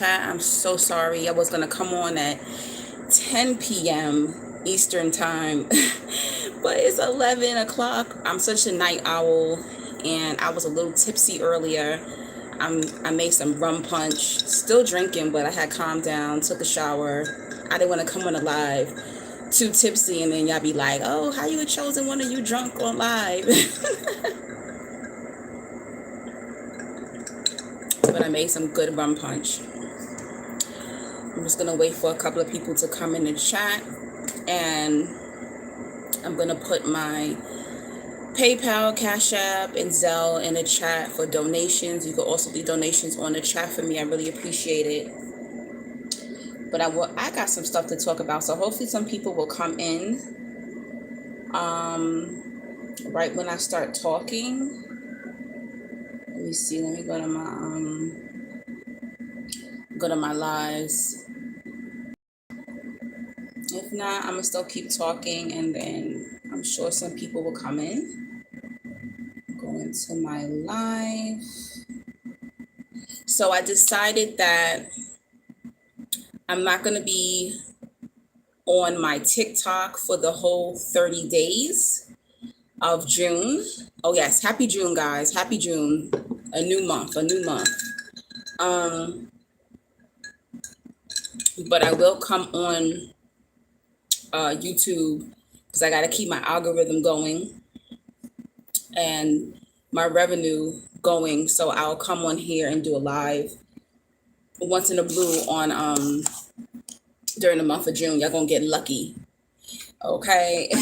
I'm so sorry. I was going to come on at 10 p.m. Eastern time, but it's 11 o'clock. I'm such a night owl, and I was a little tipsy earlier. I made some rum punch, still drinking, but I had calmed down, took a shower. I didn't want to come on a live too tipsy, and then y'all be like, oh, how you a chosen one of you drunk on live? But I made some good rum punch. I'm just gonna wait for a couple of people to come in the chat, and I'm gonna put my PayPal, Cash App, and Zelle in the chat for donations. You can also leave donations on the chat for me. I really appreciate it. But I got some stuff to talk about, so hopefully some people will come in right when I start talking. Let me see. Let me go to my lives. If not, I'm gonna still keep talking, and then I'm sure some people will come in. Go into my live. So I decided that I'm not gonna be on my TikTok for the whole 30 days of June. Oh yes, happy June, guys. Happy June. A new month. But I will come on YouTube because I got to keep my algorithm going and my revenue going. So I'll come on here and do a live once in a blue on during the month of June. Y'all gonna get lucky. Okay.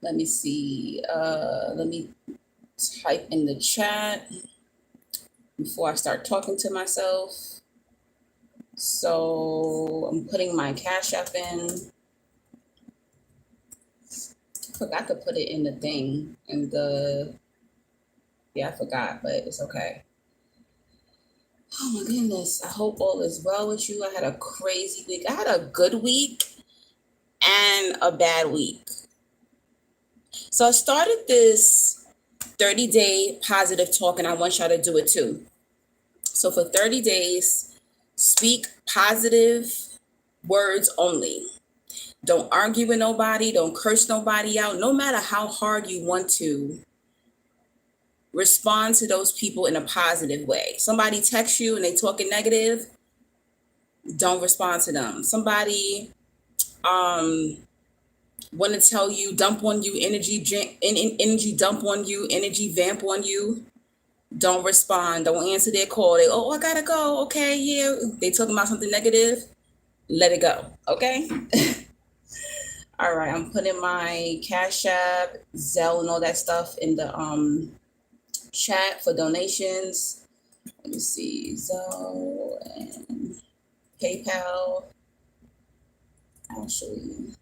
Let me see. Let me type in the chat before I start talking to myself. So I'm putting my Cash App in. I forgot to put it in the thing. Yeah, I forgot, but it's okay. Oh my goodness. I hope all is well with you. I had a crazy week. I had a good week and a bad week. So I started this 30-day positive talk, and I want y'all to do it too. So for 30 days, speak positive words only. Don't argue with nobody. Don't curse nobody out. No matter how hard you want to, respond to those people in a positive way. Somebody texts you and they talking negative, don't respond to them. Somebody want to tell you, dump on you, energy dump on you, energy vamp on you, don't respond. Don't answer their call. I gotta go. Okay, yeah. They talking about something negative, let it go. Okay. All right, I'm putting my Cash App, Zelle, and all that stuff in the chat for donations. Let me see, Zelle and PayPal. Actually,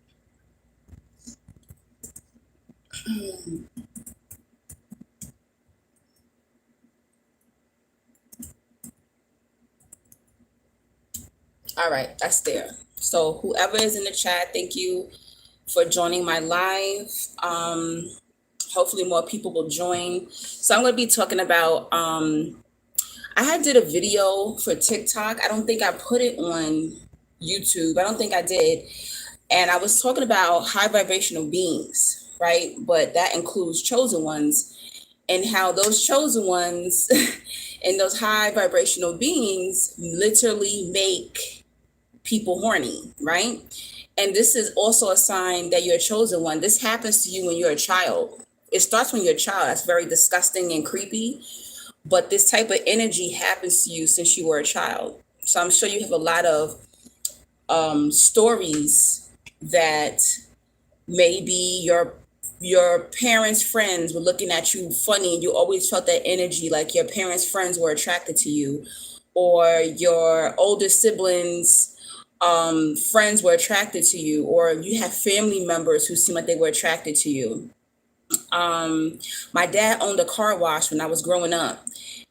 all right, that's there. So whoever is in the chat, thank you for joining my live. Hopefully more people will join. So I'm going to be talking about, I had did a video for TikTok. I don't think I put it on YouTube. I don't think I did. And I was talking about high vibrational beings, right? But that includes chosen ones, and how those chosen ones and those high vibrational beings literally make people horny, right? And this is also a sign that you're a chosen one. This happens to you when you're a child. It starts when you're a child. That's very disgusting and creepy. But this type of energy happens to you since you were a child. So I'm sure you have a lot of stories that maybe your parents' friends were looking at you funny, and you always felt that energy, like your parents' friends were attracted to you, or your older siblings friends were attracted to you, or you have family members who seem like they were attracted to you. My dad owned a car wash when I was growing up,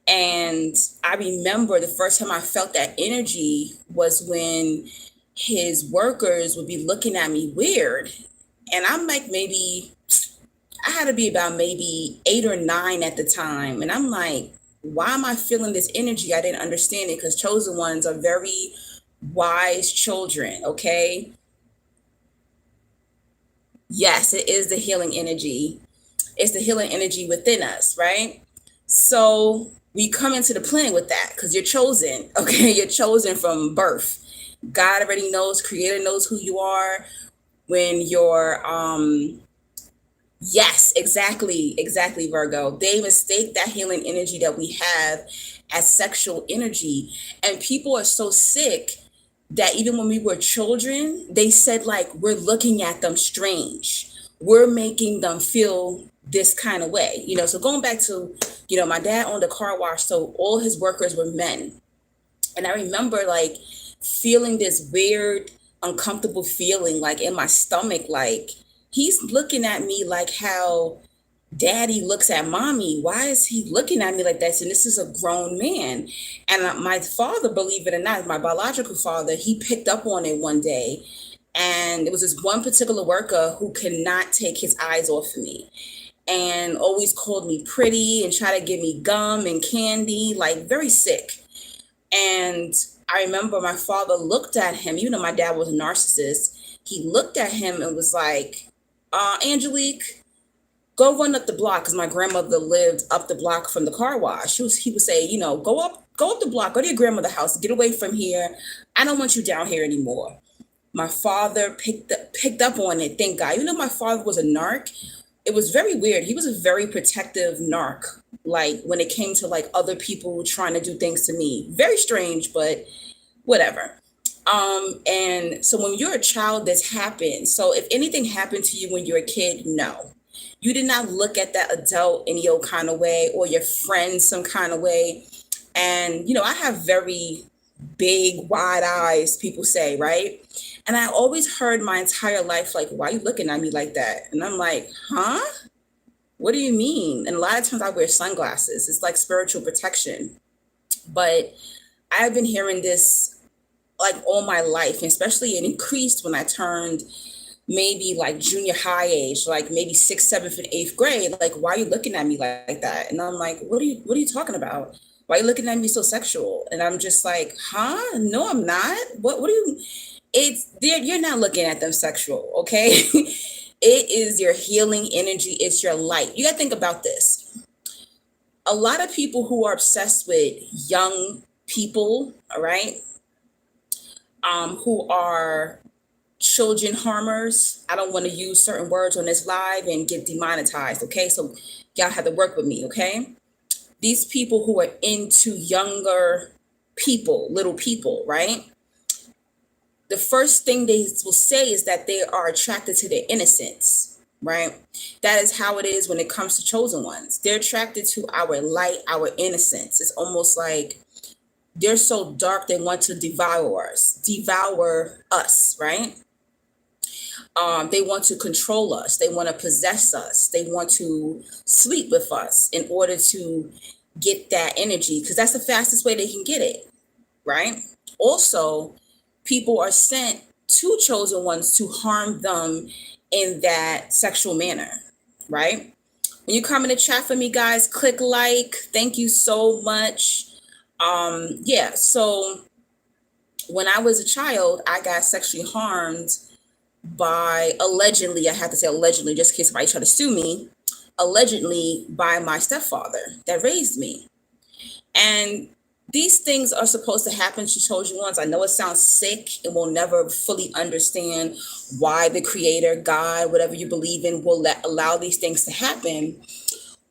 and I remember the first time I felt that energy was when his workers would be looking at me weird. And I'm like, I had to be about maybe 8 or 9 at the time. And I'm like, why am I feeling this energy? I didn't understand it, because chosen ones are very wise children, okay? Yes, it is the healing energy. It's the healing energy within us, right? So we come into the planet with that because you're chosen, okay? You're chosen from birth. God already knows, Creator knows who you are when you're yes, exactly, Virgo. They mistake that healing energy that we have as sexual energy. And people are so sick that even when we were children, they said, like, we're looking at them strange. We're making them feel this kind of way. So going back to, my dad owned a car wash, so all his workers were men. And I remember, like, feeling this weird, uncomfortable feeling, like, in my stomach, like, he's looking at me like how daddy looks at mommy. Why is he looking at me like that? And this is a grown man. And my father, believe it or not, my biological father, he picked up on it one day. And it was this one particular worker who could not take his eyes off of me and always called me pretty and tried to give me gum and candy, like, very sick. And I remember my father looked at him, even though my dad was a narcissist. He looked at him and was like, Angelique, go run up the block, because my grandmother lived up the block from the car wash. He would say, go up the block, go to your grandmother's house, get away from here. I don't want you down here anymore. My father picked up on it, thank God. My father was a narc. It was very weird. He was a very protective narc, like, when it came to, like, other people trying to do things to me. Very strange, but whatever. And so when you're a child, this happens. So if anything happened to you when you're a kid, no. You did not look at that adult any old kind of way, or your friends some kind of way. And, I have very big, wide eyes, people say, right? And I always heard my entire life, like, why are you looking at me like that? And I'm like, huh? What do you mean? And a lot of times I wear sunglasses. It's like spiritual protection. But I've been hearing this, like, all my life, and especially it increased when I turned maybe, like, junior high age, like maybe 6th, 7th, and 8th grade. Like, why are you looking at me like that? And I'm like, what are you talking about? Why are you looking at me so sexual? And I'm just like, huh? No, I'm not. What do you? You're not looking at them sexual, okay? It is your healing energy. It's your light. You got to think about this. A lot of people who are obsessed with young people, all right, who are children harmers. I don't want to use certain words on this live and get demonetized, okay? So y'all have to work with me, okay? These people who are into younger people, little people, right? The first thing they will say is that they are attracted to their innocence, right? That is how it is when it comes to chosen ones. They're attracted to our light, our innocence. It's almost like they're so dark they want to devour us, right? They want to control us. They want to possess us. They want to sleep with us in order to get that energy, because that's the fastest way they can get it, right? Also, people are sent to chosen ones to harm them in that sexual manner, right? When you come in the chat for me, guys, click like. Thank you so much. Yeah, so when I was a child, I got sexually harmed by, allegedly, I have to say allegedly, just in case somebody try to sue me, allegedly by my stepfather that raised me. And these things are supposed to happen to chosen ones. I know it sounds sick and we'll never fully understand why the creator, God, whatever you believe in, will allow these things to happen.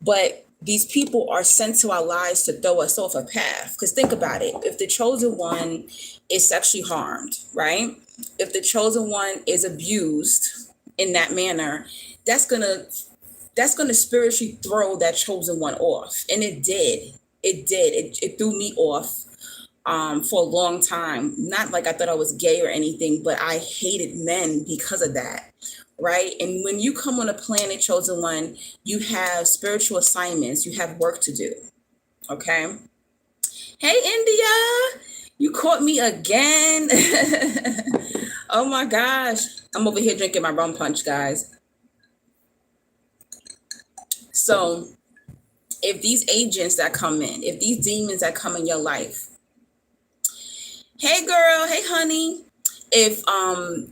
But these people are sent to our lives to throw us off a path. Because think about it. If the chosen one is sexually harmed, right? If the chosen one is abused in that manner, that's gonna spiritually throw that chosen one off. And it did. It threw me off for a long time. Not like I thought I was gay or anything, but I hated men because of that. Right. And when you come on a planet, chosen one, you have spiritual assignments, you have work to do. Okay. Hey, India, you caught me again. Oh my gosh. I'm over here drinking my rum punch, guys. So if these agents that come in, if these demons that come in your life, hey girl, hey honey, if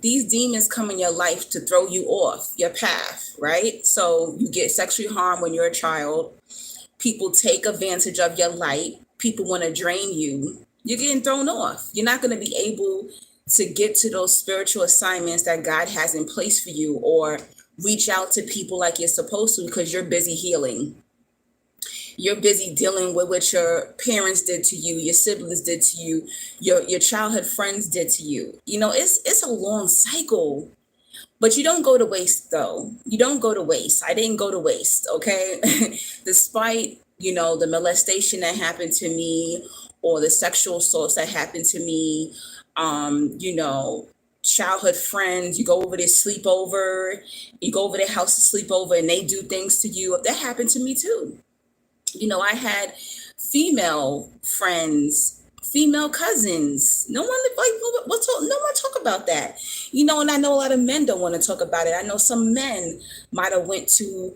these demons come in your life to throw you off your path, right? So you get sexually harmed when you're a child, people take advantage of your light, people want to drain you, you're getting thrown off. You're not going to be able to get to those spiritual assignments that God has in place for you, or reach out to people like you're supposed to, because you're busy healing. You're busy dealing with what your parents did to you, your siblings did to you, your childhood friends did to you. You know, it's a long cycle. But you don't go to waste, though. You don't go to waste. I didn't go to waste, okay? Despite, the molestation that happened to me, or the sexual assaults that happened to me, childhood friends, you go over their sleepover, you go over their house to sleep over, and they do things to you. That happened to me too. I had female friends, female cousins. No one talk about that. And I know a lot of men don't want to talk about it. I know some men might have went to,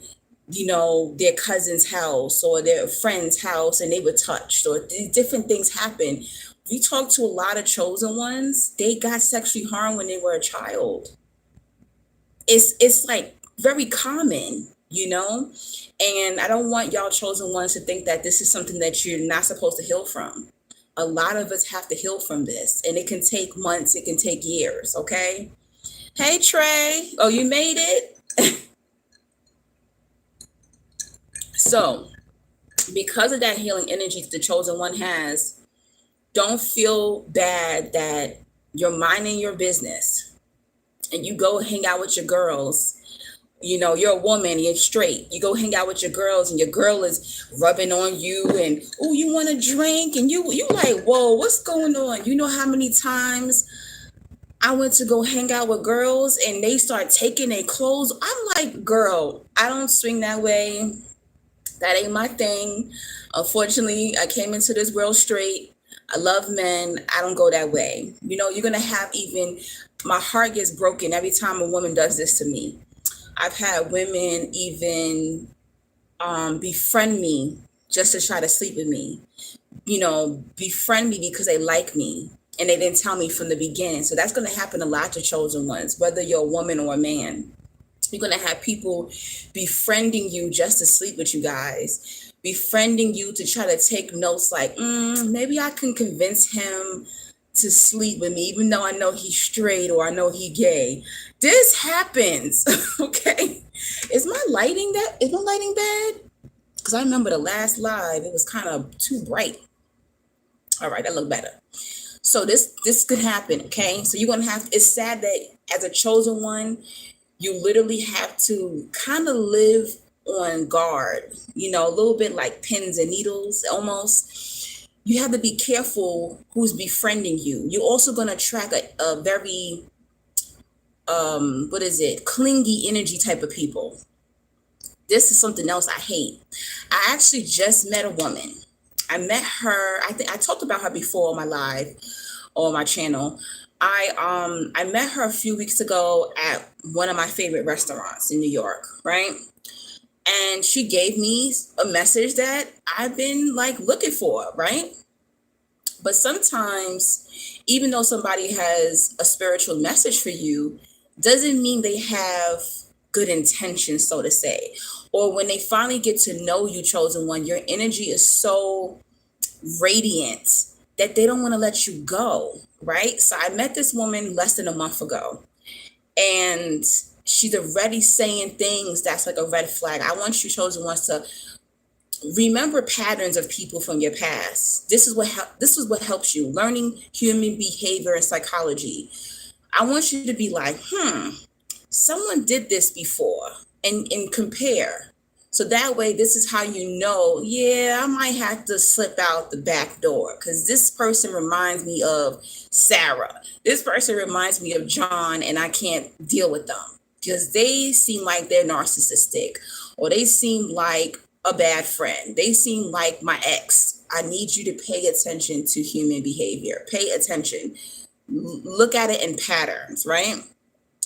their cousin's house or their friend's house, and they were touched, or different things happen. We talk to a lot of chosen ones. They got sexually harmed when they were a child. It's like very common, and I don't want y'all chosen ones to think that this is something that you're not supposed to heal from. A lot of us have to heal from this, and it can take months, it can take years, okay? Hey, Trey. Oh, you made it? So, because of that healing energy the chosen one has, don't feel bad that you're minding your business and you go hang out with your girls. You're a woman, you're straight. You go hang out with your girls, and your girl is rubbing on you, and oh, you want a drink, and you like, whoa, what's going on? You know how many times I went to go hang out with girls and they start taking their clothes? I'm like, girl, I don't swing that way. That ain't my thing. Unfortunately, I came into this world straight. I love men. I don't go that way. You're gonna have, even my heart gets broken every time a woman does this to me. I've had women even befriend me just to try to sleep with me, befriend me because they like me and they didn't tell me from the beginning. So that's going to happen a lot to chosen ones, whether you're a woman or a man. You're going to have people befriending you just to sleep with you guys, befriending you to try to take notes like, maybe I can convince him to sleep with me, even though I know he's straight or I know he gay. This happens, okay? Is my lighting bad? Because I remember the last live, it was kind of too bright. All right, that looked better. So this could happen, okay? So you're going to have, it's sad that as a chosen one, you literally have to kind of live on guard, a little bit like pins and needles almost. You have to be careful who's befriending you. You're also going to attract a very, clingy energy type of people. This is something else I hate. I actually just met a woman. I met her, I think I talked about her before on my live or my channel. I met her a few weeks ago at one of my favorite restaurants in New York, right? And she gave me a message that I've been like looking for, right? But sometimes, even though somebody has a spiritual message for you, doesn't mean they have good intentions, so to say. Or when they finally get to know you, chosen one, your energy is so radiant that they don't want to let you go, right? So I met this woman less than a month ago, and she's already saying things that's like a red flag. I want you, chosen ones, to remember patterns of people from your past. This is what helps you learning human behavior and psychology. I want you to be like, someone did this before, and compare. So that way, this is how you know, yeah, I might have to slip out the back door because this person reminds me of Sarah. This person reminds me of John, and I can't deal with them because they seem like they're narcissistic, or they seem like a bad friend. They seem like my ex. I need you to pay attention to human behavior. Pay attention. Look at it in patterns, right?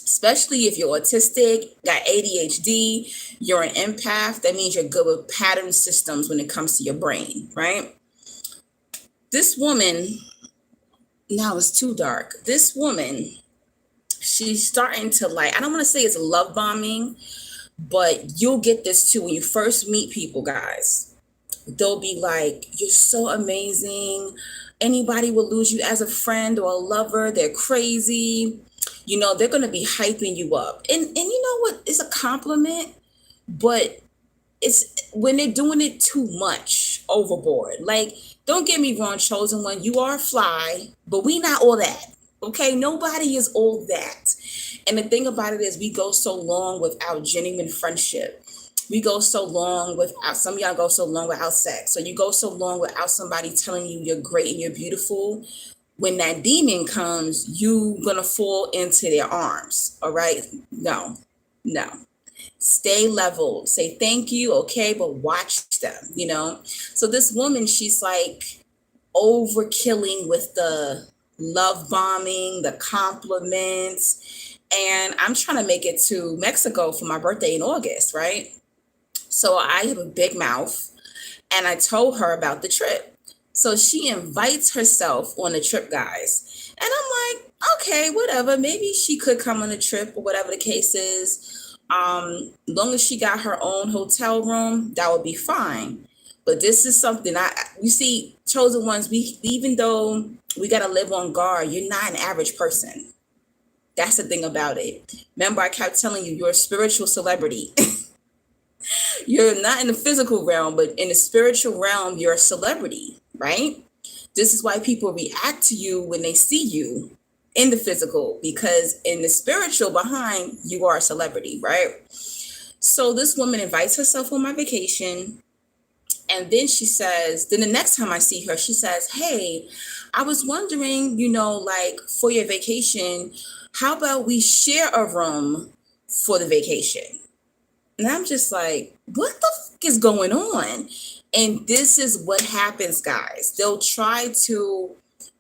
especially if you're autistic, got ADHD, you're an empath. That means you're good with pattern systems when it comes to your brain, right? This woman, now it's too dark. This woman, she's starting to like, I don't want to say it's love bombing, but you'll get this too when you first meet people, guys. They'll be like, you're so amazing. Anybody will lose you as a friend or a lover. They're crazy. You know, they're going to be hyping you up. And you know what? It's a compliment, but it's when they're doing it too much, overboard. Like, don't get me wrong, chosen one, you are fly, but we not all that. Okay, nobody is all that. And the thing about it is, we go so long without genuine friendship. We go so long without, some of y'all go so long without sex. So you go so long without somebody telling you you're great and you're beautiful. When that demon comes, you gonna fall into their arms. All right, no. Stay leveled, say thank you, okay, but watch them, you know. So this woman, she's like overkilling with the love bombing, the compliments. And I'm trying to make it to Mexico for my birthday in August, right? So I have a big mouth, and I told her about the trip. So she invites herself on the trip, guys. And I'm like, okay, whatever. Maybe she could come on a trip or whatever the case is. Long as she got her own hotel room, that would be fine. But this is something you see, chosen ones, we, even though we got to live on guard, you're not an average person. That's the thing about it. Remember, I kept telling you, you're a spiritual celebrity. You're not in the physical realm, but in the spiritual realm, you're a celebrity, right? This is why people react to you when they see you in the physical, because in the spiritual behind, you are a celebrity, right? So this woman invites herself on my vacation. And then she says, then the next time I see her, she says, hey, I was wondering, you know, like for your vacation, how about we share a room for the vacation? And I'm just like, what the fuck is going on? And this is what happens, guys. They'll try to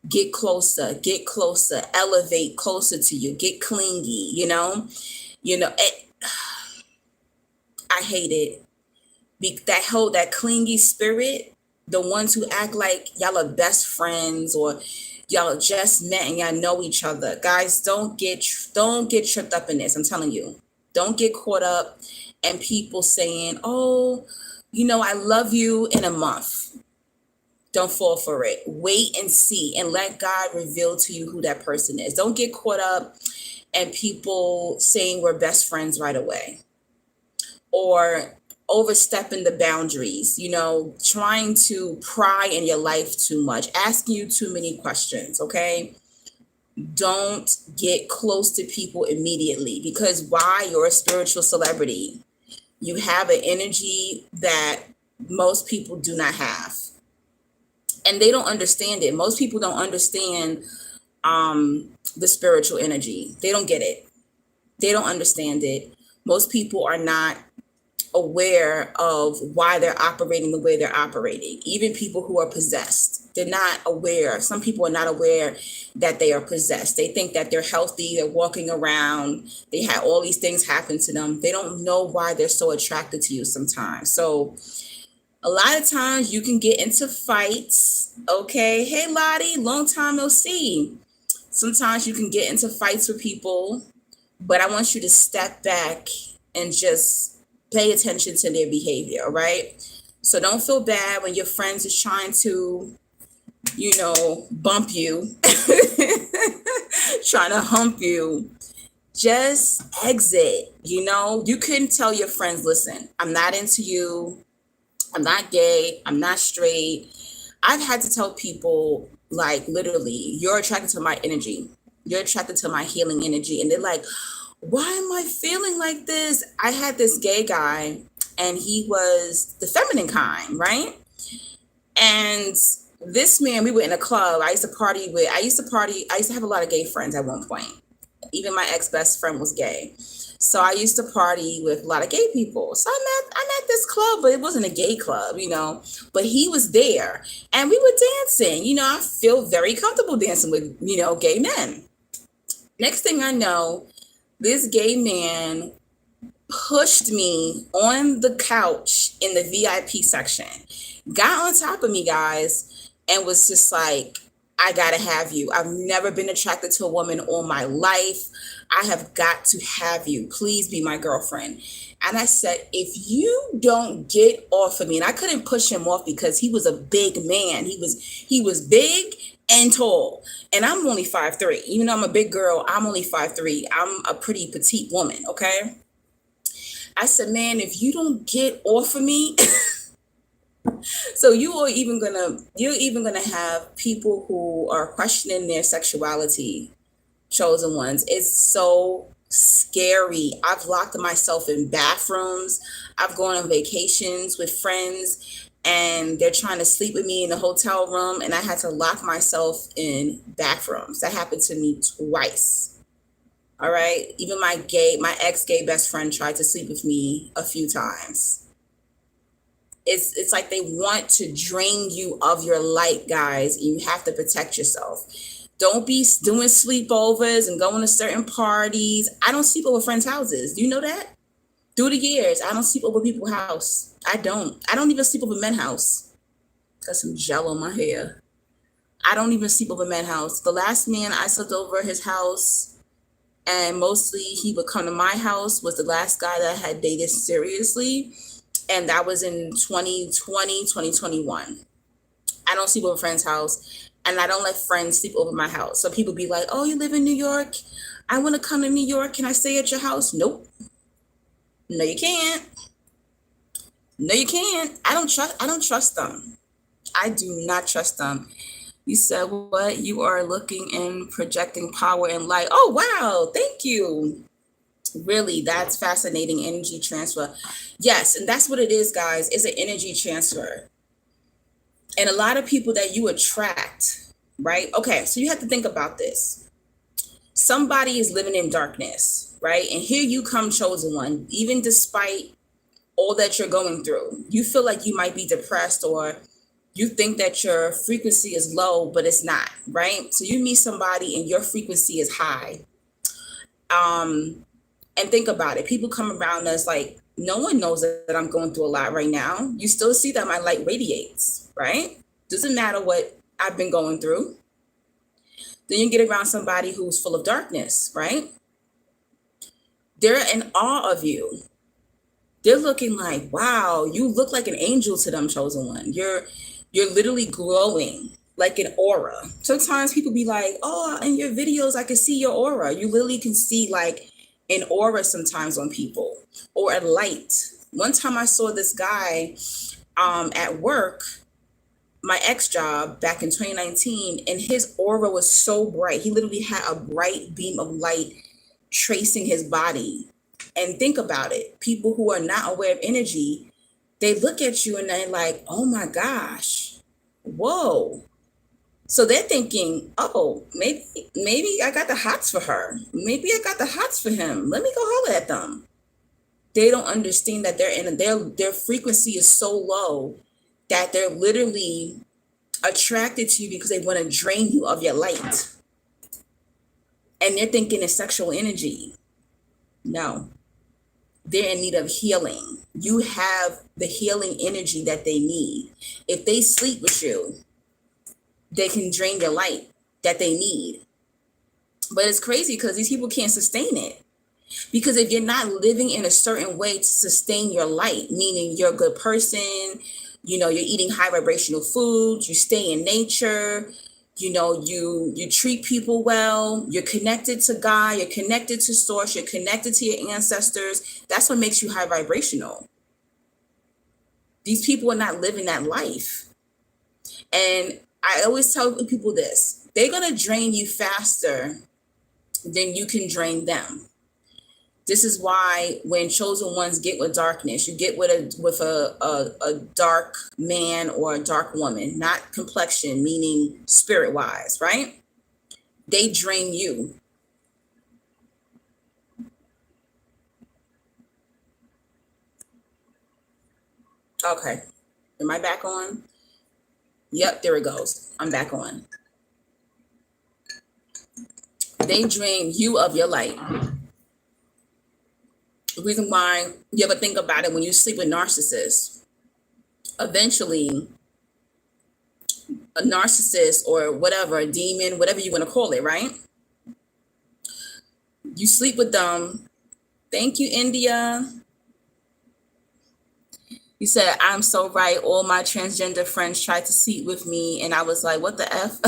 get closer, elevate closer to you, get clingy, you know, I hate it. That clingy spirit, the ones who act like y'all are best friends or y'all just met and y'all know each other. Guys, don't get tripped up in this. I'm telling you, don't get caught up in people saying, oh, you know, I love you in a month. Don't fall for it. Wait and see and let God reveal to you who that person is. Don't get caught up in people saying we're best friends right away, or overstepping the boundaries, you know, trying to pry in your life too much, asking you too many questions, okay? Don't get close to people immediately, because why? You're a spiritual celebrity. You have an energy that most people do not have. And they don't understand it. Most people don't understand the spiritual energy. They don't get it. They don't understand it. Most people are not aware of why they're operating the way they're operating. Even people who are possessed, they're not aware. Some people are not aware that they are possessed. They think that they're healthy, they're walking around, they had all these things happen to them. They don't know why they're so attracted to you sometimes. So a lot of times you can get into fights. Okay, hey Lottie, long time no see. Sometimes you can get into fights with people, but I want you to step back and just pay attention to their behavior, right? So don't feel bad when your friends is trying to, you know, bump you, trying to hump you. Just exit, you know? You couldn't tell your friends, listen, I'm not into you. I'm not gay. I'm not straight. I've had to tell people, like, literally, you're attracted to my energy. You're attracted to my healing energy. And they're like, why am I feeling like this? I had this gay guy, and he was the feminine kind, right? And this man, we were in a club. I used to have a lot of gay friends at one point. Even my ex-best friend was gay. So I used to party with a lot of gay people. So I'm at this club, but it wasn't a gay club, you know, but he was there and we were dancing. You know, I feel very comfortable dancing with, you know, gay men. Next thing I know, This gay man pushed me on the couch in the VIP section, got on top of me, guys, and was just like, I gotta have you. I've never been attracted to a woman all my life. I have got to have you. Please be my girlfriend. And I said, if you don't get off of me, and I couldn't push him off because he was a big man. He was big and tall. And I'm only 5'3". Even though I'm a big girl, I'm only 5'3". I'm a pretty petite woman, okay? I said, man, if you don't get off of me, so you're even gonna have people who are questioning their sexuality, chosen ones. It's so scary. I've locked myself in bathrooms. I've gone on vacations with friends and they're trying to sleep with me in the hotel room and I had to lock myself in bathrooms. That happened to me twice. All right. Even my ex-gay best friend tried to sleep with me a few times. It's like they want to drain you of your light, guys. And you have to protect yourself. Don't be doing sleepovers and going to certain parties. I don't sleep over friends' houses. Do you know that? Through the years, I don't sleep over people's house. I don't even sleep over men's house. Got some gel on my hair. I don't even sleep over men's house. The last man I slept over his house, and mostly he would come to my house, was the last guy that I had dated seriously. And that was in 2020, 2021. I don't sleep over a friend's house. And I don't let friends sleep over my house. So people be like, oh, you live in New York? I want to come to New York. Can I stay at your house? Nope. No, you can't. No, you can't. I don't trust them. I do not trust them. You said what? You are looking and projecting power and light. Oh, wow. Thank you. Really, that's fascinating. Energy transfer. Yes, and that's what it is, guys. It's an energy transfer. And a lot of people that you attract, right? Okay, so you have to think about this. Somebody is living in darkness, right? And here you come, chosen one, even despite all that you're going through. You feel like you might be depressed or you think that your frequency is low, but it's not, right? So you meet somebody and your frequency is high. And think about it. People come around us like, no one knows that I'm going through a lot right now. You still see that my light radiates, right? Doesn't matter what I've been going through. Then you get around somebody who's full of darkness, right? They're in awe of you. They're looking like, wow, you look like an angel to them, chosen one. You're literally glowing like an aura. Sometimes people be like, oh, in your videos, I can see your aura. You literally can see like an aura sometimes on people or a light. One time I saw this guy at work, my ex job back in 2019, and his aura was so bright. He literally had a bright beam of light tracing his body. And think about it. People who are not aware of energy, they look at you and they're like, oh my gosh, whoa. So they're thinking, oh, maybe I got the hots for her. Maybe I got the hots for him. Let me go holler at them. They don't understand that their frequency is so low that they're literally attracted to you because they want to drain you of your light. And they're thinking it's sexual energy. No. They're in need of healing. You have the healing energy that they need. If they sleep with you, they can drain your light that they need. But it's crazy because these people can't sustain it. Because if you're not living in a certain way to sustain your light, meaning you're a good person, you're eating high vibrational foods, you stay in nature, you treat people well, you're connected to God, you're connected to source, you're connected to your ancestors. That's what makes you high vibrational. These people are not living that life. And I always tell people this, they're going to drain you faster than you can drain them. This is why when chosen ones get with darkness, you get with a dark man or a dark woman, not complexion, meaning spirit wise, right? They drain you. Okay. Am I back on? Yep, there it goes. I'm back on. They drain you of your light. The reason why, you ever think about it, when you sleep with narcissists, eventually a narcissist or whatever, a demon, whatever you want to call it, right? You sleep with them. Thank you, India. You said, I'm so right. All my transgender friends tried to sleep with me. And I was like, what the F?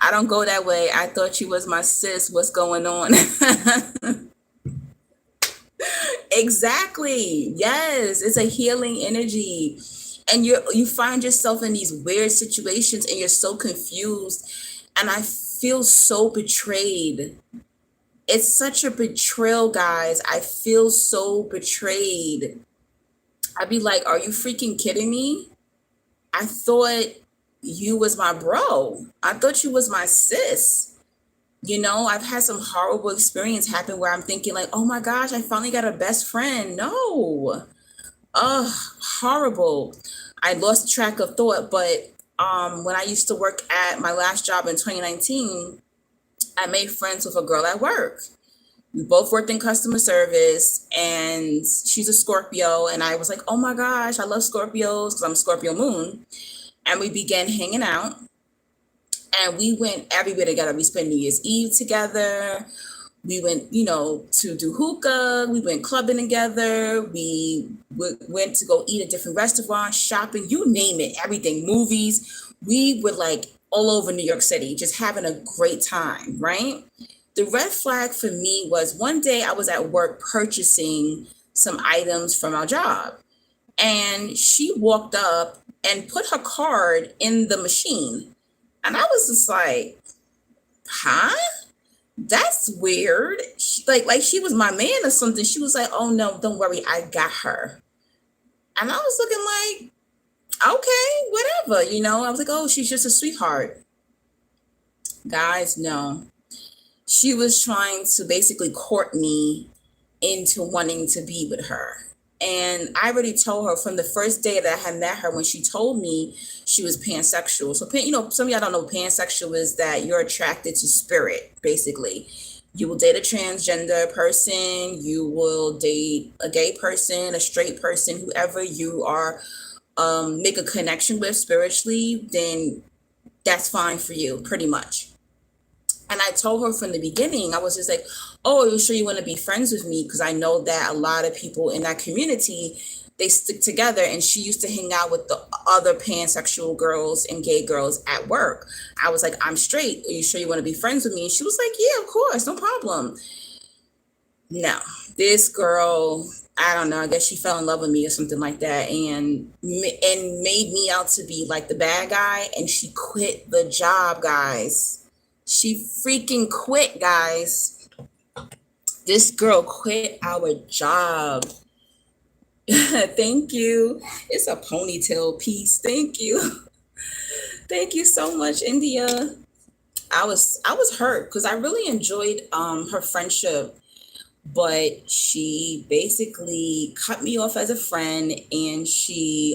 I don't go that way. I thought you was my sis. What's going on? Exactly. Yes. It's a healing energy. And you find yourself in these weird situations and you're so confused. And I feel so betrayed. It's such a betrayal, guys. I feel so betrayed. I'd be like, are you freaking kidding me? I thought you was my bro. I thought you was my sis. You know, I've had some horrible experience happen where I'm thinking like, oh my gosh, I finally got a best friend. No. Ugh, horrible. I lost track of thought, but when I used to work at my last job in 2019, I made friends with a girl at work. We both worked in customer service, and she's a Scorpio. And I was like, oh my gosh, I love Scorpios because I'm Scorpio moon. And we began hanging out, and we went everywhere together. We spent New Year's Eve together. We went, to do hookah. We went clubbing together. We went to go eat at different restaurants, shopping, you name it, everything, movies. We were like all over New York City, just having a great time, right? The red flag for me was one day I was at work purchasing some items from our job, and she walked up and put her card in the machine. And I was just like, huh? That's weird. Like she was my man or something. She was like, oh no, don't worry, I got her. And I was looking like, okay, whatever, I was like, oh, she's just a sweetheart. Guys, no. She was trying to basically court me into wanting to be with her. And I already told her from the first day that I had met her, when she told me she was pansexual. So, some of y'all don't know what pansexual is, that you're attracted to spirit, basically. You will date a transgender person, you will date a gay person, a straight person, whoever you are, make a connection with spiritually, then that's fine for you, pretty much. And I told her from the beginning, I was just like, oh, are you sure you want to be friends with me? Because I know that a lot of people in that community, they stick together. And she used to hang out with the other pansexual girls and gay girls at work. I was like, I'm straight. Are you sure you want to be friends with me? And she was like, yeah, of course, no problem. No, this girl, I don't know, I guess she fell in love with me or something like that, and made me out to be like the bad guy. And she quit the job, guys. She freaking quit, guys. This girl quit our job. Thank you. It's a ponytail piece. Thank you. Thank you so much, India. I was hurt because I really enjoyed her friendship, but she basically cut me off as a friend, and she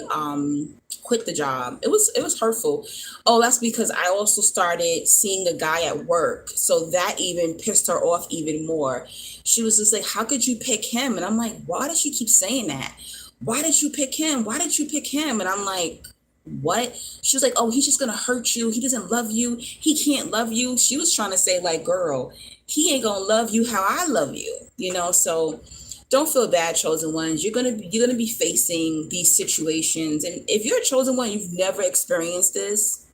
quit the job. It was hurtful. Oh, that's because I also started seeing a guy at work, so that even pissed her off even more. She was just like, how could you pick him? And I'm like, why does she keep saying that? Why did you pick him? Why did you pick him? And I'm like, what? She was like, oh, he's just gonna hurt you. He doesn't love you. He can't love you. She was trying to say, like, girl, he ain't gonna love you how I love you, so don't feel bad, chosen ones. You're gonna be facing these situations. And if you're a chosen one, you've never experienced this,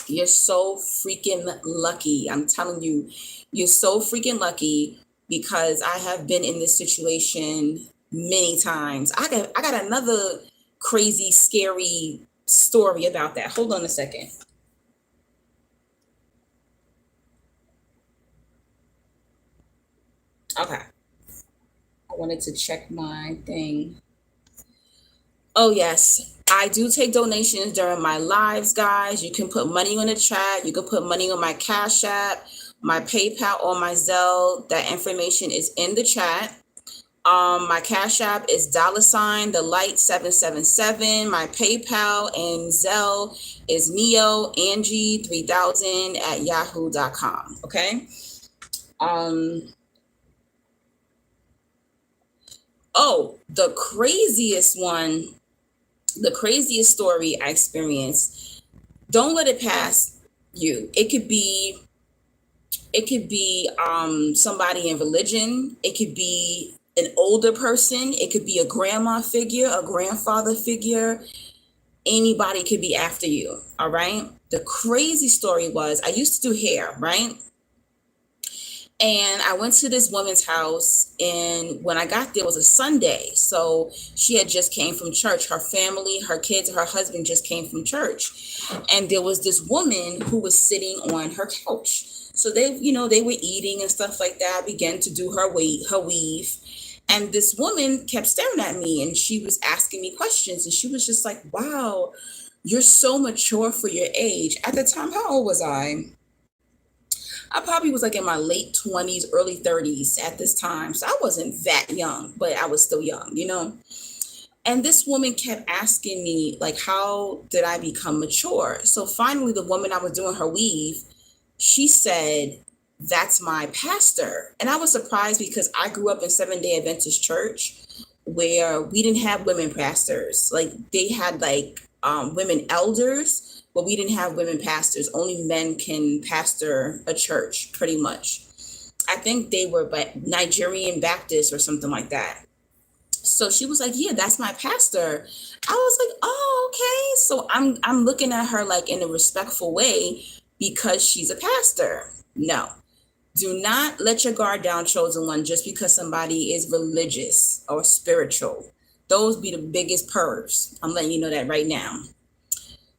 you're so freaking lucky. I'm telling you, you're so freaking lucky, because I have been in this situation many times. I got another crazy, scary story about that. Hold on a second. Okay. I wanted to check my thing. Oh, yes. I do take donations during my lives, guys. You can put money on the chat. You can put money on my Cash App, my PayPal, or my Zelle. That information is in the chat. My Cash App is $the light 777. My PayPal and Zelle is Neo Angie 3000 at yahoo.com. Okay. Oh, the craziest story I experienced. Don't let it pass you. It could be somebody in religion. It could be an older person. It could be a grandma figure, a grandfather figure. Anybody could be after you. All right. The crazy story was I used to do hair, right? And I went to this woman's house, and when I got there, it was a Sunday. So she had just came from church. Her family, her kids, her husband just came from church. And there was this woman who was sitting on her couch. So they were eating and stuff like that. I began to do her weave. And this woman kept staring at me, and she was asking me questions. And she was just like, wow, you're so mature for your age. At the time, how old was I? I probably was like in my late 20s, early 30s at this time. So I wasn't that young, but I was still young. And this woman kept asking me, like, how did I become mature? So finally, the woman I was doing her weave, she said, that's my pastor. And I was surprised because I grew up in Seventh-day Adventist church where we didn't have women pastors. Like they had women elders, but we didn't have women pastors. Only men can pastor a church, pretty much. I think they were Nigerian Baptists or something like that. So she was like, yeah, that's my pastor. I was like, oh, okay. So I'm looking at her like in a respectful way because she's a pastor. No, do not let your guard down, chosen one, just because somebody is religious or spiritual. Those be the biggest pervs. I'm letting you know that right now.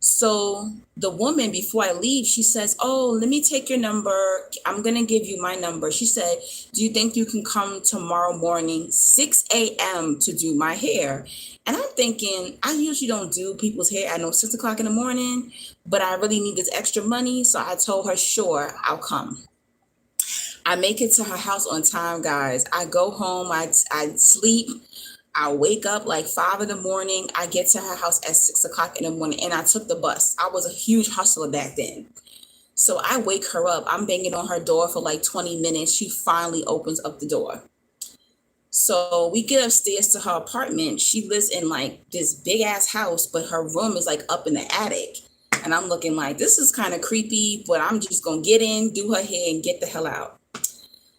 So the woman, before I leave, she says, oh, let me take your number. I'm going to give you my number. She said, do you think you can come tomorrow morning, 6 a.m. to do my hair? And I'm thinking, I usually don't do people's hair at 6 o'clock in the morning, but I really need this extra money. So I told her, sure, I'll come. I make it to her house on time, guys. I go home, I sleep. I wake up like 5 in the morning. I get to her house at 6 o'clock in the morning, and I took the bus. I was a huge hustler back then. So I wake her up. I'm banging on her door for like 20 minutes. She finally opens up the door. So we get upstairs to her apartment. She lives in like this big ass house, but her room is like up in the attic. And I'm looking like, this is kind of creepy, but I'm just going to get in, do her hair, and get the hell out.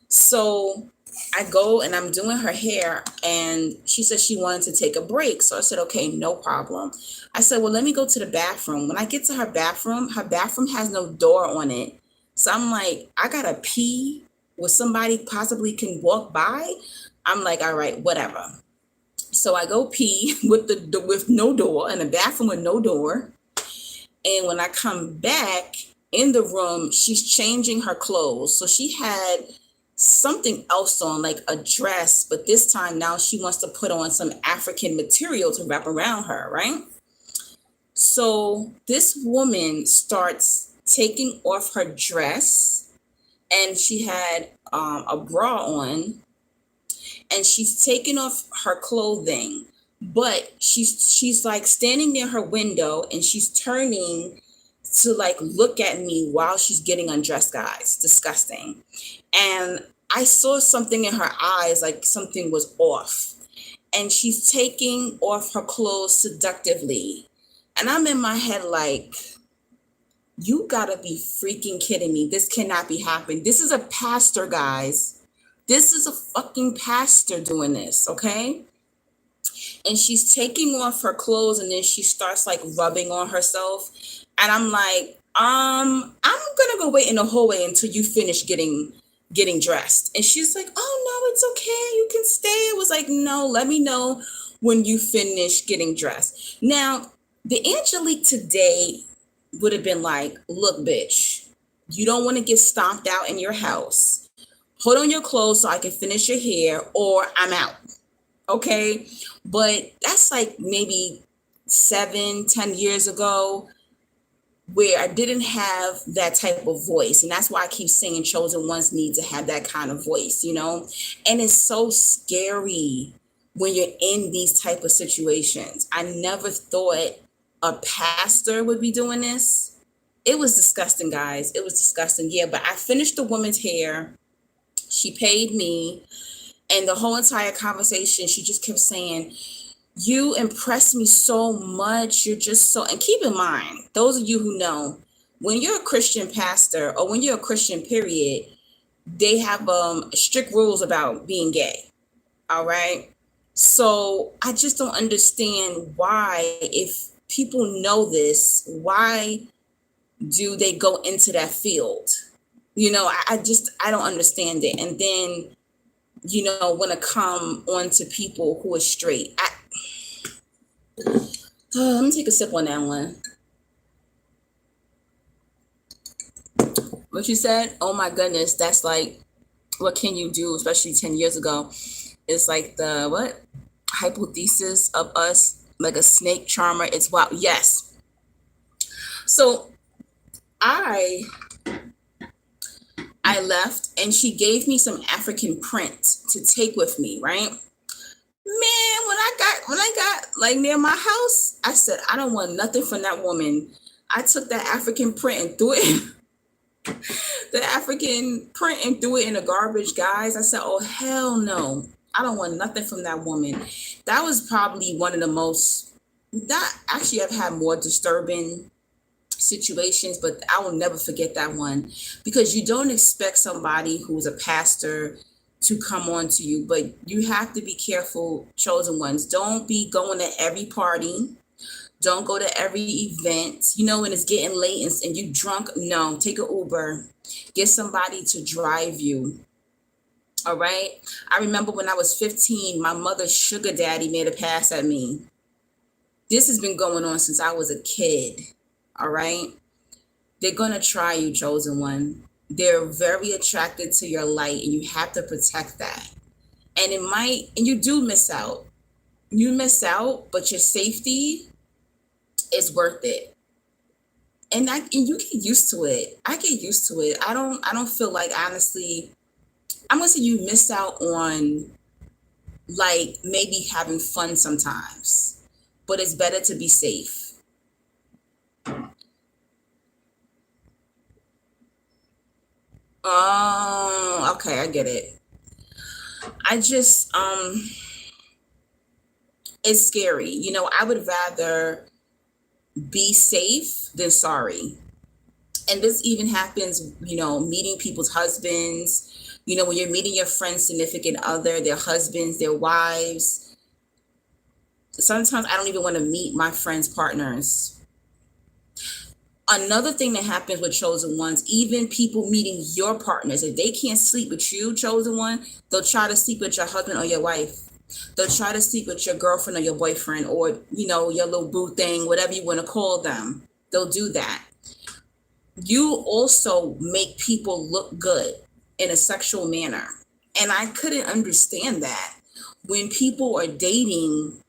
So I go and I'm doing her hair, and she said she wanted to take a break. So I said, okay, no problem. I said, well, let me go to the bathroom. When I get to her bathroom has no door on it. So I'm like, I gotta pee where somebody possibly can walk by. I'm like, all right, whatever. So I go pee with no door, in a bathroom with no door. And when I come back in the room, she's changing her clothes. So she had something else on, like a dress, but this time now she wants to put on some African material to wrap around her, right? So this woman starts taking off her dress, and she had a bra on, and she's taking off her clothing, but she's like standing near her window, and she's turning to like look at me while she's getting undressed, guys. Disgusting. And I saw something in her eyes, like something was off. And she's taking off her clothes seductively. And I'm in my head like, you gotta be freaking kidding me. This cannot be happening. This is a pastor, guys. This is a fucking pastor doing this, okay? And she's taking off her clothes, and then she starts like rubbing on herself. And I'm like, I'm gonna go wait in the hallway until you finish getting dressed. And she's like, oh no, it's okay, you can stay. It was like, no, let me know when you finish getting dressed. Now, the Angelique today would have been like, look, bitch, you don't want to get stomped out in your house. Put on your clothes so I can finish your hair, or I'm out. Okay. But that's like maybe 7-10 years ago, where I didn't have that type of voice. And that's why I keep saying chosen ones need to have that kind of voice, And it's so scary when you're in these type of situations. I never thought a pastor would be doing this. It was disgusting, guys. It was disgusting. Yeah, but I finished the woman's hair. She paid me. And the whole entire conversation, she just kept saying, you impress me so much. You're just so, and keep in mind, those of you who know, when you're a Christian pastor or when you're a Christian period, they have strict rules about being gay. All right. So I just don't understand why, if people know this, why do they go into that field? I don't understand it. And then, want to come on to people who are straight. Let me take a sip on that one. What you said? Oh my goodness. That's like, what can you do? Especially 10 years ago. It's like the what? Hypothesis of us, like a snake charmer. It's wow. Yes. So I left and she gave me some African print to take with me, right? Man, when I got like near my house, I said, I don't want nothing from that woman. I took that African print and threw it the African print and threw it in the garbage, guys. I said, oh hell no. I don't want nothing from that woman. That was probably one of the most, that actually I've had more disturbing situations, but I will never forget that one, because you don't expect somebody who's a pastor to come on to you, but you have to be careful, chosen ones. Don't be going to every party. Don't go to every event. When it's getting late and you drunk, no, take an Uber. Get somebody to drive you. All right. I remember when I was 15, my mother's sugar daddy made a pass at me. This has been going on since I was a kid. All right. They're going to try you, chosen one. They're very attracted to your light, and you have to protect that. And you do miss out. You miss out, but your safety is worth it. And you get used to it. I get used to it. I don't feel like, honestly, I'm gonna say you miss out on like maybe having fun sometimes, but it's better to be safe. Oh, okay, I get it. I just it's scary. I would rather be safe than sorry. And this even happens, meeting people's husbands, when you're meeting your friend's significant other, their husbands, their wives. Sometimes I don't even want to meet my friends' partners. Another thing that happens with chosen ones, even people meeting your partners, if they can't sleep with you, chosen one, they'll try to sleep with your husband or your wife. They'll try to sleep with your girlfriend or your boyfriend, or, your little boo thing, whatever you want to call them. They'll do that. You also make people look good in a sexual manner. And I couldn't understand that. When people are dating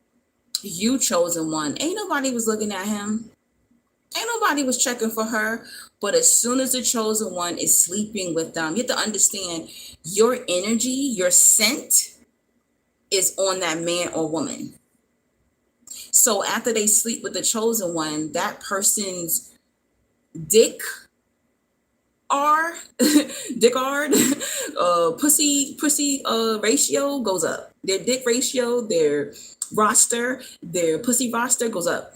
you, chosen one, ain't nobody was looking at him. Ain't nobody was checking for her. But as soon as the chosen one is sleeping with them, you have to understand your energy, your scent is on that man or woman. So after they sleep with the chosen one, that person's dick R dickard pussy ratio goes up. Their dick ratio, their roster, their pussy roster goes up.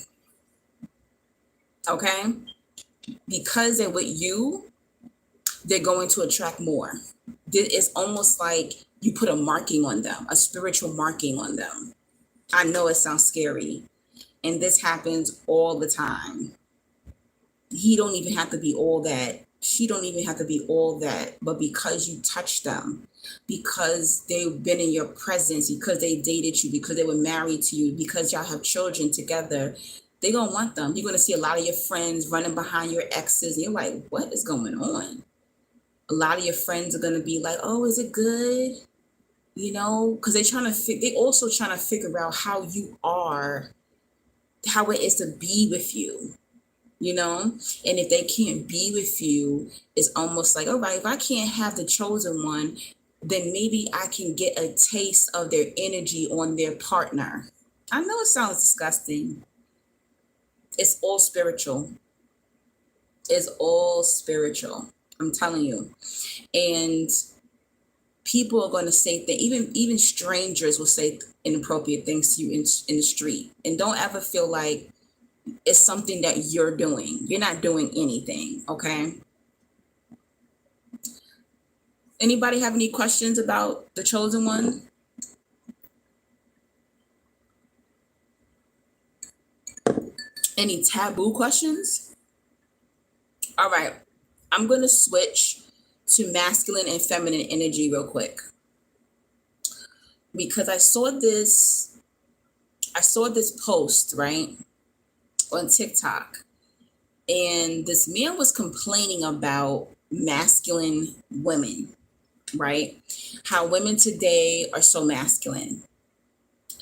Okay? Because they're with you, they're going to attract more. It's almost like you put a marking on them, a spiritual marking on them. I know it sounds scary, and this happens all the time. He don't even have to be all that. She don't even have to be all that. But because you touched them, because they've been in your presence, because they dated you, because they were married to you, because y'all have children together, they gonna want them. You're gonna see a lot of your friends running behind your exes, and you're like, what is going on? A lot of your friends are gonna be like, oh, is it good? Because they also trying to figure out how you are, how it is to be with you. And if they can't be with you, it's almost like, all right, if I can't have the chosen one, then maybe I can get a taste of their energy on their partner. I know it sounds disgusting. It's all spiritual. It's all spiritual. I'm telling you. And people are going to say things, even strangers will say inappropriate things to you in the street. And don't ever feel like it's something that you're doing. You're not doing anything, okay? Anybody have any questions about the chosen one? Any taboo questions? All right. I'm going to switch to masculine and feminine energy real quick, because I saw this post, right, on TikTok, and this man was complaining about masculine women, right? How women today are so masculine.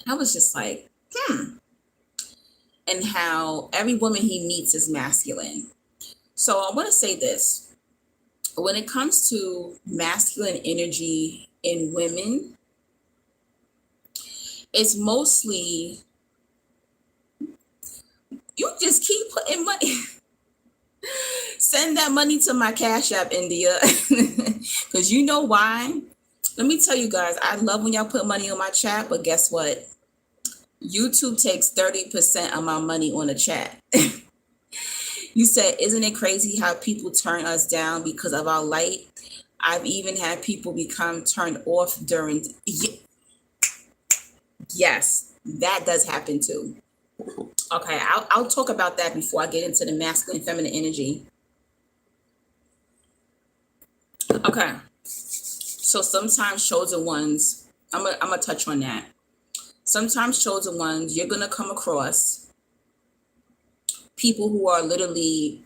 I was just like, and how every woman he meets is masculine. So I want to say this. When it comes to masculine energy in women, it's mostly, you just keep putting money. Send that money to my Cash App, India. Because you know why? Let me tell you guys, I love when y'all put money on my chat, but guess what? YouTube takes 30% of my money on the chat. You said, isn't it crazy how people turn us down because of our light? I've even had people become turned off during. Yes, that does happen too. Okay, I'll talk about that before I get into the masculine and feminine energy. Okay, so sometimes chosen ones, I'm gonna touch on that. Sometimes chosen ones, you're gonna come across people who are literally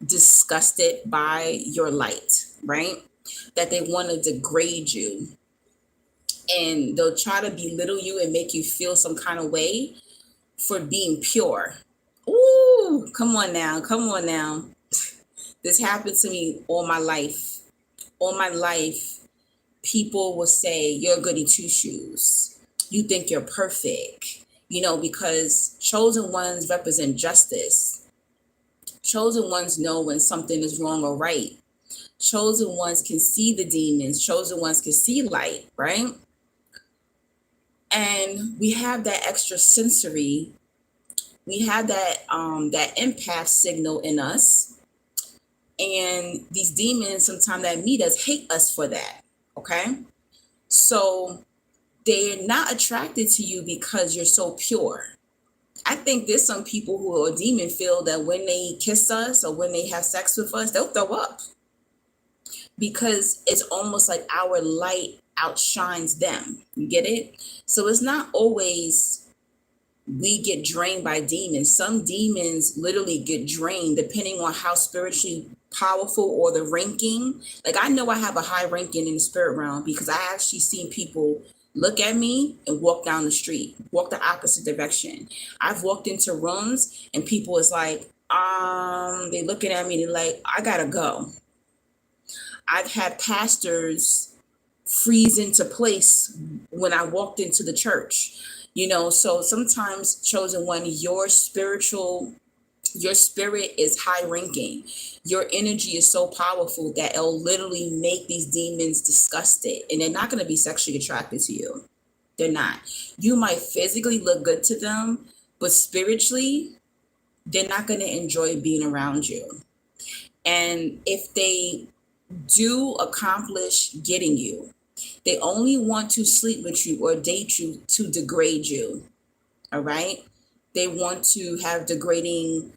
disgusted by your light, right? That they want to degrade you, and they'll try to belittle you and make you feel some kind of way for being pure. Ooh, come on now, come on now. This happened to me all my life. All my life, people will say, you're a goody two shoes. You think you're perfect, because chosen ones represent justice. Chosen ones know when something is wrong or right. Chosen ones can see the demons. Chosen ones can see light, right? And we have that extra sensory. We have that empath signal in us. And these demons, sometimes that meet us, hate us for that. Okay. So they're not attracted to you because you're so pure. I think there's some people who are demon feel that when they kiss us or when they have sex with us, they'll throw up, because it's almost like our light outshines them. You get it? So it's not always we get drained by demons. Some demons literally get drained depending on how spiritually powerful or the ranking. Like, I know I have a high ranking in the spirit realm because I actually seen people look at me and walk down the street, walk the opposite direction. I've walked into rooms and people is like, they looking at me, they're like, I gotta go. I've had pastors freeze into place when I walked into the church. So sometimes, chosen one, your spirit is high ranking. Your energy is so powerful that it'll literally make these demons disgusted, and they're not going to be sexually attracted to you. They're not. You might physically look good to them, but spiritually, they're not going to enjoy being around you. And if they do accomplish getting you, they only want to sleep with you or date you to degrade you. All right. They want to have degrading,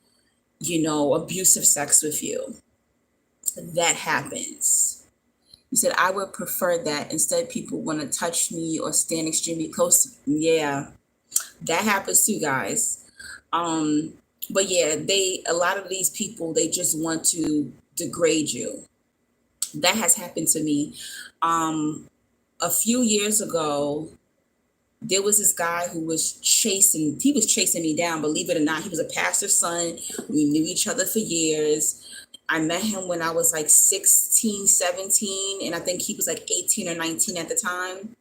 abusive sex with you. That happens. You said, I would prefer that. Instead, people want to touch me or stand extremely close. Yeah, that happens too, guys. But yeah, a lot of these people, they just want to degrade you. That has happened to me. A few years ago, there was this guy who was chasing me down. Believe it or not, he was a pastor's son. We knew each other for years. I met him when I was like 16, 17, and I think he was like 18 or 19 at the time.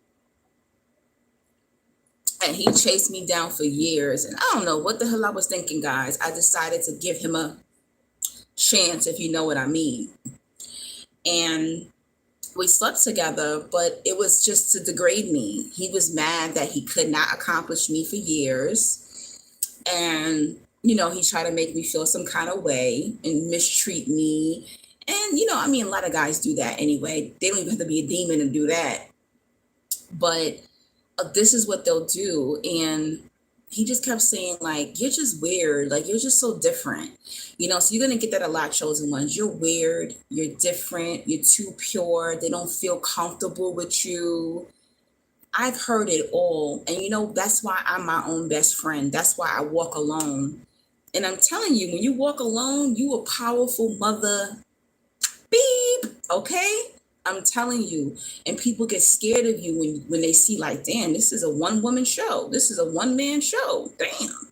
And he chased me down for years. And I don't know what the hell I was thinking, guys. I decided to give him a chance, if you know what I mean. And We slept together, but it was just to degrade me. He was mad that he could not accomplish me for years. And, he tried to make me feel some kind of way and mistreat me. And, a lot of guys do that anyway. They don't even have to be a demon to do that. But this is what they'll do. And he just kept saying, like, you're just weird. Like, you're just so different. So you're going to get that a lot, chosen ones. You're weird. You're different. You're too pure. They don't feel comfortable with you. I've heard it all. And, that's why I'm my own best friend. That's why I walk alone. And I'm telling you, when you walk alone, you a powerful mother. Beep. Okay? I'm telling you. And people get scared of you when they see, like, damn, this is a one-woman show. This is a one-man show. Damn.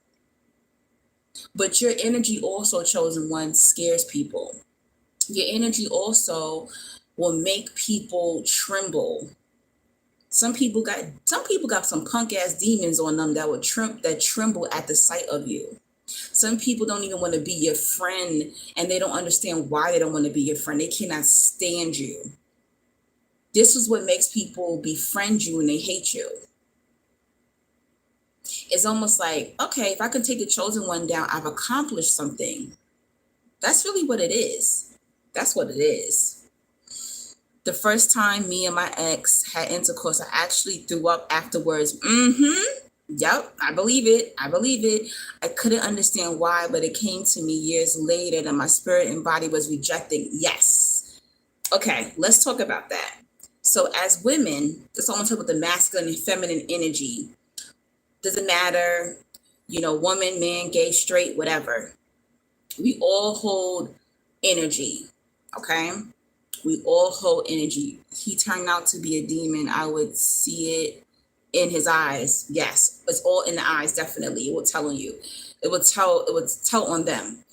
But your energy also, chosen one, scares people. Your energy also will make people tremble. Some people got some punk ass demons on them that tremble at the sight of you. Some people don't even want to be your friend, and they don't understand why they don't want to be your friend. They cannot stand you. This is what makes people befriend you when they hate you. It's almost like, okay, if I can take the chosen one down, I've accomplished something. That's really what it is. That's what it is. The first time me and my ex had intercourse, I actually threw up afterwards. Yep, I believe it. I couldn't understand why, but it came to me years later that my spirit and body was rejecting. Yes. Okay, let's talk about that. So as women, let's almost talk about the masculine and feminine energy. Doesn't matter, woman, man, gay, straight, whatever. We all hold energy, okay? We all hold energy. He turned out to be a demon. I would see it in his eyes. Yes, it's all in the eyes, definitely. It will tell on you. It would tell on them.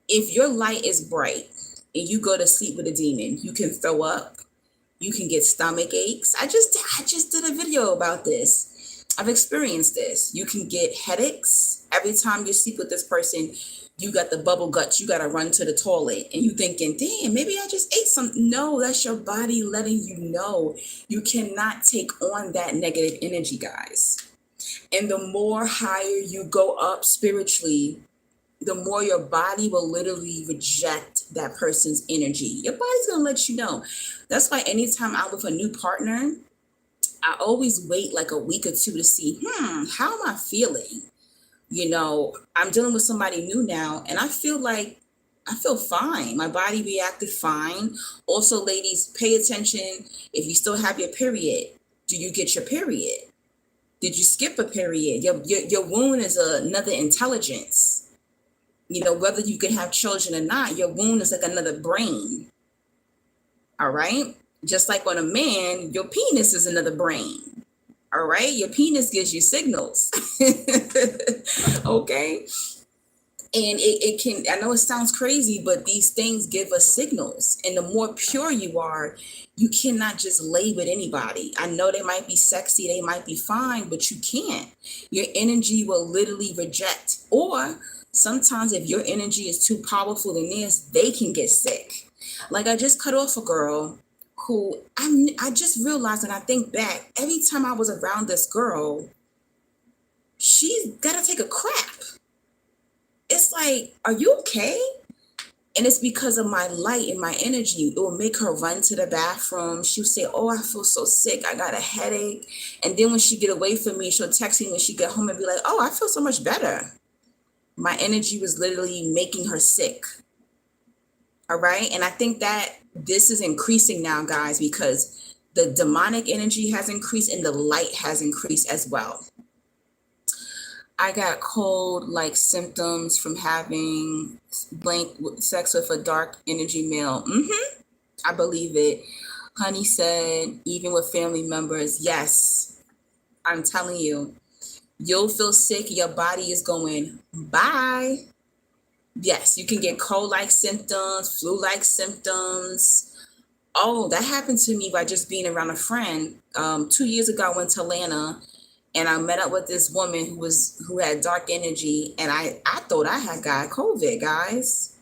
If your light is bright and you go to sleep with a demon, you can throw up. You can get stomach aches. I just did a video about this. I've experienced this. You can get headaches. Every time you sleep with this person, you got the bubble guts. You got to run to the toilet. And you thinking, damn, maybe I just ate something. No, that's your body letting you know. You cannot take on that negative energy, guys. And the more higher you go up spiritually, the more your body will literally reject that person's energy. Your body's going to let you know. That's why anytime I'm with a new partner, I always wait like a week or two to see, how am I feeling? I'm dealing with somebody new now, and I feel fine. My body reacted fine. Also, ladies, pay attention. If you still have your period, do you get your period? Did you skip a period? Your wound is another intelligence. Whether you can have children or not, your womb is like another brain. All right? Just like on a man, your penis is another brain. All right? Your penis gives you signals. Okay? And it can, I know it sounds crazy, but these things give us signals. And the more pure you are, you cannot just lay with anybody. I know they might be sexy, they might be fine, but you can't. Your energy will literally reject. Or sometimes if your energy is too powerful than theirs, they can get sick. Like I just cut off a girl who I just realized, and I think back, every time I was around this girl, she's got to take a crap. It's like, are you okay? And it's because of my light and my energy. It will make her run to the bathroom. She'll say, oh, I feel so sick. I got a headache. And then when she get away from me, she'll text me when she get home and be like, oh, I feel so much better. My energy was literally making her sick. All right. And I think that this is increasing now, guys, because the demonic energy has increased and the light has increased as well. I got cold-like symptoms from having blank sex with a dark energy male. I believe it. Honey said, even with family members, yes, I'm telling you, you'll feel sick. Your body is going, bye. Yes, you can get cold-like symptoms, flu-like symptoms. Oh, that happened to me by just being around a friend. 2 years ago, I went to Atlanta. And I met up with this woman who had dark energy, and I thought I had got COVID, guys.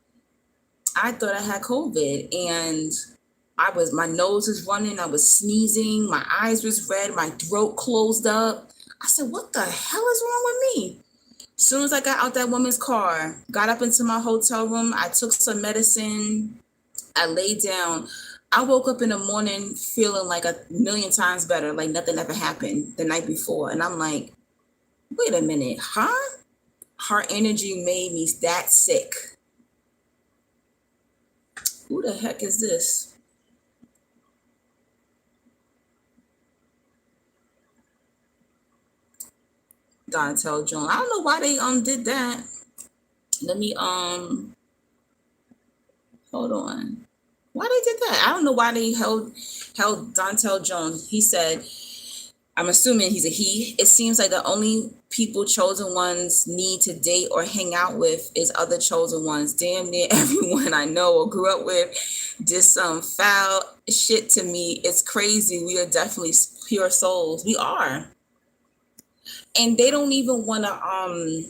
I thought I had COVID, and my nose was running, I was sneezing, my eyes was red, my throat closed up. I said, what the hell is wrong with me? As soon as I got out that woman's car, got up into my hotel room, I took some medicine, I laid down. I woke up in the morning feeling like a million times better, like nothing ever happened the night before. And I'm like, wait a minute, huh? Her energy made me that sick. Who the heck is this? Dontel Jones. I don't know why they did that. Let me hold on. Why they did that? I don't know why they held Dontel Jones. He said, I'm assuming he's a he. It seems like the only people chosen ones need to date or hang out with is other chosen ones. Damn near everyone I know or grew up with did some foul shit to me. It's crazy. We are definitely pure souls. We are. And they don't even want to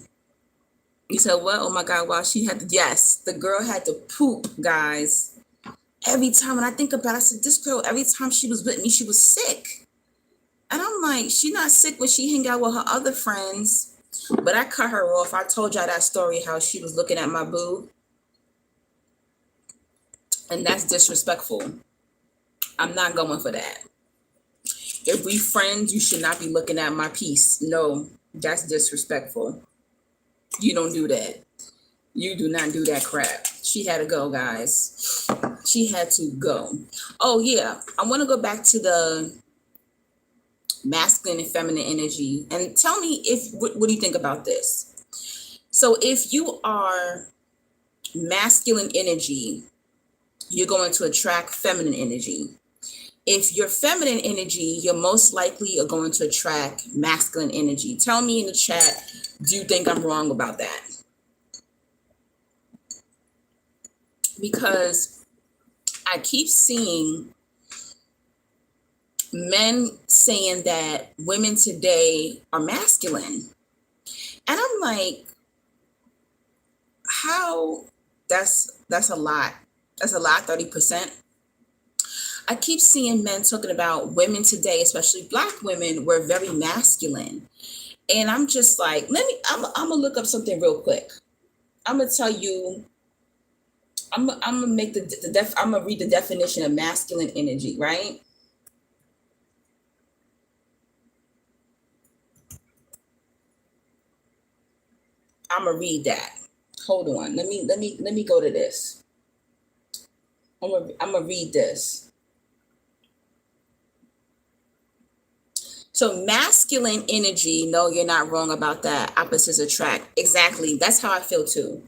you said what? Oh my God, wow, she had to, yes, the girl had to poop, guys. Every time when I think about it, I said, this girl, every time she was with me, she was sick. And I'm like, she not sick when she hang out with her other friends. But I cut her off. I told y'all that story, how she was looking at my boob. And that's disrespectful. I'm not going for that. If we friends, you should not be looking at my piece. No, that's disrespectful. You don't do that. You do not do that crap. She had to go, guys. She had to go. Oh, yeah. I want to go back to the masculine and feminine energy. And tell me what do you think about this? So if you are masculine energy, you're going to attract feminine energy. If you're feminine energy, you're most likely are going to attract masculine energy. Tell me in the chat, do you think I'm wrong about that? Because I keep seeing men saying that women today are masculine. And I'm like, how? That's a lot. That's a lot, 30%. I keep seeing men talking about women today, especially Black women, were very masculine. And I'm just like, I'm gonna look up something real quick. I'm gonna tell you, I'm gonna make I'm gonna read the definition of masculine energy, right? I'm gonna read that. Hold on. Let me go to this. I'm gonna read this. So masculine energy, no, you're not wrong about that. Opposites attract. Exactly. That's how I feel too.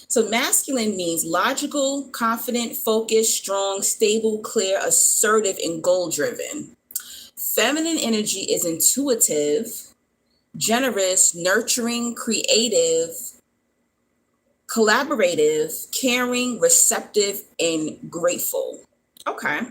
So masculine means logical, confident, focused, strong, stable, clear, assertive, and goal-driven. Feminine energy is intuitive, generous, nurturing, creative, collaborative, caring, receptive, and grateful. Okay.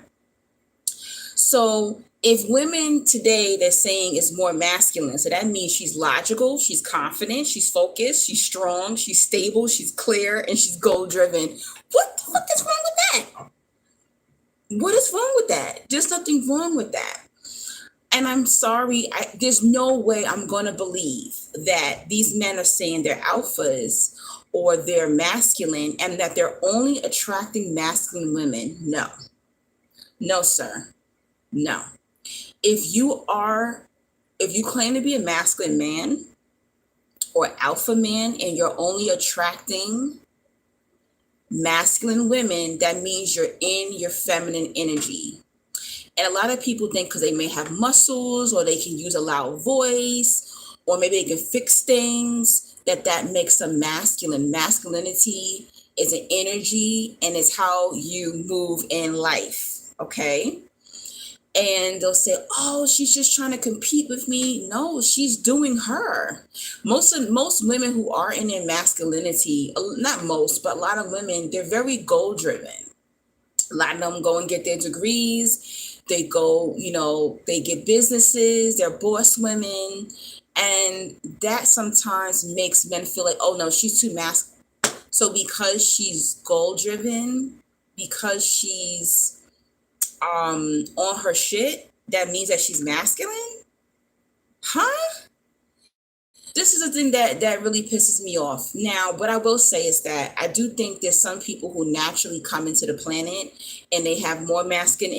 So if women today, they're saying is more masculine, so that means she's logical, she's confident, she's focused, she's strong, she's stable, she's clear, and she's goal driven. What is wrong with that? What is wrong with that? There's nothing wrong with that. And I'm sorry, there's no way I'm going to believe that these men are saying they're alphas or they're masculine and that they're only attracting masculine women. No. No, sir. No. If you claim to be a masculine man or alpha man and you're only attracting masculine women, that means you're in your feminine energy. And a lot of people think because they may have muscles or they can use a loud voice or maybe they can fix things, that makes them masculine. Masculinity is an energy and it's how you move in life. Okay. And they'll say, oh, she's just trying to compete with me. No, she's doing her. Most women who are in their masculinity, not most, but a lot of women, they're very goal driven. A lot of them go and get their degrees. They go, they get businesses, they're boss women. And that sometimes makes men feel like, oh no, she's too masculine. So because she's goal driven, because she's on her shit, that means that she's masculine? Huh? This is a thing that really pisses me off. Now, what I will say is that I do think there's some people who naturally come into the planet and they have more masculine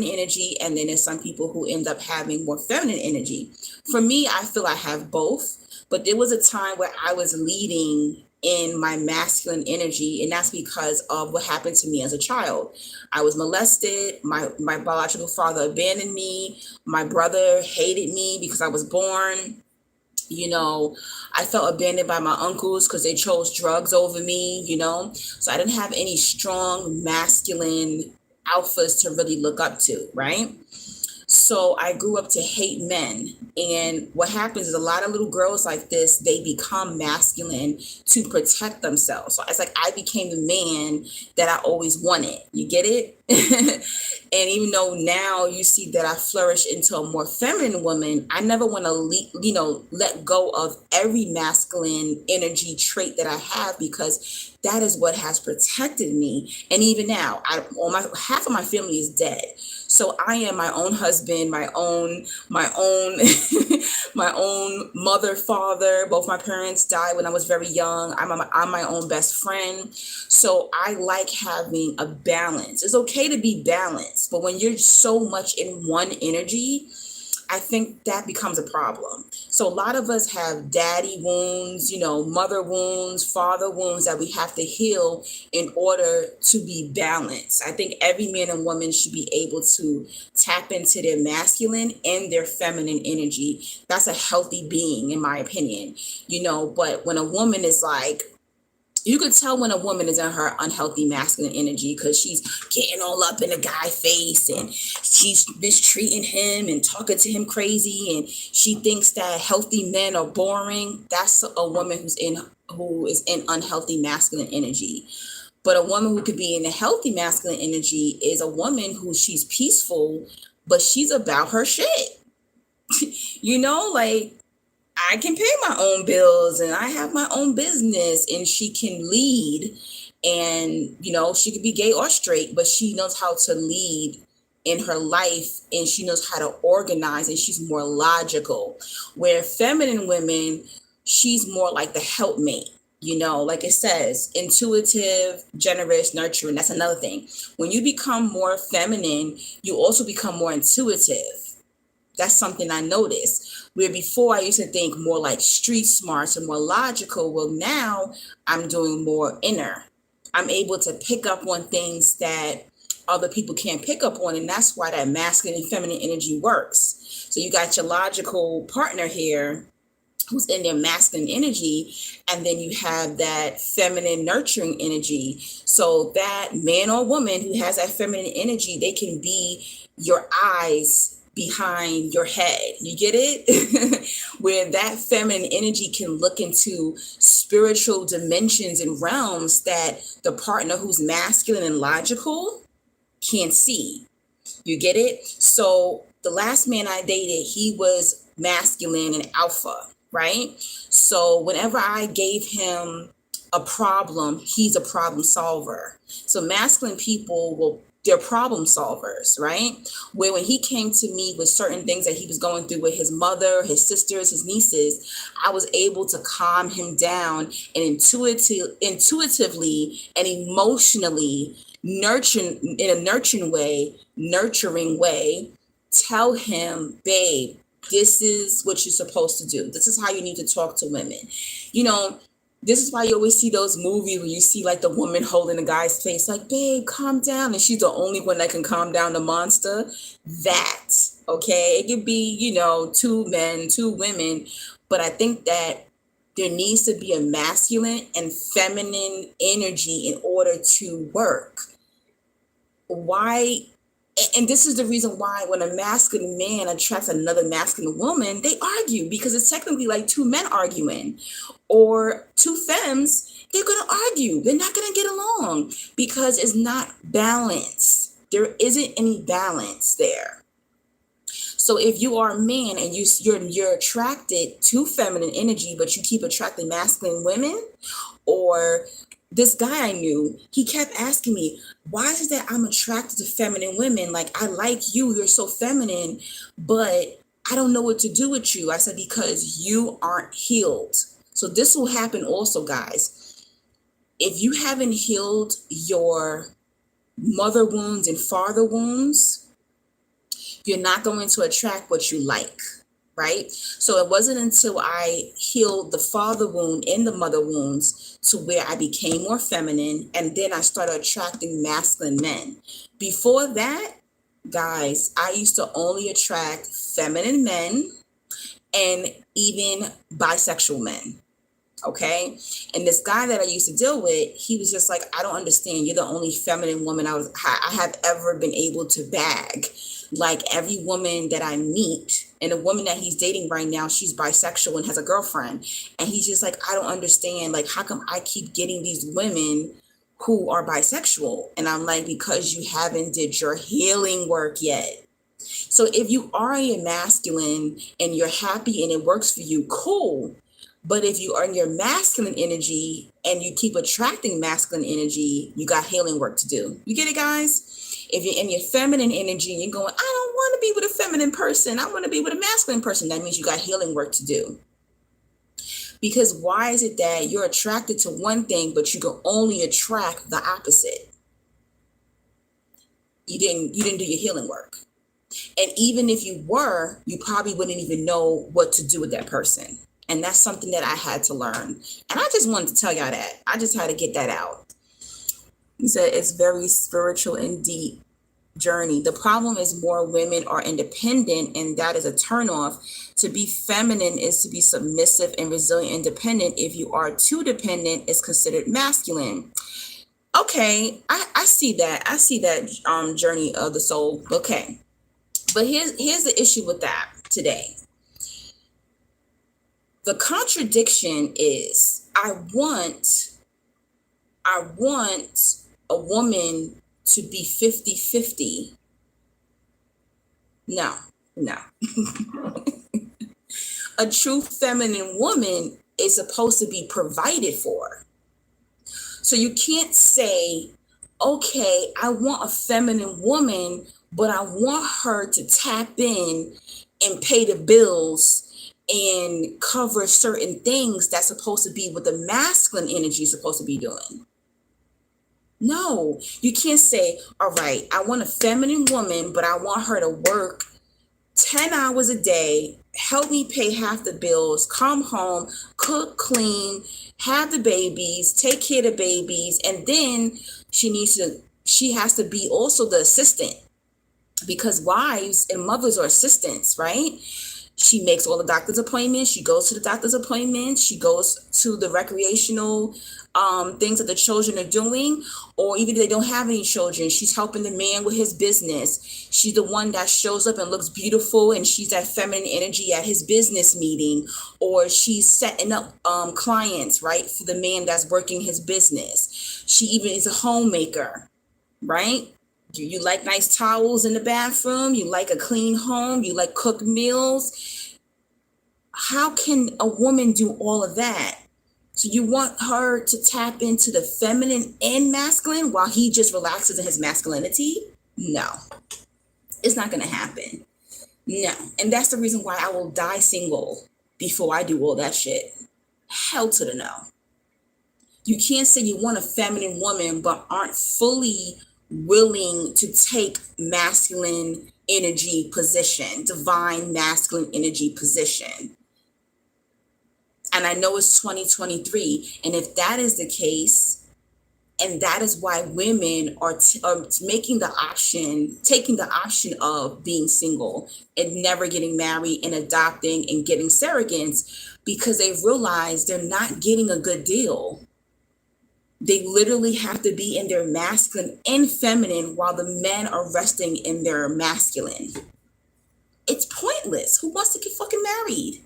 energy, and then there's some people who end up having more feminine energy. For me, I feel I have both, but there was a time where I was leading in my masculine energy, and that's because of what happened to me as a child. I was molested. My biological father abandoned me. My brother hated me because I was born. You know, I felt abandoned by my uncles because they chose drugs over me, so I didn't have any strong masculine alphas to really look up to, right? So I grew up to hate men. And what happens is a lot of little girls like this, they become masculine to protect themselves. So it's like I became the man that I always wanted. You get it? And even though now you see that I flourish into a more feminine woman, I never want to, let go of every masculine energy trait that I have, because that is what has protected me. And even now, half of my family is dead. So I am my own husband, my own my own mother, father. Both my parents died when I was very young. I'm my own best friend. So I like having a balance. It's okay to be balanced, but when you're so much in one energy, I think that becomes a problem. So a lot of us have daddy wounds, mother wounds, father wounds that we have to heal in order to be balanced. I think every man and woman should be able to tap into their masculine and their feminine energy. That's a healthy being, in my opinion, but when a woman is like, you could tell when a woman is in her unhealthy masculine energy because she's getting all up in the guy's face and she's mistreating him and talking to him crazy, and she thinks that healthy men are boring. That's a woman who is in unhealthy masculine energy. But a woman who could be in a healthy masculine energy is a woman who she's peaceful, but she's about her shit. Like, I can pay my own bills and I have my own business, and she can lead, and she could be gay or straight, but she knows how to lead in her life, and she knows how to organize, and she's more logical. Where feminine women, she's more like the helpmate. Like it says, intuitive, generous, nurturing. That's another thing. When you become more feminine, you also become more intuitive. That's something I noticed. Where before I used to think more like street smarts and more logical. Well, now I'm doing more inner. I'm able to pick up on things that other people can't pick up on. And that's why that masculine and feminine energy works. So you got your logical partner here who's in their masculine energy, and then you have that feminine nurturing energy. So that man or woman who has that feminine energy, they can be your eyes behind your head. You get it? Where that feminine energy can look into spiritual dimensions and realms that the partner who's masculine and logical can't see. You get it? So the last man I dated, he was masculine and alpha, right? So whenever I gave him a problem, he's a problem solver. So masculine people they're problem solvers, right? Where when he came to me with certain things that he was going through with his mother, his sisters, his nieces, I was able to calm him down and intuitively and emotionally nurturing in a nurturing way, tell him, babe, this is what you're supposed to do. This is how you need to talk to women. This is why you always see those movies where you see like the woman holding the guy's face, like, babe, calm down. And she's the only one that can calm down the monster. That, okay, it could be, two men, two women. But I think that there needs to be a masculine and feminine energy in order to work. Why? And this is the reason why when a masculine man attracts another masculine woman, they argue, because it's technically like two men arguing, or two femmes, they're going to argue. They're not going to get along because it's not balanced. There isn't any balance there. So if you are a man and you're attracted to feminine energy, but you keep attracting masculine women, Or this guy I knew, he kept asking me, why is it that I'm attracted to feminine women? Like, I like you, you're so feminine, but I don't know what to do with you. I said, because you aren't healed. So this will happen also, guys. If you haven't healed your mother wounds and father wounds, you're not going to attract what you like, right? So it wasn't until I healed the father wound and the mother wounds to where I became more feminine, and then I started attracting masculine men. Before that, guys, I used to only attract feminine men and even bisexual men. Okay. And this guy that I used to deal with, he was just like, I don't understand. You're the only feminine woman I have ever been able to bag. Like, every woman that I meet, and the woman that he's dating right now, she's bisexual and has a girlfriend. And he's just like, I don't understand. Like, how come I keep getting these women who are bisexual? And I'm like, because you haven't did your healing work yet. So if you are a masculine and you're happy and it works for you, cool. But if you are in your masculine energy and you keep attracting masculine energy, you got healing work to do. You get it, guys? If you're in your feminine energy and you're going, I don't want to be with a feminine person, I want to be with a masculine person, that means you got healing work to do. Because why is it that you're attracted to one thing, but you can only attract the opposite? You didn't do your healing work. And even if you were, you probably wouldn't even know what to do with that person. And that's something that I had to learn. And I just wanted to tell y'all that. I just had to get that out. He said it's very spiritual and deep journey. The problem is more women are independent, and that is a turnoff. To be feminine is to be submissive and resilient, independent. If you are too dependent, it's considered masculine. Okay, I see that. I see that journey of the soul. Okay. But here's the issue with that today. The contradiction is I want a woman to be 50-50. No. A true feminine woman is supposed to be provided for. So you can't say, okay, I want a feminine woman, but I want her to tap in and pay the bills and cover certain things that's supposed to be what the masculine energy is supposed to be doing. No, you can't say, all right, I want a feminine woman, but I want her to work 10 hours a day, help me pay half the bills, come home, cook, clean, have the babies, take care of the babies, and then she has to be also the assistant, because wives and mothers are assistants, right? She makes all the doctor's appointments. She goes to the doctor's appointments. She goes to the recreational things that the children are doing, or even if they don't have any children, she's helping the man with his business. She's the one that shows up and looks beautiful, and she's that feminine energy at his business meeting, or she's setting up clients, right, for the man that's working his business. She even is a homemaker, right? You like nice towels in the bathroom, you like a clean home, you like cooked meals. How can a woman do all of that? So you want her to tap into the feminine and masculine while he just relaxes in his masculinity? No, it's not going to happen. No. And that's the reason why I will die single before I do all that shit. Hell to the no. You can't say you want a feminine woman but aren't fully willing to take masculine energy position, divine masculine energy position. And I know it's 2023. And if that is the case, and that is why women are taking the option of being single and never getting married and adopting and getting surrogates, because they've realized they're not getting a good deal. They literally have to be in their masculine and feminine while the men are resting in their masculine. It's pointless. Who wants to get fucking married?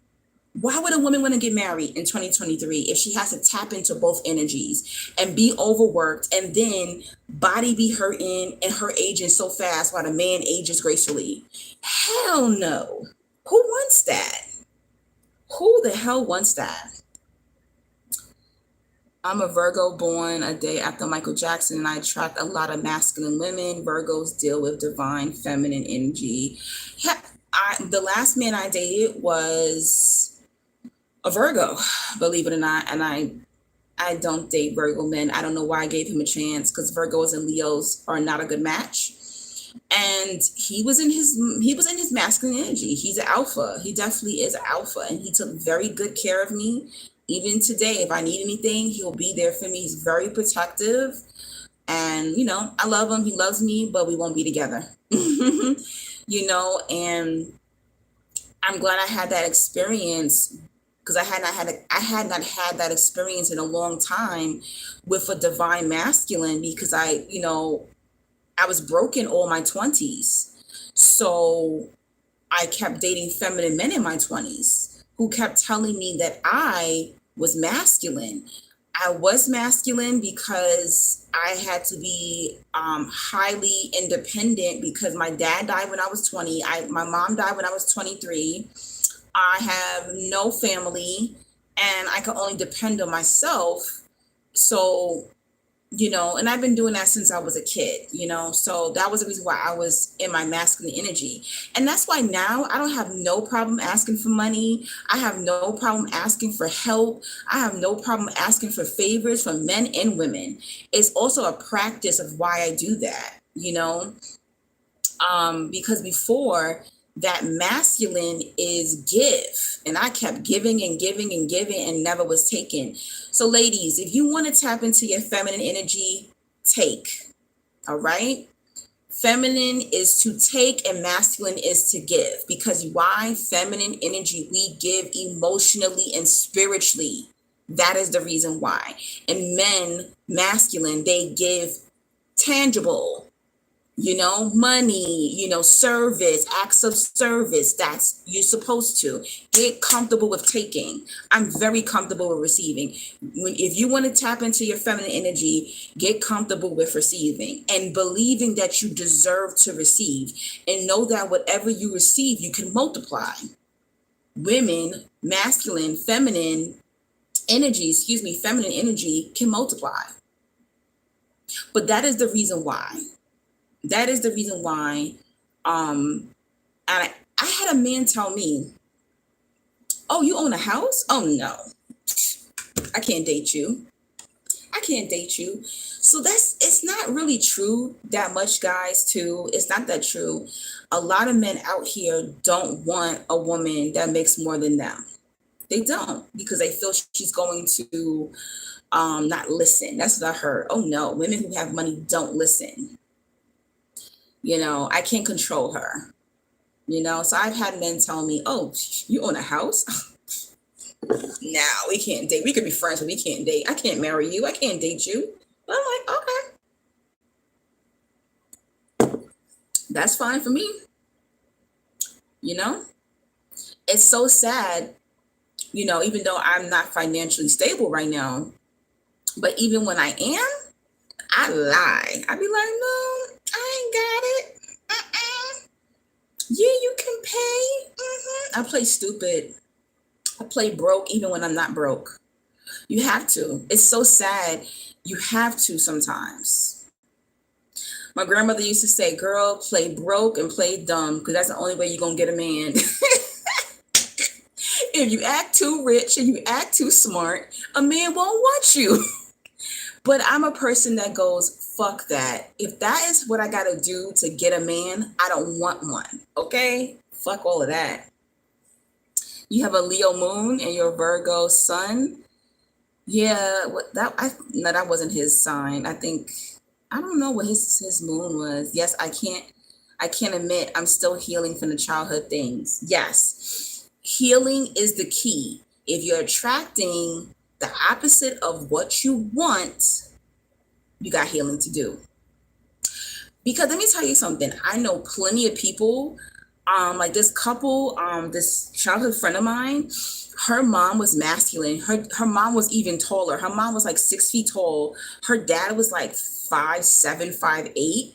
Why would a woman want to get married in 2023 if she has to tap into both energies and be overworked and then body be hurting and her aging so fast while the man ages gracefully? Hell no. Who wants that? Who the hell wants that? I'm a Virgo born a day after Michael Jackson, and I attract a lot of masculine women. Virgos deal with divine feminine energy. The last man I dated was a Virgo, believe it or not, and I don't date Virgo men. I don't know why I gave him a chance, because Virgos and Leos are not a good match. And he was in his masculine energy. He's an alpha. He definitely is an alpha, and he took very good care of me. Even today, if I need anything, he'll be there for me. He's very protective, and I love him. He loves me, but we won't be together. And I'm glad I had that experience, because I had not had that experience in a long time with a divine masculine, because I was broken all my 20s. So I kept dating feminine men in my 20s who kept telling me that I was masculine. I was masculine because I had to be highly independent, because my dad died when I was 20. My mom died when I was 23. I have no family, and I could only depend on myself. So and I've been doing that since I was a kid, so that was the reason why I was in my masculine energy. And that's why now I don't have no problem asking for money. I have no problem asking for help. I have no problem asking for favors from men and women. It's also a practice of why I do that, because before, that masculine is give, and I kept giving and giving and giving and never was taken. So ladies, if you want to tap into your feminine energy, take. All right. Feminine is to take and masculine is to give. Because why? Feminine energy, we give emotionally and spiritually. That is the reason why. And men, masculine, they give tangible, money, service, acts of service. That's, you're supposed to get comfortable with taking. I'm very comfortable with receiving. If you want to tap into your feminine energy, get comfortable with receiving and believing that you deserve to receive, and know that whatever you receive, you can multiply. Women, masculine, feminine energy can multiply. But that is the reason why. And I had a man tell me, "Oh, you own a house? Oh no, I can't date you. I can't date you." So it's not really true that much, guys, too. It's not that true. A lot of men out here don't want a woman that makes more than them. They don't, because they feel she's going to not listen. That's what I heard. Oh no, women who have money don't listen. I can't control her. So I've had men tell me, "Oh, you own a house? Now we can't date. We could be friends, but we can't date. I can't marry you. I can't date you." But I'm like, okay, that's fine for me. It's so sad, even though I'm not financially stable right now, but even when I am, I lie. I be like, "No, I ain't got it. Yeah, you can pay." I play stupid. I play broke even when I'm not broke. You have to. It's so sad. You have to sometimes. My grandmother used to say, "Girl, play broke and play dumb, because that's the only way you're going to get a man." If you act too rich and you act too smart, a man won't want you. But I'm a person that goes, fuck that. If that is what I got to do to get a man, I don't want one. Okay? Fuck all of that. You have a Leo moon and your Virgo sun. Yeah, that wasn't his sign. I don't know what his moon was. Yes, I can't admit I'm still healing from the childhood things. Yes. Healing is the key. If you're attracting the opposite of what you want, you got healing to do. Because let me tell you something. I know plenty of people, like this couple, this childhood friend of mine, her mom was masculine. Her mom was even taller. Her mom was like 6 feet tall. Her dad was like 5'7", 5'8".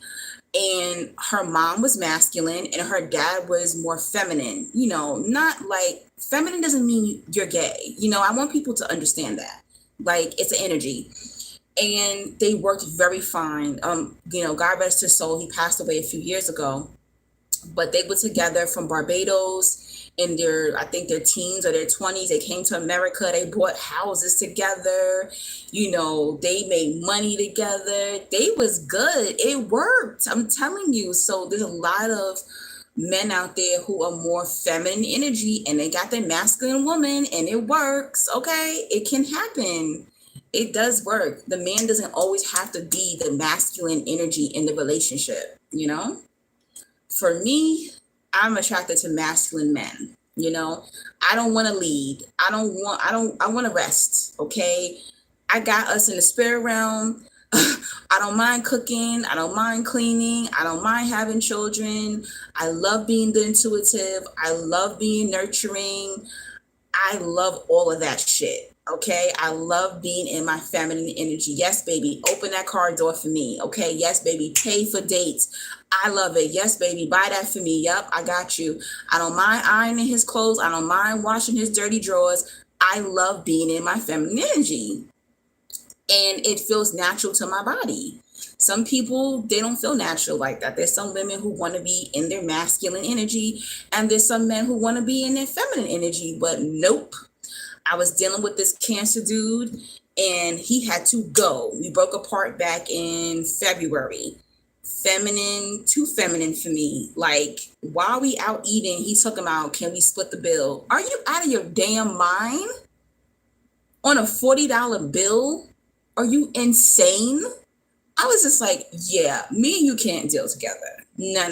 And her mom was masculine and her dad was more feminine. Not like, feminine doesn't mean you're gay. I want people to understand that. Like, it's an energy. And they worked very fine. God rest his soul, he passed away a few years ago, but they were together from Barbados in their, I think, their teens or their 20s. They came to America, they bought houses together, they made money together. They was good. It worked. I'm telling you. So there's a lot of men out there who are more feminine energy and they got their masculine woman and it works. Okay. It can happen. It does work. The man doesn't always have to be the masculine energy in the relationship, For me, I'm attracted to masculine men. I don't want to lead. I want to rest. Okay. I got us in the spirit realm. I don't mind cooking. I don't mind cleaning. I don't mind having children. I love being the intuitive. I love being nurturing. I love all of that shit. Okay. I love being in my feminine energy. Yes, baby. Open that car door for me. Okay. Yes, baby. Pay for dates. I love it. Yes, baby. Buy that for me. Yep. I got you. I don't mind ironing his clothes. I don't mind washing his dirty drawers. I love being in my feminine energy. And it feels natural to my body. Some people, they don't feel natural like that. There's some women who want to be in their masculine energy, and there's some men who want to be in their feminine energy, but nope. I was dealing with this Cancer dude and he had to go. We broke apart back in February. Too feminine for me. Like, while we out eating, he's talking about, can we split the bill? Are you out of your damn mind? On a $40 bill? Are you insane? I was just like, yeah, me and you can't deal together. No.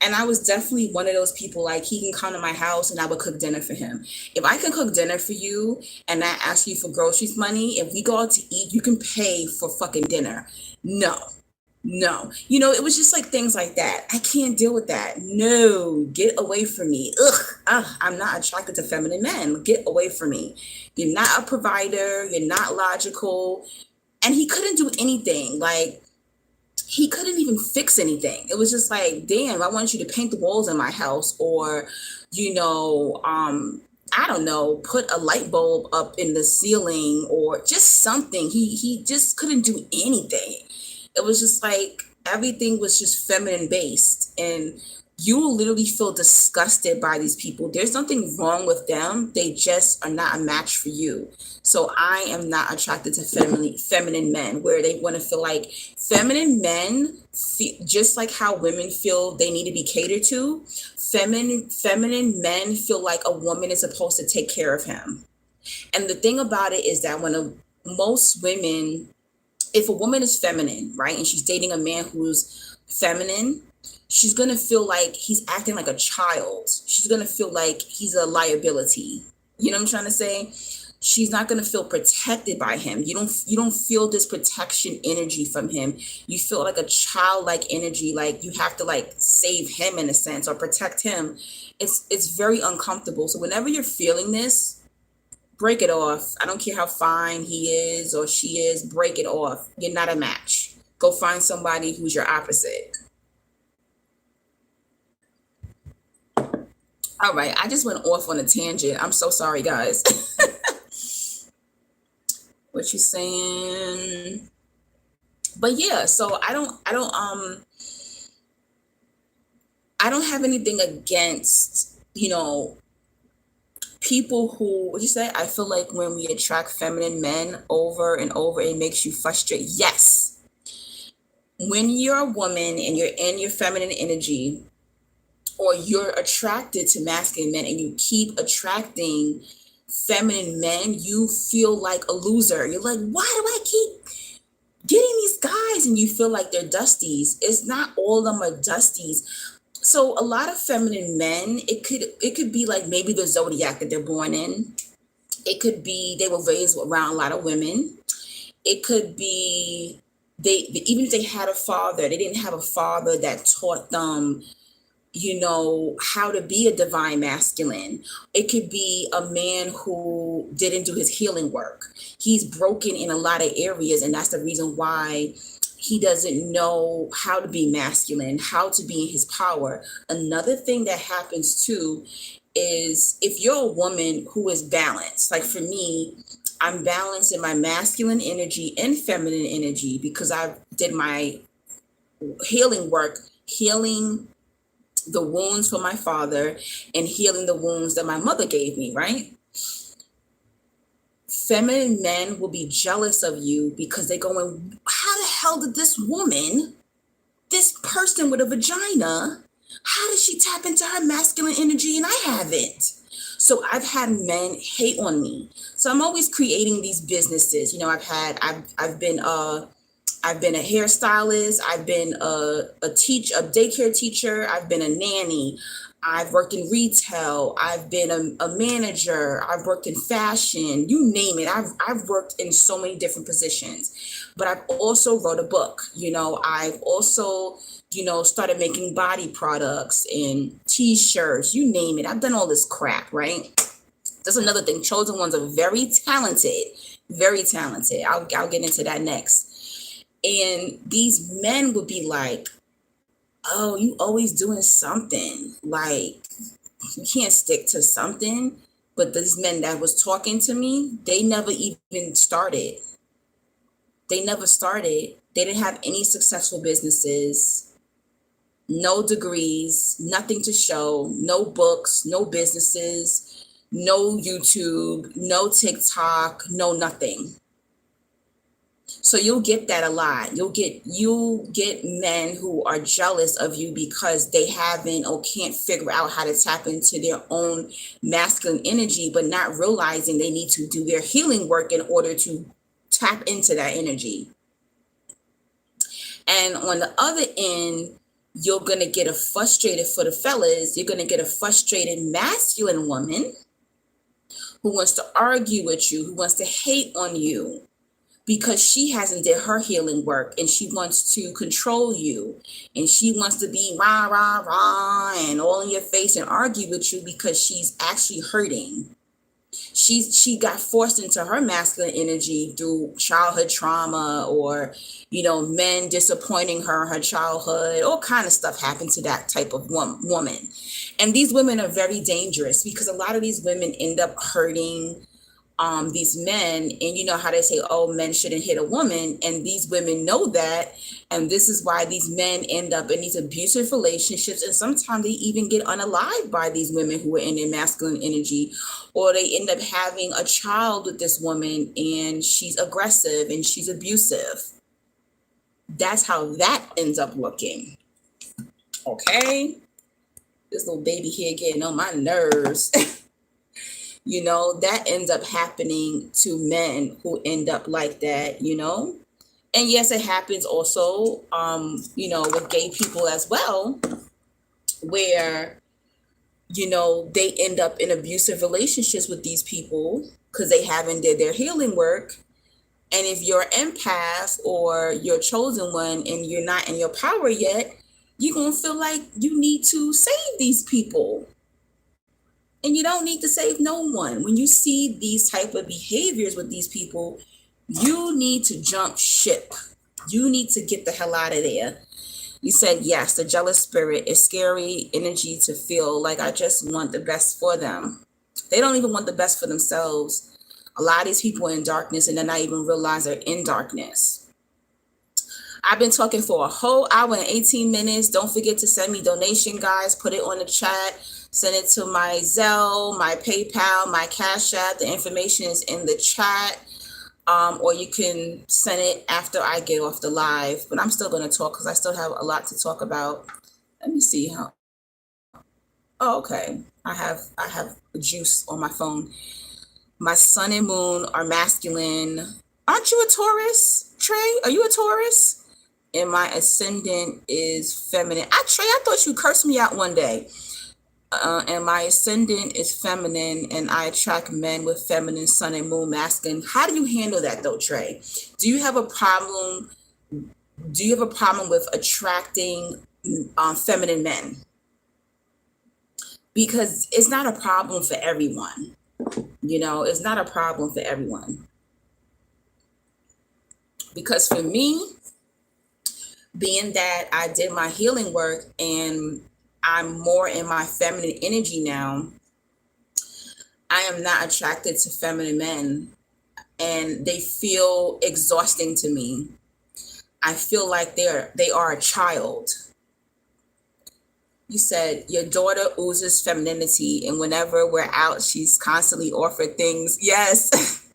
And I was definitely one of those people, like, he can come to my house and I would cook dinner for him. If I can cook dinner for you and I ask you for groceries money, if we go out to eat, you can pay for fucking dinner. No. It was just like things like that. I can't deal with that. No, get away from me. I'm not attracted to feminine men. Get away from me. You're not a provider. You're not logical. And he couldn't do anything. Like, he couldn't even fix anything. It was just like, damn, I want you to paint the walls in my house, or, I don't know, put a light bulb up in the ceiling or just something. He just couldn't do anything. It was just like everything was just feminine based, and you will literally feel disgusted by these people. There's nothing wrong with them. They just are not a match for you. So I am not attracted to feminine men, where they want to feel like feminine men, just like how women feel they need to be catered to. Feminine men feel like a woman is supposed to take care of him. And the thing about it is that most women, if a woman is feminine, right, and she's dating a man who's feminine, she's going to feel like he's acting like a child. She's going to feel like he's a liability. You know what I'm trying to say? She's not going to feel protected by him. You don't feel this protection energy from him. You feel like a childlike energy, like you have to like save him in a sense or protect him. It's very uncomfortable. So whenever you're feeling this, break it off. I don't care how fine he is or she is, break it off. You're not a match. Go find somebody who's your opposite. All right, I just went off on a tangent. I'm so sorry, guys. What you saying? But yeah, so I don't have anything against, people who, what you say? I feel like when we attract feminine men over and over, it makes you frustrated. Yes. When you're a woman and you're in your feminine energy, or you're attracted to masculine men and you keep attracting feminine men, you feel like a loser. You're like, why do I keep getting these guys? And you feel like they're dusties. It's not all of them are dusties. So a lot of feminine men, it could be like maybe the zodiac that they're born in. It could be they were raised around a lot of women. It could be even if they had a father, they didn't have a father that taught them, how to be a divine masculine. It could be a man who didn't do his healing work. He's broken in a lot of areas, and that's the reason why he doesn't know how to be masculine, how to be in his power. Another thing that happens too is if you're a woman who is balanced, like for me, I'm balanced in my masculine energy and feminine energy because I did my healing work, healing the wounds from my father and healing the wounds that my mother gave me, right? Feminine men will be jealous of you because they're going, how the hell did this woman, this person with a vagina, how did she tap into her masculine energy and I haven't? So I've had men hate on me. So I'm always creating these businesses. You know, I've been a hairstylist. I've been a daycare teacher. I've been a nanny. I've worked in retail. I've been a manager. I've worked in fashion. You name it. I've worked in so many different positions. But I've also wrote a book. You know, I've also, you know, started making body products and t-shirts. You name it. I've done all this crap, right? That's another thing. Chosen ones are very talented. Very talented. I'll get into that next. And these men would be like, oh, you always doing something. Like, you can't stick to something. But these men that was talking to me, they never even started. They never started. They didn't have any successful businesses, no degrees, nothing to show, no books, no businesses, no YouTube, no TikTok, no nothing. So you'll get that a lot. You'll get men who are jealous of you because they haven't or can't figure out how to tap into their own masculine energy, but not realizing they need to do their healing work in order to tap into that energy. And on the other end, you're gonna get a frustrated, for the fellas, you're gonna get a frustrated masculine woman who wants to argue with you, who wants to hate on you, because she hasn't did her healing work and she wants to control you and she wants to be rah, rah, rah and all in your face and argue with you because she's actually hurting. She got forced into her masculine energy through childhood trauma or, you know, men disappointing her in her childhood. All kind of stuff happened to that type of woman. And these women are very dangerous because a lot of these women end up hurting these men, and you know how they say, oh, men shouldn't hit a woman, and these women know that, and this is why these men end up in these abusive relationships, and sometimes they even get unalived by these women who are in their masculine energy, or they end up having a child with this woman and she's aggressive and she's abusive. That's how that ends up looking. Okay, this little baby here getting on my nerves. You know, that ends up happening to men who end up like that, you know. And yes, it happens also, you know, with gay people as well, where, you know, they end up in abusive relationships with these people because they haven't did their healing work. And if you're an empath or you're a chosen one and you're not in your power yet, you're going to feel like you need to save these people. And you don't need to save no one. When you see these type of behaviors with these people, you need to jump ship. You need to get the hell out of there. You said, yes, the jealous spirit is scary energy to feel like I just want the best for them. They don't even want the best for themselves. A lot of these people are in darkness and they're not even realize they're in darkness. I've been talking for a whole hour and 18 minutes. Don't forget to send me donation, guys. Put it on the chat. Send it to my Zelle, my PayPal, my Cash App. The information is in the chat. Or you can send it after I get off the live. But I'm still going to talk because I still have a lot to talk about. Let me see how. Oh, okay. I have juice on my phone. My sun and moon are masculine. Aren't you a Taurus, Trey? Are you a Taurus? And my ascendant is feminine. Trey, I thought you cursed me out one day. And my ascendant is feminine, and I attract men with feminine sun and moon masculine. How do you handle that though, Trey? Do you have a problem? Do you have a problem with attracting feminine men? Because it's not a problem for everyone. You know, it's not a problem for everyone. Because for me, being that I did my healing work and I'm more in my feminine energy now, I am not attracted to feminine men. and they feel exhausting to me. I feel like they are a child. You said your daughter oozes femininity, and whenever we're out, she's constantly offered things. Yes.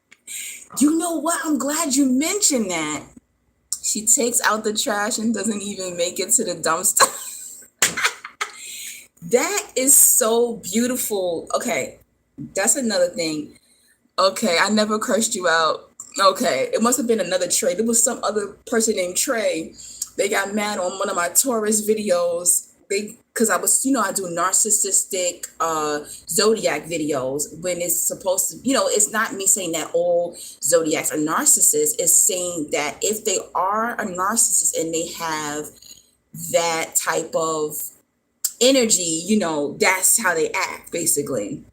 You know what? I'm glad you mentioned that. She takes out the trash and doesn't even make it to the dumpster. That is so beautiful. Okay, that's another thing. Okay, I never cursed you out. Okay, it must have been another Trey. There was some other person named Trey. They got mad on one of my Taurus videos. Because I was, I do narcissistic zodiac videos when it's supposed to, it's not me saying that all zodiacs are narcissists. It's saying that if they are a narcissist and they have that type of energy, that's how they act, basically.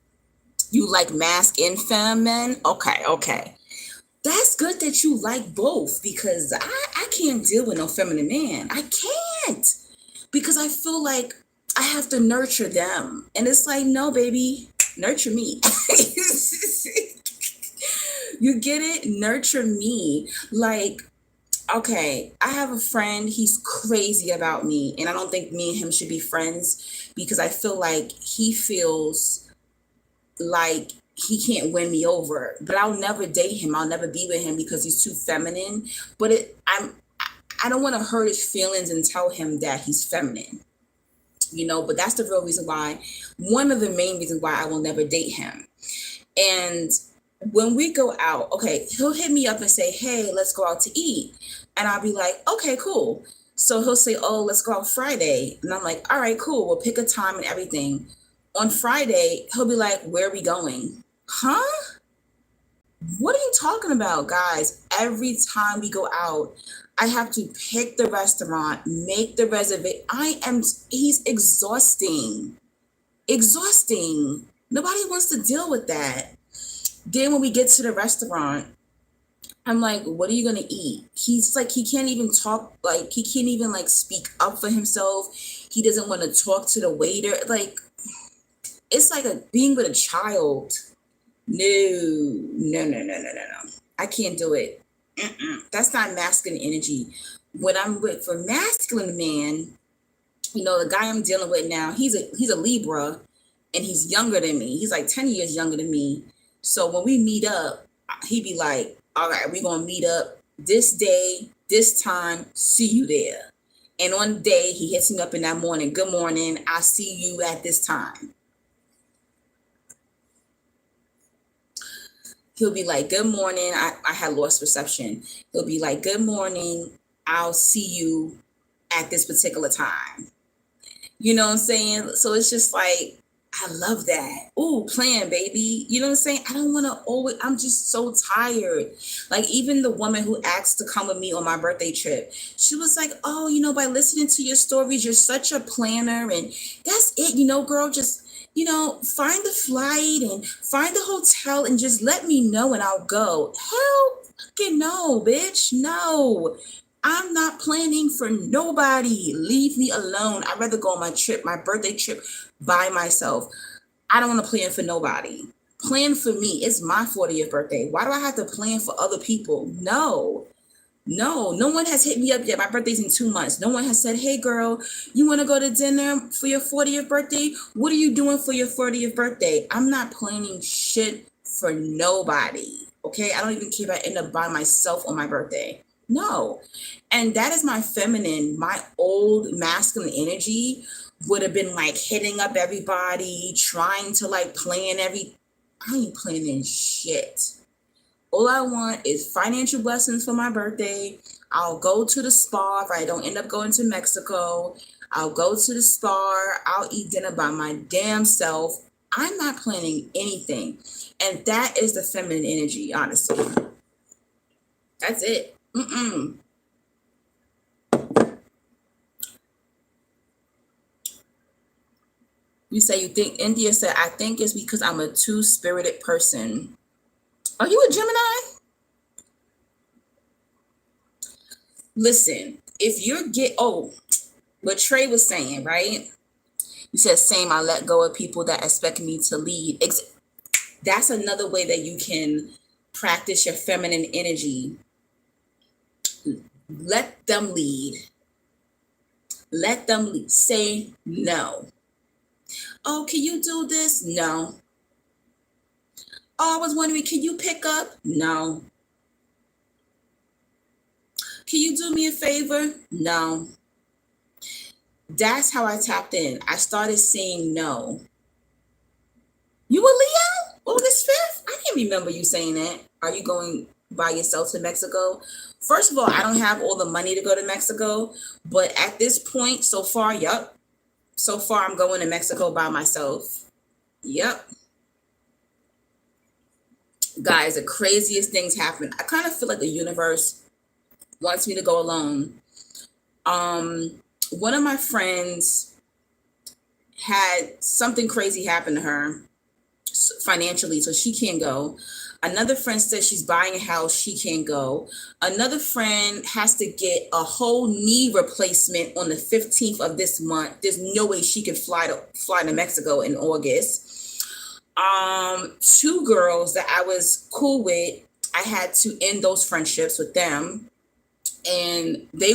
You like mask and femme men? Okay. That's good that you like both, because I can't deal with no feminine man. I can't, because I feel like I have to nurture them. And it's like, no, baby, nurture me. You get it? Nurture me. Like, okay, I have a friend, he's crazy about me, and I don't think me and him should be friends, because I feel like he feels like he can't win me over. But I'll never date him. I'll never be with him because he's too feminine. But I don't want to hurt his feelings and tell him that he's feminine. But that's the real reason why, one of the main reasons why I will never date him. And when we go out, okay, he'll hit me up and say, hey, let's go out to eat. And I'll be like, okay, cool. So he'll say, oh, let's go out Friday. And I'm like, all right, cool. We'll pick a time and everything. On Friday, he'll be like, where are we going? Huh? What are you talking about, guys? Every time we go out, I have to pick the restaurant, make the reservation. He's exhausting. Exhausting. Nobody wants to deal with that. Then when we get to the restaurant, I'm like, what are you going to eat? He's like, he can't even talk, like, he can't even, like, speak up for himself. He doesn't want to talk to the waiter. Like, it's like being with a child. No. I can't do it. That's not masculine energy. When I'm with for masculine man, the guy I'm dealing with now, he's a Libra, and he's younger than me. He's like 10 years younger than me. So when we meet up, he'd be like, all right, we're going to meet up this day, this time, see you there. And on the day, he hits me up in that morning. Good morning. I'll see you at this time. He'll be like, good morning. I had lost reception. He'll be like, good morning. I'll see you at this particular time. You know what I'm saying? So it's just like, I love that. Ooh, plan, baby. You know what I'm saying? I don't want to always, I'm just so tired. Like, even the woman who asked to come with me on my birthday trip, she was like, oh, by listening to your stories, you're such a planner. And that's it, girl, just, find the flight and find the hotel and just let me know and I'll go. Hell fucking no, bitch. No. I'm not planning for nobody. Leave me alone. I'd rather go on my birthday trip by myself. I don't want to plan for nobody. Plan for me. It's my 40th birthday. Why do I have to plan for other people? No one has hit me up yet. My birthday's in 2 months. No one has said, hey girl, you want to go to dinner for your 40th birthday? What are you doing for your 40th birthday? I'm not planning shit for nobody. Okay. I don't even care if I end up by myself on my birthday. No. And that is my feminine, my old masculine energy would have been like hitting up everybody, trying to like plan I ain't planning shit. All I want is financial blessings for my birthday. I'll go to the spa if I don't end up going to Mexico. I'll go to the spa. I'll eat dinner by my damn self. I'm not planning anything. And that is the feminine energy, honestly. That's it. You say you think, India said, I think it's because I'm a two-spirited person. Are you a Gemini? Listen, if you're what Trey was saying, right? You said, same, I let go of people that expect me to lead. That's another way that you can Practice your feminine energy. Let them lead. Let them lead. Say no. Oh, can you do this? No. Oh, I was wondering, can you pick up? No. Can you do me a favor? No. That's how I tapped in. I started saying no. You a Leo? August 5th? I can't remember you saying that. Are you going by yourself to Mexico? First of all, I don't have all the money to go to Mexico, but at this point, so far, yep. So far, I'm going to Mexico by myself. Yep. Guys, the craziest things happen. I kind of feel like the universe wants me to go alone. One of my friends had something crazy happen to her financially, so she can't go. Another friend says she's buying a house, she can't go. Another friend has to get a whole knee replacement on the 15th of this month. There's no way she can fly to Mexico in August. Two girls that I was cool with, I had to end those friendships with them. And they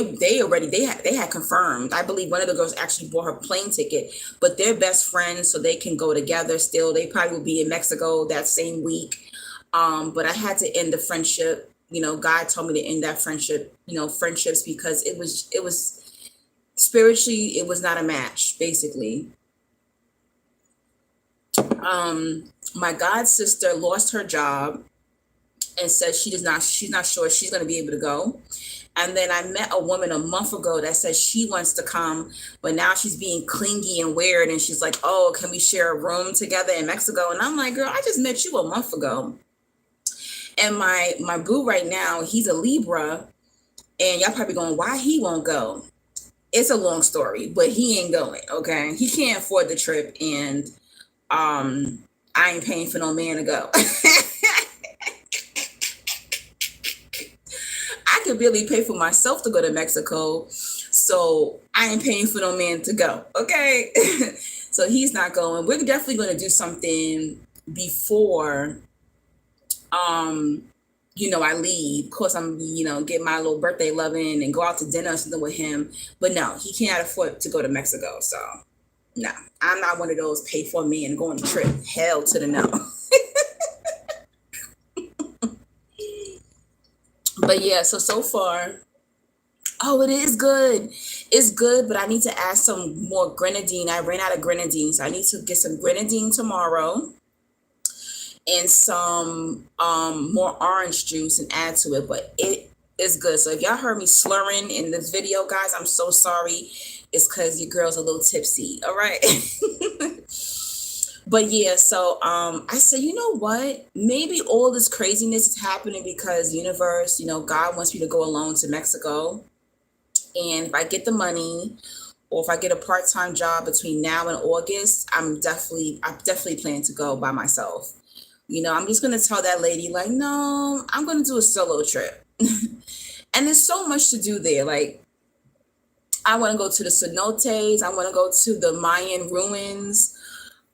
had confirmed. I believe one of the girls actually bought her plane ticket, but they're best friends, so they can go together still. They probably will be in Mexico that same week. But I had to end the friendship. You know, God told me to end that friendship, friendships, because it was spiritually, it was not a match, basically. My god sister lost her job and says she's not sure she's going to be able to go. And then I met a woman a month ago that says she wants to come, but now she's being clingy and weird. And she's like, oh, can we share a room together in Mexico? And I'm like, girl, I just met you a month ago. And my boo right now, he's a Libra. And y'all probably going, why he won't go? It's a long story, but he ain't going, okay? He can't afford the trip. And I ain't paying for no man to go. I could barely pay for myself to go to Mexico, so I ain't paying for no man to go, okay? So he's not going. We're definitely going to do something before, I leave. Of course, I'm, get my little birthday loving and go out to dinner or something with him. But no, he can't afford to go to Mexico, so no, I'm not one of those pay for me and go on a trip. Hell to the no. But yeah, so far, oh, it is good. It's good, but I need to add some more grenadine. I ran out of grenadine, so I need to get some grenadine tomorrow and some more orange juice and add to it. But it is good. So if y'all heard me slurring in this video, guys, I'm so sorry. It's because your girl's a little tipsy. All right. But yeah, so I said, you know what? Maybe all this craziness is happening because universe, God wants me to go alone to Mexico. And if I get the money or if I get a part-time job between now and August, I'm definitely planning to go by myself. I'm just going to tell that lady, like, no, I'm going to do a solo trip. And there's so much to do there. Like, I want to go to the cenotes. I want to go to the Mayan ruins.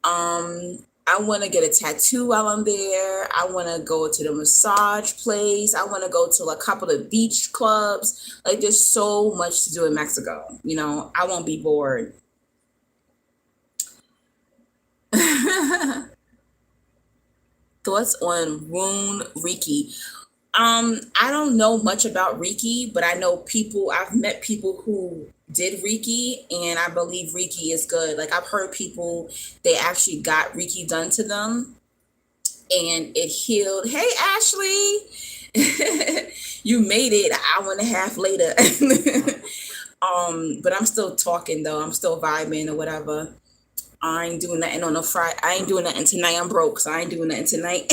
I want to get a tattoo while I'm there. I want to go to the massage place. I want to go to a couple of beach clubs. Like, there's so much to do in Mexico. I won't be bored. Thoughts on Rune Reiki? I don't know much about Reiki, but I know people, I've met people who did Reiki, and I believe Reiki is good. Like, I've heard people, they actually got Reiki done to them and it healed. Hey, Ashley, you made it an hour and a half later. But I'm still talking though. I'm still vibing or whatever. I ain't doing nothing on a Friday. I ain't doing nothing tonight. I'm broke, so I ain't doing nothing tonight.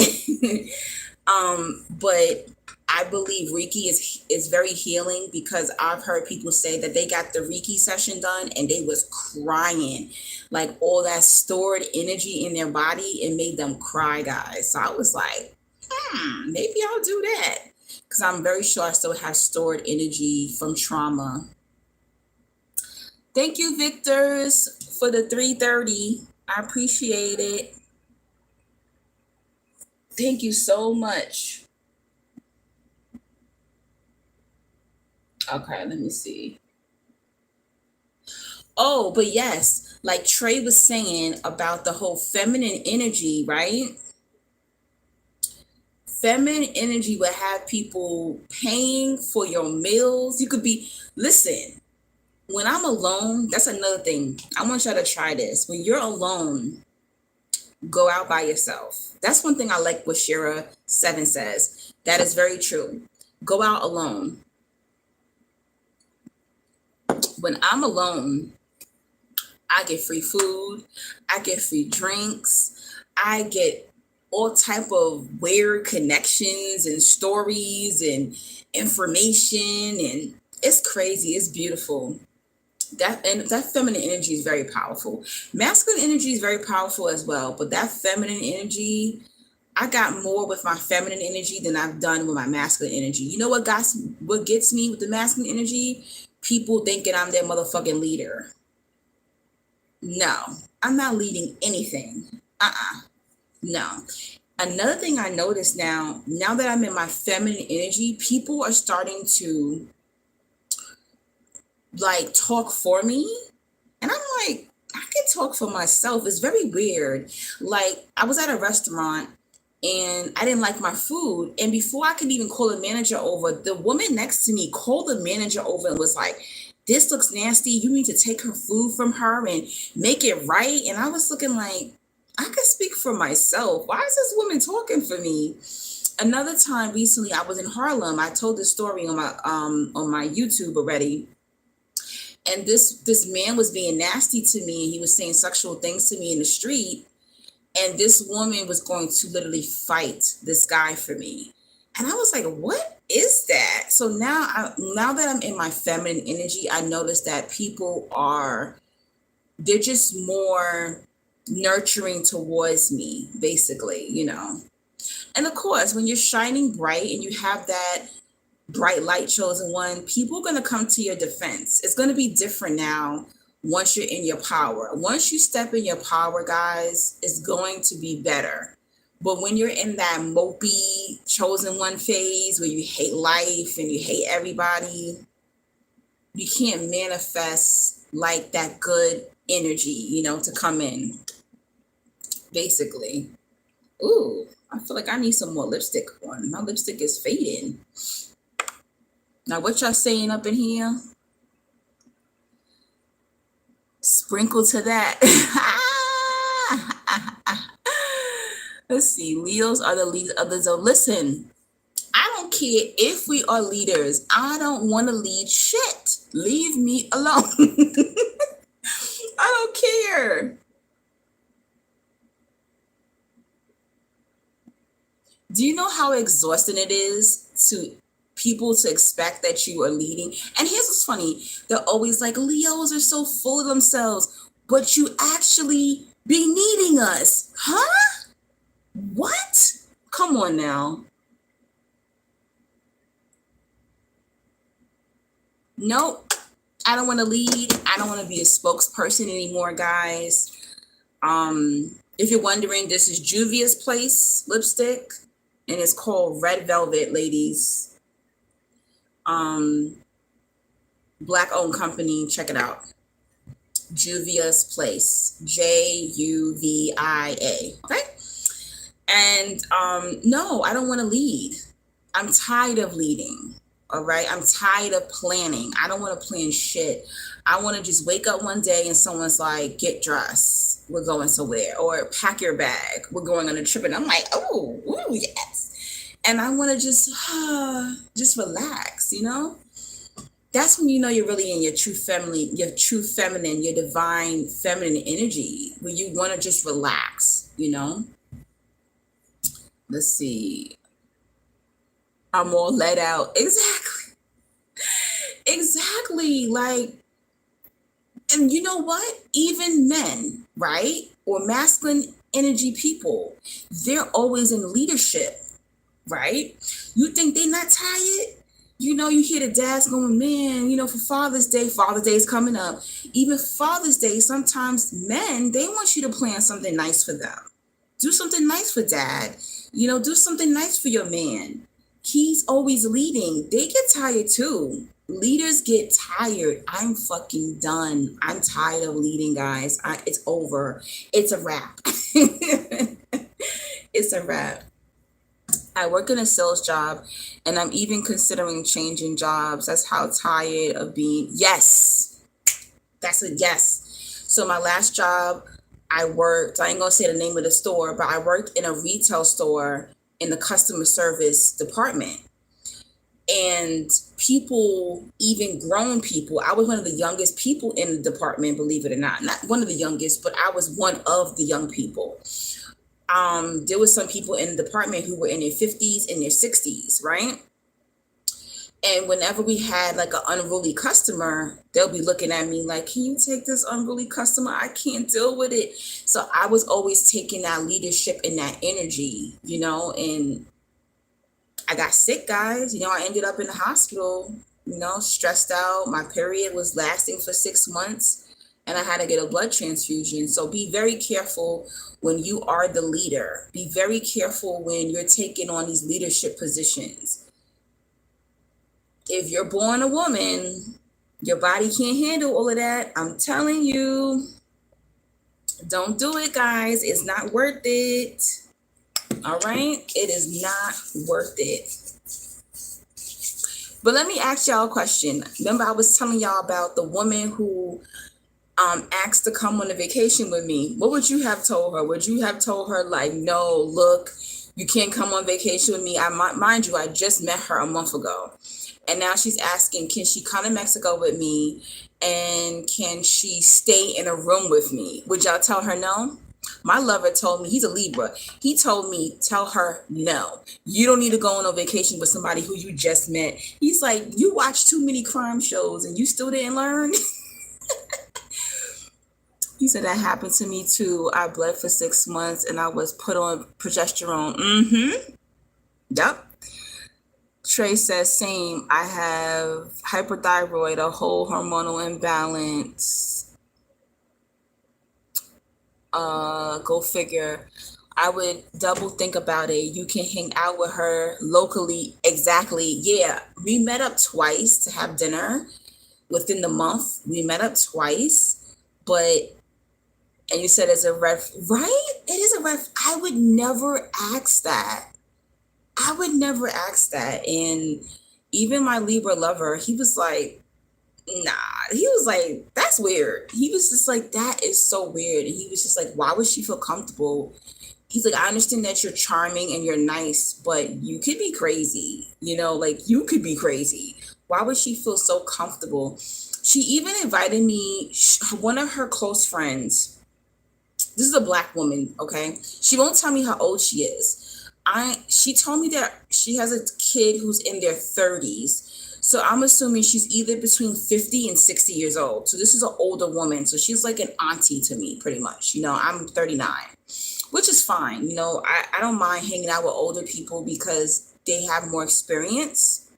But I believe Reiki is very healing because I've heard people say that they got the Reiki session done and they was crying, like all that stored energy in their body, it made them cry, guys. So I was like, maybe I'll do that because I'm very sure I still have stored energy from trauma. Thank you, Victors, for the 330. I appreciate it. Thank you so much. Okay, let me see. Oh, but yes, like Trey was saying about the whole feminine energy, right? Feminine energy would have people paying for your meals. You could be, listen, when I'm alone, that's another thing. I want y'all to try this. When you're alone, go out by yourself. That's one thing I like what Shira 7 says. That is very true. Go out alone. When I'm alone, I get free food, I get free drinks, I get all type of weird connections and stories and information, and it's crazy, it's beautiful. That feminine energy is very powerful. Masculine energy is very powerful as well, but that feminine energy, I got more with my feminine energy than I've done with my masculine energy. You know what gets me with the masculine energy? People thinking I'm their motherfucking leader. No, I'm not leading anything. No. Another thing I notice now that I'm in my feminine energy, people are starting to like talk for me. And I'm like, I can talk for myself. It's very weird. Like, I was at a restaurant and I didn't like my food. And before I could even call the manager over, the woman next to me called the manager over and was like, this looks nasty. You need to take her food from her and make it right. And I was looking like, I could speak for myself. Why is this woman talking for me? Another time recently, I was in Harlem. I told this story on my YouTube already. And this man was being nasty to me. He was saying sexual things to me in the street. And this woman was going to literally fight this guy for me. And I was like, what is that? So now that I'm in my feminine energy, I notice that they're just more nurturing towards me, basically, you know. And of course, when you're shining bright and you have that bright light chosen one, people are going to come to your defense. It's going to be different now once you're in your power. Once you step in your power, guys, it's going to be better. But when you're in that mopey chosen one phase where you hate life and you hate everybody, you can't manifest like that good energy, you know, to come in, basically. Ooh, I feel like I need some more lipstick on. My lipstick is fading. Now, what y'all saying up in here? Sprinkle to that. Let's see. Leos are the leaders of the zone. Listen, I don't care if we are leaders. I don't want to lead shit. Leave me alone. I don't care. Do you know how exhausting it is to people to expect that you are leading? And here's what's funny. They're always like, Leos are so full of themselves, but you actually be needing us. Huh? What? Come on now. Nope. I don't want to lead. I don't want to be a spokesperson anymore, guys. If you're wondering, this is Juvia's Place lipstick, and it's called Red Velvet, ladies. Black owned company. Check it out. Juvia's Place. Juvia. Okay. And no, I don't want to lead. I'm tired of leading. All right. I'm tired of planning. I don't want to plan shit. I want to just wake up one day and someone's like, get dressed. We're going somewhere. Or pack your bag. We're going on a trip. And I'm like, oh, ooh, yes. And I want to just relax, you know? That's when you know you're really in your true family, your true feminine, your divine feminine energy, where you want to just relax, you know? Let's see. I'm all let out. Exactly. Exactly. Like, and you know what? Even men, right? Or masculine energy people, they're always in leadership, right? You think they're not tired? You know, you hear the dads going, man, you know, for Father's Day is coming up. Even Father's Day, sometimes men, they want you to plan something nice for them. Do something nice for dad. Do something nice for your man. He's always leading. They get tired too. Leaders get tired. I'm fucking done. I'm tired of leading, guys. It's over. It's a wrap. It's a wrap. I work in a sales job and I'm even considering changing jobs. That's how tired of being. Yes. That's a yes. So my last job, I ain't gonna say the name of the store, but I worked in a retail store in the customer service department. And people, even grown people, I was one of the youngest people in the department, believe it or not. Not one of the youngest, but I was one of the young people. There was some people in the department who were in their 50s and their 60s, right? And whenever we had like an unruly customer, they'll be looking at me like, can you take this unruly customer? I can't deal with it. So I was always taking that leadership and that energy, and I got sick, guys. I ended up in the hospital, stressed out. My period was lasting for 6 months and I had to get a blood transfusion. So be very careful when you are the leader. Be very careful when you're taking on these leadership positions. If you're born a woman, your body can't handle all of that. I'm telling you, don't do it, guys. It's not worth it. All right? It is not worth it. But let me ask y'all a question. Remember, I was telling y'all about the woman who asked to come on a vacation with me. What would you have told her? Would you have told her, like, no, look, you can't come on vacation with me? Mind you, I just met her a month ago. And now she's asking, can she come to Mexico with me? And can she stay in a room with me? Would y'all tell her no? My lover told me, he's a Libra. He told me, tell her no. You don't need to go on a vacation with somebody who you just met. He's like, you watch too many crime shows and you still didn't learn? He said that happened to me too. I bled for 6 months and I was put on progesterone. Yep. Trey says, same. I have hyperthyroid, a whole hormonal imbalance. Go figure. I would double think about it. You can hang out with her locally. Exactly. Yeah. We met up twice to have dinner within the month. We met up twice, but, and you said it's a red, right? It is a red. I would never ask that. I would never ask that. And even my Libra lover, he was like, nah. He was like, that's weird. He was just like, that is so weird. And he was just like, why would she feel comfortable? He's like, I understand that you're charming and you're nice, but you could be crazy. Like you could be crazy. Why would she feel so comfortable? She even invited me, one of her close friends. This is a Black woman, okay? She won't tell me how old she is. She told me that she has a kid who's in their 30s. So I'm assuming she's either between 50 and 60 years old. So this is an older woman. So she's like an auntie to me, pretty much. I'm 39, which is fine. I don't mind hanging out with older people because they have more experience.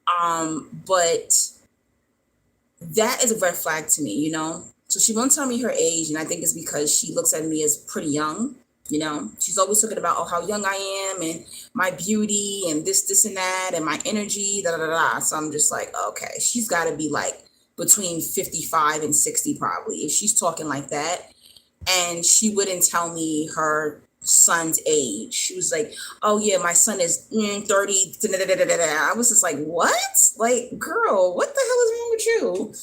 But that is a red flag to me, So she won't tell me her age. And I think it's because she looks at me as pretty young. She's always talking about, how young I am and my beauty and this and that and my energy, da da da. So I'm just like, okay, she's got to be like between 55 and 60 probably if she's talking like that. And she wouldn't tell me her son's age. She was like, oh yeah, my son is 30. Da, da, da, da, da, da. I was just like, what? Like, girl, what the hell is wrong with you?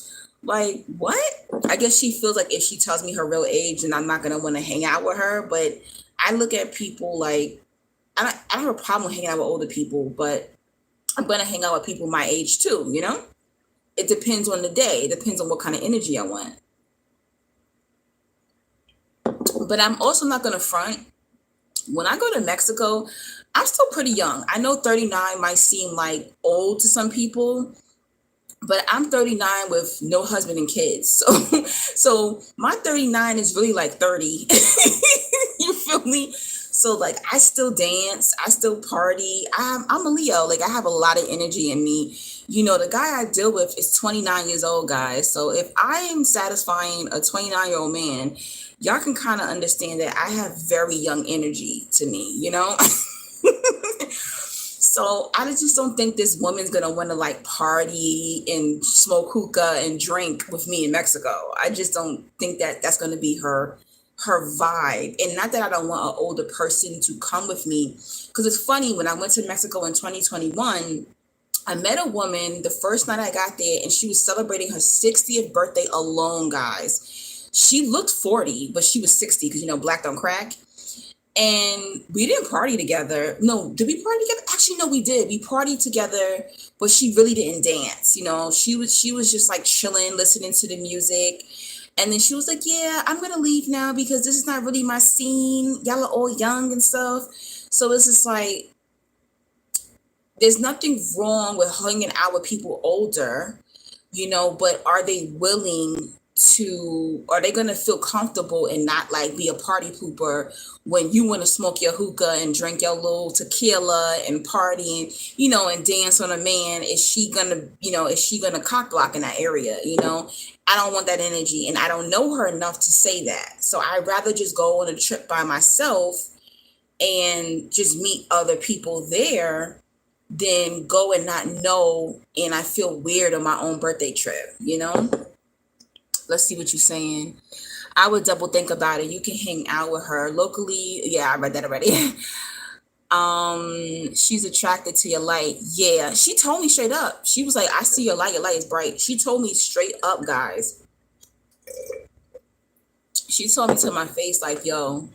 Like, what? I guess she feels like if she tells me her real age, then I'm not going to want to hang out with her. But I look at people like, I don't have a problem hanging out with older people, but I'm going to hang out with people my age too, It depends on the day. It depends on what kind of energy I want. But I'm also not going to front. When I go to Mexico, I'm still pretty young. I know 39 might seem like old to some people, but I'm 39 with no husband and kids. So my 39 is really like 30. You feel me? So like I still dance, I still party. I'm a Leo. Like I have a lot of energy in me. The guy I deal with is 29 years old, guys. So if I am satisfying a 29-year-old man, y'all can kind of understand that I have very young energy to me, So I just don't think this woman's gonna want to like party and smoke hookah and drink with me in Mexico. I just don't think that that's gonna be her vibe. And not that I don't want an older person to come with me, because it's funny, when I went to Mexico in 2021, I met a woman the first night I got there, and she was celebrating her 60th birthday alone, guys. She looked 40, but she was 60 because, black don't crack. And we didn't party together. No, did we party together? Actually, no, we did. We partied together, but she really didn't dance. She was just like chilling, listening to the music. And then she was like, yeah, I'm gonna leave now because this is not really my scene. Y'all are all young and stuff. So it's just like, there's nothing wrong with hanging out with people older, but are they going to feel comfortable and not like be a party pooper when you want to smoke your hookah and drink your little tequila and party and dance on a man? Is she gonna cock block in that area? I don't want that energy, and I don't know her enough to say that. So I'd rather just go on a trip by myself and just meet other people there than go and not know, and I feel weird on my own birthday trip. Let's see what you're saying. I would double think about it. You can hang out with her locally. Yeah, I read that already. She's attracted to your light. Yeah, she told me straight up. She was like, I see your light is bright. She told me straight up, guys. She told me to my face, like, yo,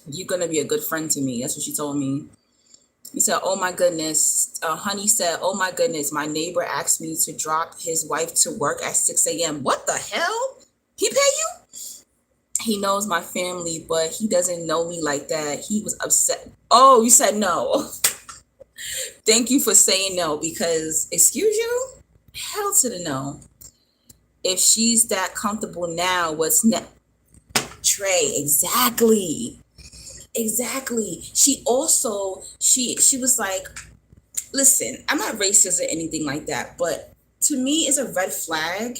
you're gonna be a good friend to me. That's what she told me. He said, oh my goodness. Honey said, oh my goodness, my neighbor asked me to drop his wife to work at 6 a.m. What the hell? He pay you? He knows my family, but he doesn't know me like that. He was upset. Oh, you said no. Thank you for saying no, because, excuse you? Hell to the no. If she's that comfortable now, what's next? Trey, exactly. She also, she was like, listen, I'm not racist or anything like that, but to me, it's a red flag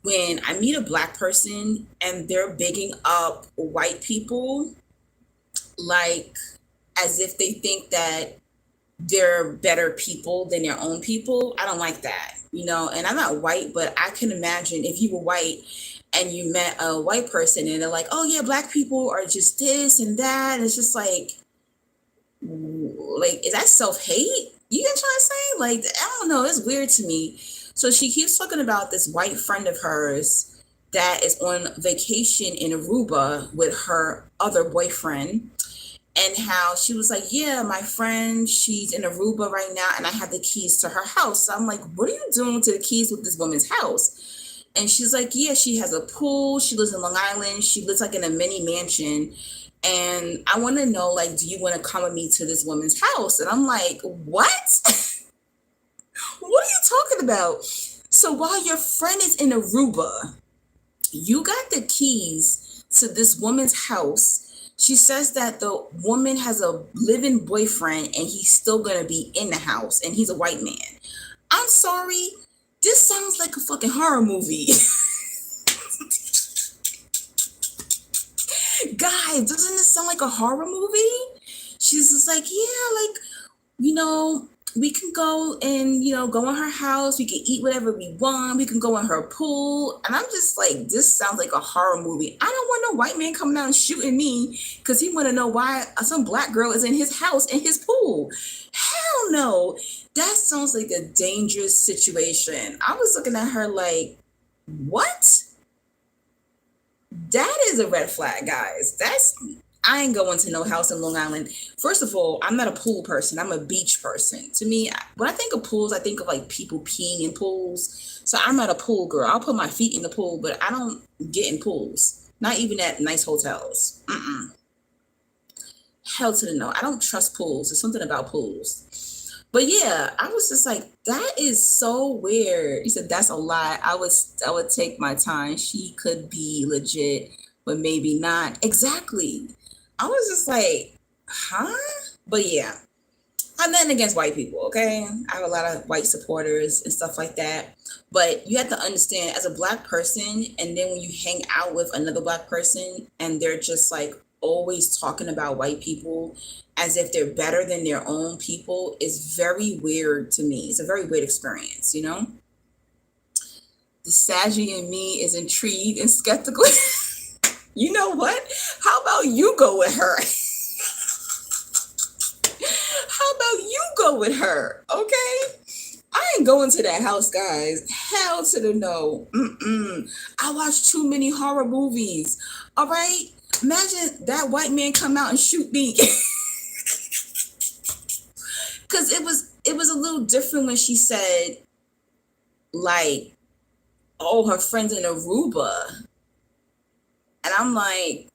when I meet a black person and they're bigging up white people, like as if they think that they're better people than their own people. I don't like that, and I'm not white, but I can imagine if you were white and you met a white person and they're like, oh yeah, black people are just this and that. And it's just like, is that self-hate? You get what I'm trying to say? Like, I don't know. It's weird to me. So she keeps talking about this white friend of hers that is on vacation in Aruba with her other boyfriend, and how she was like, yeah, my friend, she's in Aruba right now and I have the keys to her house. So I'm like, what are you doing to the keys with this woman's house? And she's like, yeah, she has a pool. She lives in Long Island. She lives like in a mini mansion. And I want to know, like, do you want to come with me to this woman's house? And I'm like, what? What are you talking about? So while your friend is in Aruba, you got the keys to this woman's house. She says that the woman has a living boyfriend and he's still going to be in the house and he's a white man. I'm sorry. This sounds like a fucking horror movie. Guys, doesn't this sound like a horror movie? She's just like, yeah, like, we can go and, go in her house. We can eat whatever we want. We can go in her pool. And I'm just like, this sounds like a horror movie. I don't want no white man coming out and shooting me because he want to know why some black girl is in his house, in his pool. Hell no. That sounds like a dangerous situation. I was looking at her like, what? That is a red flag, guys. I ain't going to no house in Long Island. First of all, I'm not a pool person. I'm a beach person. To me, when I think of pools, I think of like people peeing in pools. So I'm not a pool girl. I'll put my feet in the pool, but I don't get in pools. Not even at nice hotels. Hell to the no. I don't trust pools. There's something about pools. But yeah, I was just like, that is so weird. He said, that's a lie. I would take my time. She could be legit, but maybe not. Exactly. I was just like, huh? But yeah, I'm nothing against white people, okay? I have a lot of white supporters and stuff like that. But you have to understand, as a black person, and then when you hang out with another black person and they're just like always talking about white people as if they're better than their own people is very weird to me. It's a very weird experience, you know? The Saggy in me is intrigued and skeptical. You know what? How about you go with her? How about you go with her? Okay? I ain't going to that house, guys. Hell to the no. Mm-mm. I watch too many horror movies. All right? Imagine that white man come out and shoot me. Because it was a little different when she said, like, oh, her friend's in Aruba. And I'm like,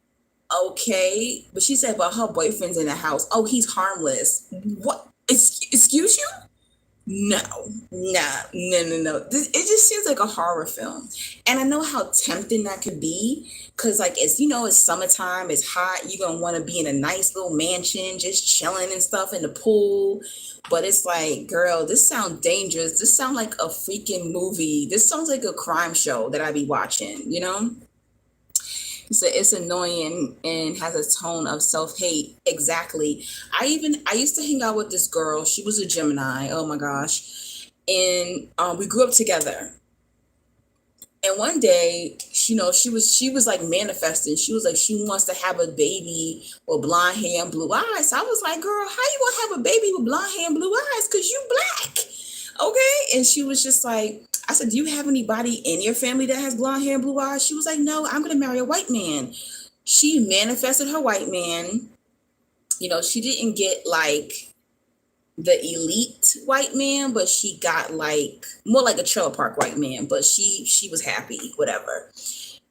okay. But she said, but her boyfriend's in the house. Oh, he's harmless. What? Excuse you? No, nah, no. It just seems like a horror film. And I know how tempting that could be. Cause like it's summertime, it's hot, you're gonna want to be in a nice little mansion, just chilling and stuff in the pool. But it's like, girl, this sounds dangerous. This sounds like a freaking movie. This sounds like a crime show that I be watching, you know? So it's annoying and has a tone of self-hate. Exactly. I used to hang out with this girl. She was a Gemini. Oh my gosh. And we grew up together. And one day, she was like manifesting. She was like, she wants to have a baby with blonde hair and blue eyes. So I was like, girl, how you gonna have a baby with blonde hair and blue eyes? Cause you black. Okay. And she was just like, I said, do you have anybody in your family that has blonde hair and blue eyes? She was like, no, I'm gonna marry a white man. She manifested her white man. She didn't get like the elite white man, but she got like more like a trailer park white man, but she was happy, whatever.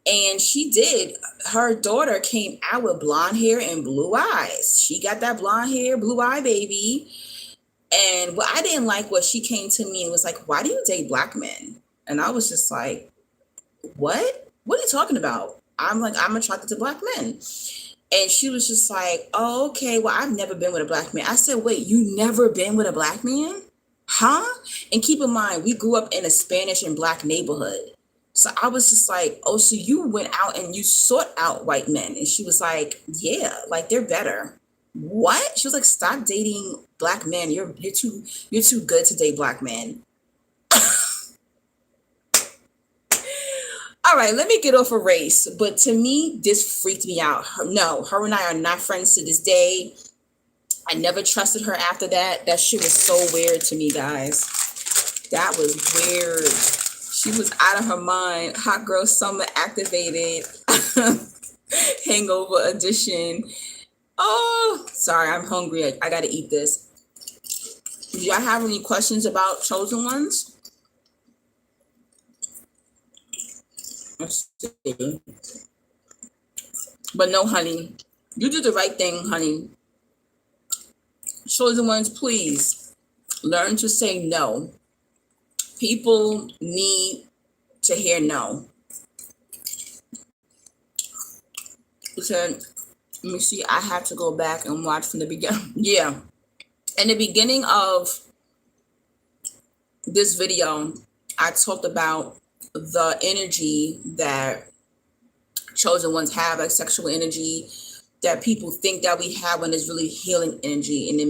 And she did. Her daughter came out with blonde hair and blue eyes. She got that blonde hair, blue eye baby. And what I didn't like was she came to me and was like, why do you date black men? And I was just like, what? What are you talking about? I'm like, I'm attracted to black men. And she was just like, oh, okay, well, I've never been with a black man. I said, wait, you never been with a black man? Huh? And keep in mind, we grew up in a Spanish and black neighborhood. So I was just like, oh, so you went out and you sought out white men. And she was like, yeah, like they're better. What? She was like, stop dating black men. You're too good to date black men. All right, let me get off of race. But to me, this freaked me out. Her and I are not friends to this day. I never trusted her after that. That shit was so weird to me, guys. That was weird. She was out of her mind. Hot girl summer activated. Hangover edition. Oh, sorry, I'm hungry. I gotta eat this. Do y'all have any questions about chosen ones? Let's see. But no, honey. You did the right thing, honey. Chosen ones, please learn to say no. People need to hear no. So, let me see. I have to go back and watch from the beginning. Yeah. In the beginning of this video, I talked about the energy that chosen ones have, like sexual energy that people think that we have when it's really healing energy, and they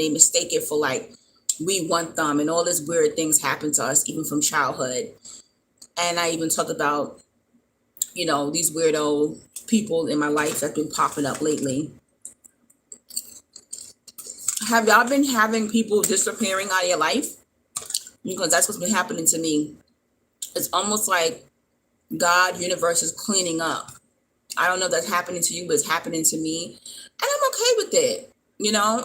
mistake it for like we want them, and all these weird things happen to us even from childhood. And I even talked about these weirdo people in my life that's been popping up lately. Have y'all been having people disappearing out of your life? Because that's what's been happening to me. It's almost like God, universe is cleaning up. I don't know if that's happening to you, but it's happening to me. And I'm okay with it.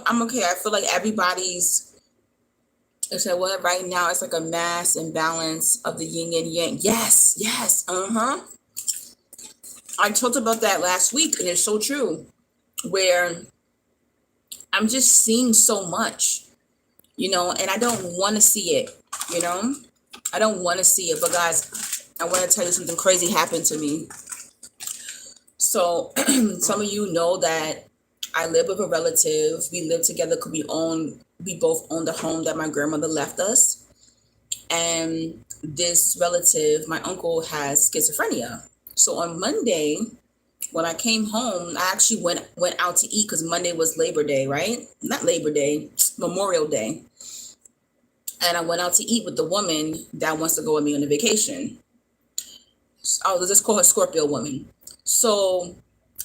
I'm okay. I feel like everybody's, I said, well, right now it's like a mass imbalance of the yin and yang. Yes. I talked about that last week, and it's so true, where I'm just seeing so much, and I don't want to see it, I don't want to see it. But guys, I want to tell you something crazy happened to me. So some of you know that I live with a relative. We live together because we both own the home that my grandmother left us. And this relative, my uncle, has schizophrenia. So on Monday, When I came home, I actually went out to eat because Monday was Labor Day, right? Not Labor Day, Memorial Day. And I went out to eat with the woman that wants to go with me on a vacation. Let's just call her Scorpio woman. So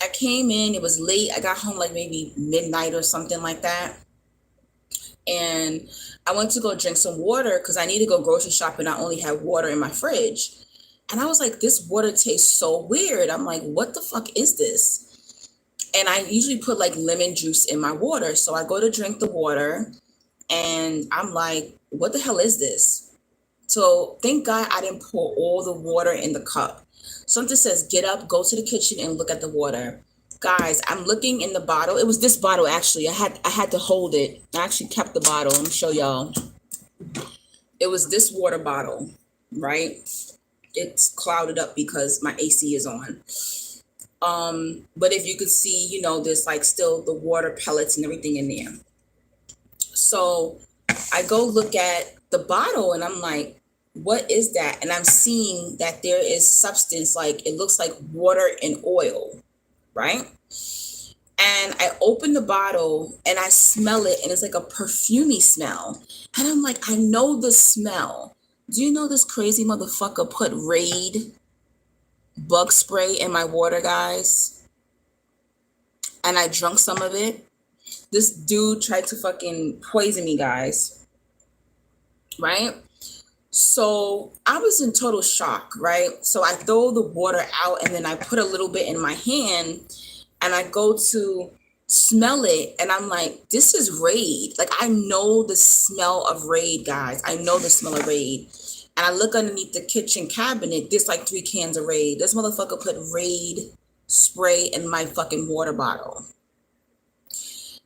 I came in, it was late. I got home like maybe midnight or something like that. And I went to go drink some water because I need to go grocery shopping. I only had water in my fridge. And I was like, this water tastes so weird. I'm like, what the fuck is this? And I usually put like lemon juice in my water. So I go to drink the water and I'm like, what the hell is this? So thank God I didn't pour all the water in the cup. Something says, get up, go to the kitchen and look at the water. Guys, I'm looking in the bottle. It was this bottle actually. I had to hold it. I actually kept the bottle. Let me show y'all. It was this water bottle, right? It's clouded up because my AC is on. But if you could see, there's like still the water pellets and everything in there. So I go look at the bottle and I'm like, what is that? And I'm seeing that there is substance, like it looks like water and oil, right? And I open the bottle and I smell it and it's like a perfumey smell. And I'm like, I know the smell. Do you know this crazy motherfucker put Raid bug spray in my water, guys? And I drunk some of it. This dude tried to fucking poison me, guys. Right? So I was in total shock, right? So I throw the water out and then I put a little bit in my hand and I go to smell it and I'm like, this is Raid. Like, I know the smell of Raid, guys. I know the smell of Raid. And I look underneath the kitchen cabinet, there's like 3 cans of Raid. This motherfucker put Raid spray in my fucking water bottle.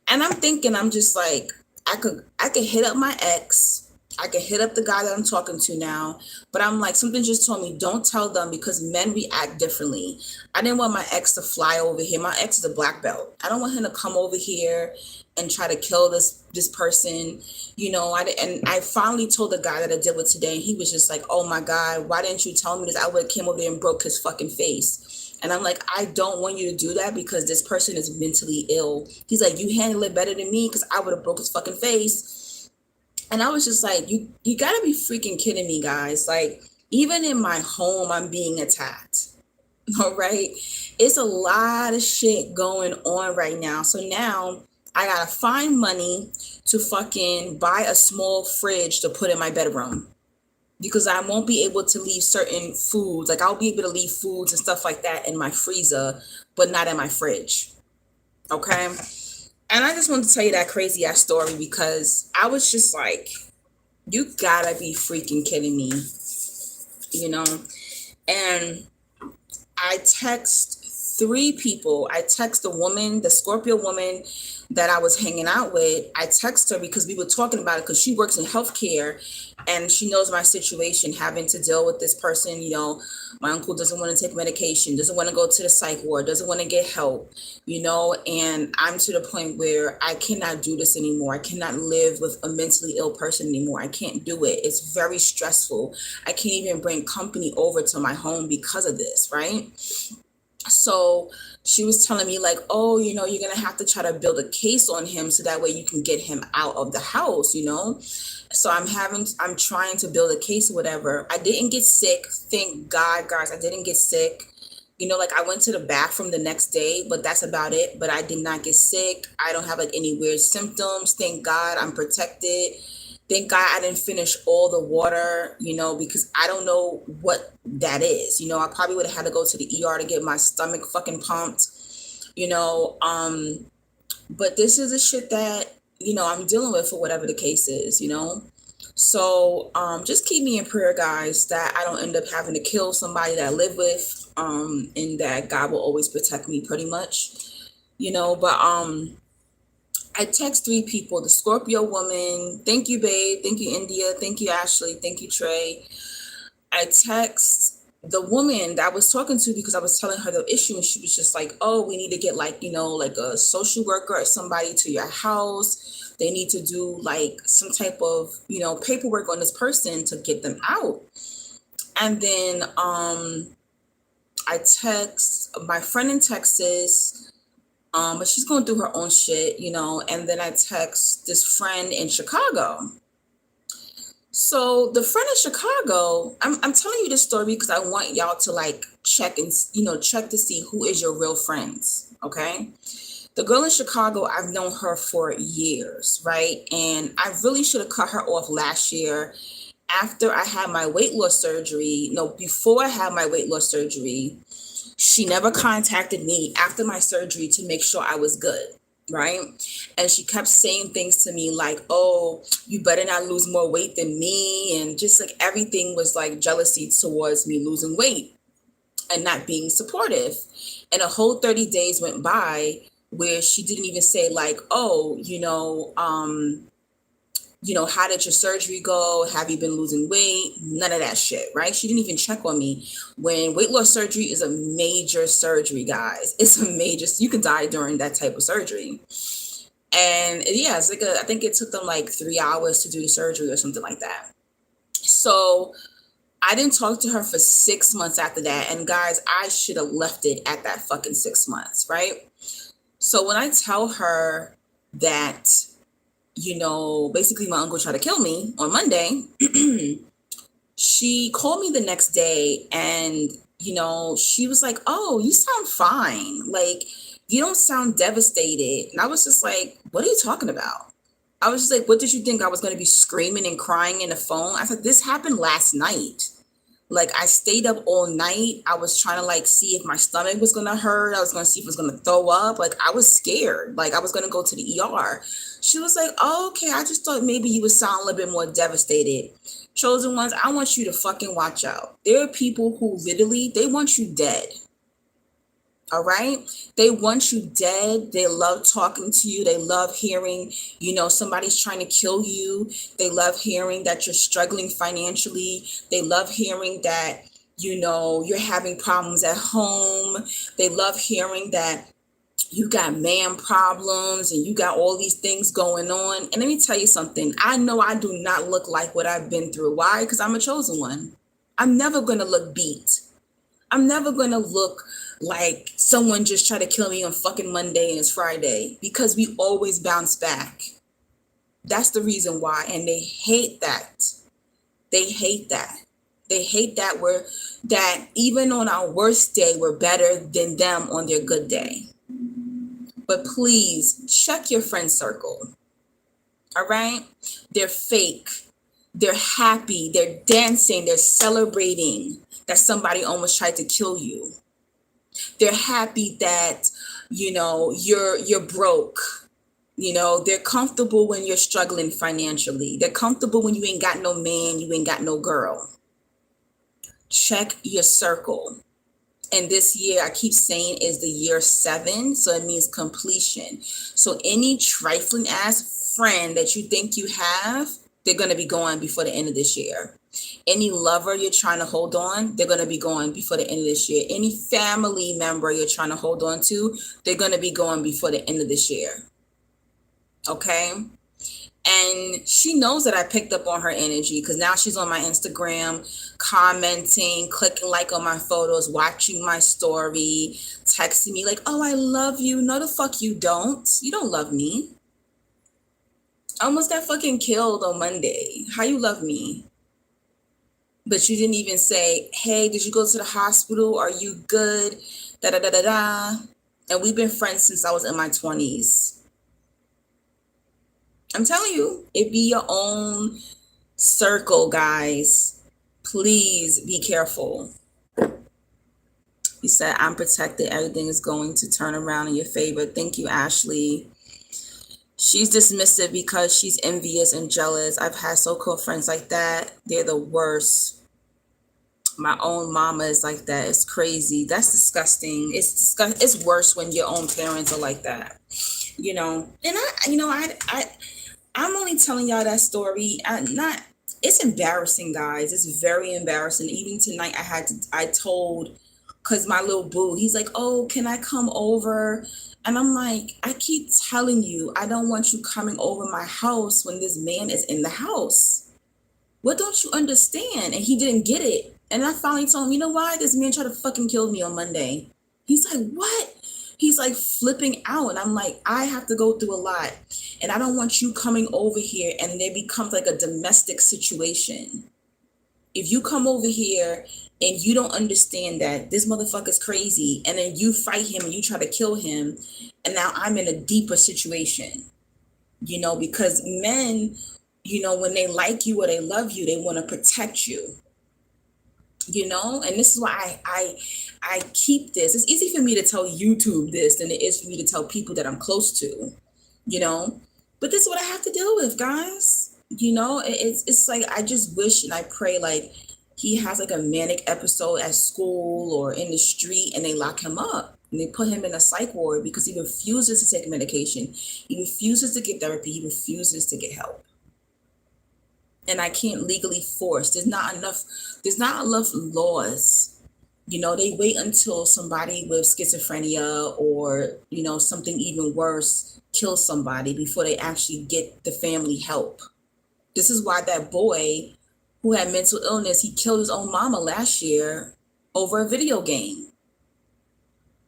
And I'm thinking, I'm just like, I could hit up my ex. I could hit up the guy that I'm talking to now, but I'm like, something just told me don't tell them because men react differently. I didn't want my ex to fly over here. My ex is a black belt. I don't want him to come over here and try to kill this person. And I finally told the guy that I did with today, and he was just like, oh my God, why didn't you tell me this? I would have came over there and broke his fucking face. And I'm like, I don't want you to do that because this person is mentally ill. He's like, you handle it better than me because I would have broke his fucking face. And I was just like, you gotta be freaking kidding me, guys. Like, even in my home, I'm being attacked. All right. It's a lot of shit going on right now. So now I gotta find money to fucking buy a small fridge to put in my bedroom because I won't be able to leave certain foods. Like, I'll be able to leave foods and stuff like that in my freezer, but not in my fridge. Okay. And I just wanted to tell you that crazy ass story because I was just like, you gotta be freaking kidding me, And I text 3 people. I text the woman, the Scorpio woman that I was hanging out with. I text her because we were talking about it because she works in healthcare and she knows my situation, having to deal with this person. My uncle doesn't want to take medication, doesn't want to go to the psych ward, doesn't want to get help, and I'm to the point where I cannot do this anymore. I cannot live with a mentally ill person anymore. I can't do it. It's very stressful. I can't even bring company over to my home because of this, right? So she was telling me like, oh, you're going to have to try to build a case on him so that way you can get him out of the house, So I'm trying to build a case or whatever. I didn't get sick. Thank God, guys, I didn't get sick. Like I went to the bathroom the next day, but that's about it. But I did not get sick. I don't have like any weird symptoms. Thank God I'm protected. Thank God I didn't finish all the water, because I don't know what that is. I probably would have had to go to the ER to get my stomach fucking pumped, but this is the shit that, I'm dealing with for whatever the case is, So just keep me in prayer, guys, that I don't end up having to kill somebody that I live with, and that God will always protect me pretty much, but I text 3 people, the Scorpio woman. Thank you, babe. Thank you, India. Thank you, Ashley. Thank you, Trey. I text the woman that I was talking to because I was telling her the issue and she was just like, oh, we need to get like, like a social worker or somebody to your house. They need to do like some type of, paperwork on this person to get them out. And then I text my friend in Texas, but she's going through her own shit, and then I text this friend in Chicago. So the friend in Chicago, I'm telling you this story because I want y'all to like check and, check to see who is your real friends. Okay. The girl in Chicago, I've known her for years, right? And I really should have cut her off last year after I had my weight loss surgery. No, before I had my weight loss surgery, she never contacted me after my surgery to make sure I was good, right? And she kept saying things to me like, oh, you better not lose more weight than me. And just like everything was like jealousy towards me losing weight and not being supportive. And a whole 30 days went by where she didn't even say like, oh, how did your surgery go? Have you been losing weight? None of that shit, right? She didn't even check on me. When weight loss surgery is a major surgery, guys. It's a major, you can die during that type of surgery. And yeah, it's like I think it took them like 3 hours to do the surgery or something like that. So I didn't talk to her for 6 months after that. And guys, I should have left it at that fucking 6 months, right? So when I tell her that, basically my uncle tried to kill me on Monday, she called me the next day and, she was like, oh, you sound fine. Like, you don't sound devastated. And I was just like, what are you talking about? I was just like, what did you think? I was going to be screaming and crying in the phone? I said, this happened last night. Like, I stayed up all night. I was trying to like see if my stomach was going to hurt. I was going to see if it was going to throw up. Like, I was scared. Like, I was going to go to the ER. She was like, oh, okay. I just thought maybe you would sound a little bit more devastated. Chosen ones, I want you to fucking watch out. There are people who literally, they want you dead. All right. They want you dead. They love talking to you. They love hearing, somebody's trying to kill you. They love hearing that you're struggling financially. They love hearing that, you're having problems at home. They love hearing that you got man problems and you got all these things going on. And let me tell you something. I know I do not look like what I've been through. Why? Because I'm a chosen one. I'm never going to look beat. I'm never going to look like someone just tried to kill me on fucking Monday and it's Friday, because we always bounce back. That's the reason why. And they hate that. They hate that. They hate that that even on our worst day, we're better than them on their good day. But please check your friend circle. All right. They're fake. They're happy. They're dancing. They're celebrating that somebody almost tried to kill you. They're happy that, you're broke. They're comfortable when you're struggling financially. They're comfortable when you ain't got no man, you ain't got no girl. Check your circle. And this year, I keep saying, is the year 7. So it means completion. So any trifling ass friend that you think you have, they're going to be gone before the end of this year. Any lover you're trying to hold on, they're going to be gone before the end of this year. Any family member you're trying to hold on to, they're going to be gone before the end of this year. Okay? And she knows that I picked up on her energy because now she's on my Instagram, commenting, clicking like on my photos, watching my story, texting me like, oh, I love you. No, the fuck you don't. You don't love me. I almost got fucking killed on Monday. How you love me? But you didn't even say, hey, did you go to the hospital? Are you good? Da da da da da. And we've been friends since I was in my 20s. I'm telling you, it be your own circle, guys. Please be careful. He said, I'm protected. Everything is going to turn around in your favor. Thank you, Ashley. She's dismissive because she's envious and jealous. I've had so-called friends like that. They're the worst. My own mama is like that. It's crazy. That's disgusting. It's worse when your own parents are like that. And I'm only telling y'all that story. It's embarrassing, guys. It's very embarrassing. Even tonight I told, because my little boo, he's like, oh, can I come over? And I'm like, I keep telling you, I don't want you coming over my house when this man is in the house. What don't you understand? And he didn't get it. And I finally told him, you know why? This man tried to fucking kill me on Monday. He's like, what? He's like flipping out. And I'm like, I have to go through a lot. And I don't want you coming over here and it becomes like a domestic situation. If you come over here and you don't understand that this motherfucker's crazy, and then you fight him and you try to kill him, and now I'm in a deeper situation, because men, when they like you or they love you, they want to protect you. And this is why I keep this. It's easy for me to tell YouTube this than it is for me to tell people that I'm close to, but this is what I have to deal with, guys. It's like, I just wish and I pray like he has like a manic episode at school or in the street and they lock him up and they put him in a psych ward because he refuses to take medication. He refuses to get therapy. He refuses to get help. And I can't legally force. There's not enough laws. They wait until somebody with schizophrenia or, something even worse kills somebody before they actually get the family help. This is why that boy who had mental illness, he killed his own mama last year over a video game.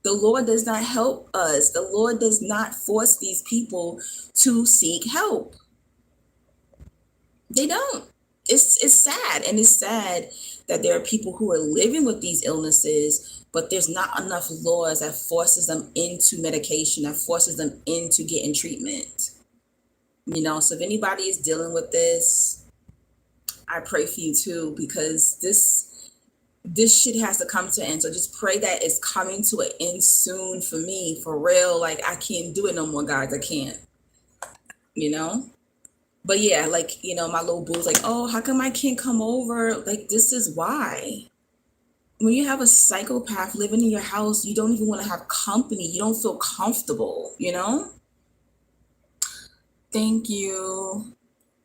The Lord does not help us. The Lord does not force these people to seek help. They don't. It's sad. And it's sad that there are people who are living with these illnesses, but there's not enough laws that forces them into medication, that forces them into getting treatment. So if anybody is dealing with this, I pray for you too, because this shit has to come to an end. So just pray that it's coming to an end soon for me, for real. Like, I can't do it no more, guys. I can't, But yeah, like, my little boo's like, oh, how come I can't come over? Like, this is why. When you have a psychopath living in your house, you don't even want to have company. You don't feel comfortable, Thank you.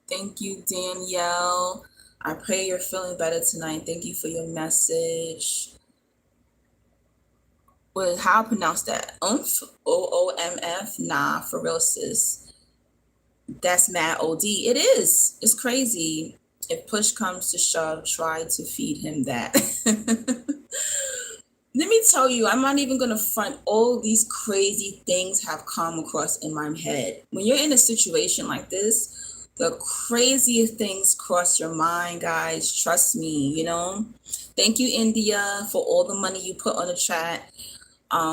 Thank you, Danielle. I pray you're feeling better tonight. Thank you for your message. Well, how I pronounce that? Oomph? OOMF? Nah, for real, sis. That's mad OD. It is. It's crazy. If push comes to shove, try to feed him that. Let me tell you, I'm not even going to front. All these crazy things have come across in my head. When you're in a situation like this, the craziest things cross your mind, guys. Trust me, Thank you, India, for all the money you put on the chat.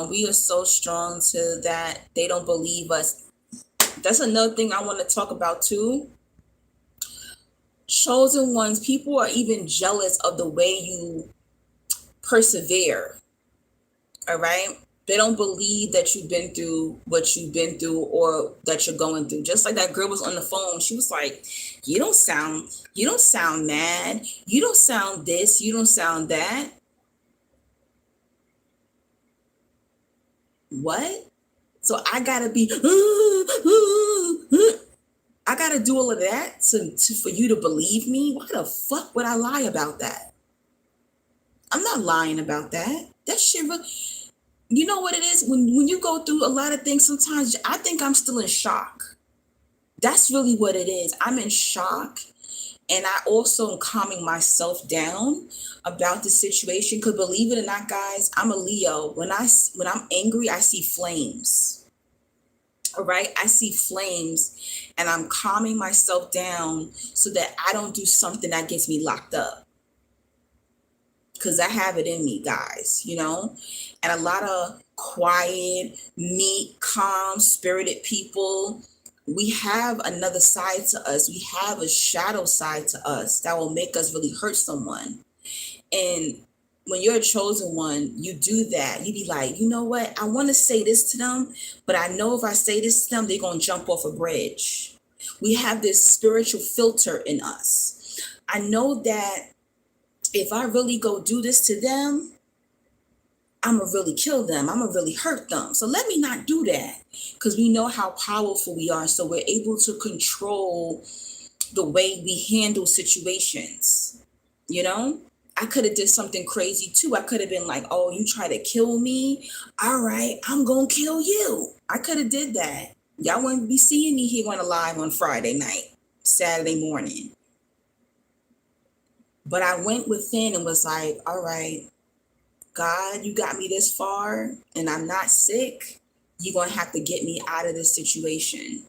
We are so strong to that. They don't believe us. That's another thing I want to talk about too. Chosen ones, people are even jealous of the way you persevere. All right. They don't believe that you've been through what you've been through or that you're going through. Just like that girl was on the phone. She was like, you don't sound mad. You don't sound this. You don't sound that. What? So I gotta be, I gotta do all of that for you to believe me? Why the fuck would I lie about that? I'm not lying about that. That shit really, you know what it is? When you go through a lot of things, sometimes I think I'm still in shock. That's really what it is. I'm in shock. And I also am calming myself down about the situation. Because believe it or not, guys, I'm a Leo. When I'm angry, I see flames. All right. I see flames and I'm calming myself down so that I don't do something that gets me locked up. Because I have it in me, guys, and a lot of quiet, meek, calm, spirited people, we have another side to us. We have a shadow side to us that will make us really hurt someone. And when you're a chosen one, you do that. You be like, you know what? I want to say this to them, but I know if I say this to them, they're going to jump off a bridge. We have this spiritual filter in us. I know that if I really go do this to them, I'm going to really kill them. I'm going to really hurt them. So let me not do that, because we know how powerful we are. So we're able to control the way we handle situations. I could have did something crazy too. I could have been like, oh, you try to kill me? All right, I'm going to kill you. I could have did that. Y'all wouldn't be seeing me here on a live on Friday night, Saturday morning. But I went within and was like, all right, God, you got me this far and I'm not sick. You're going to have to get me out of this situation.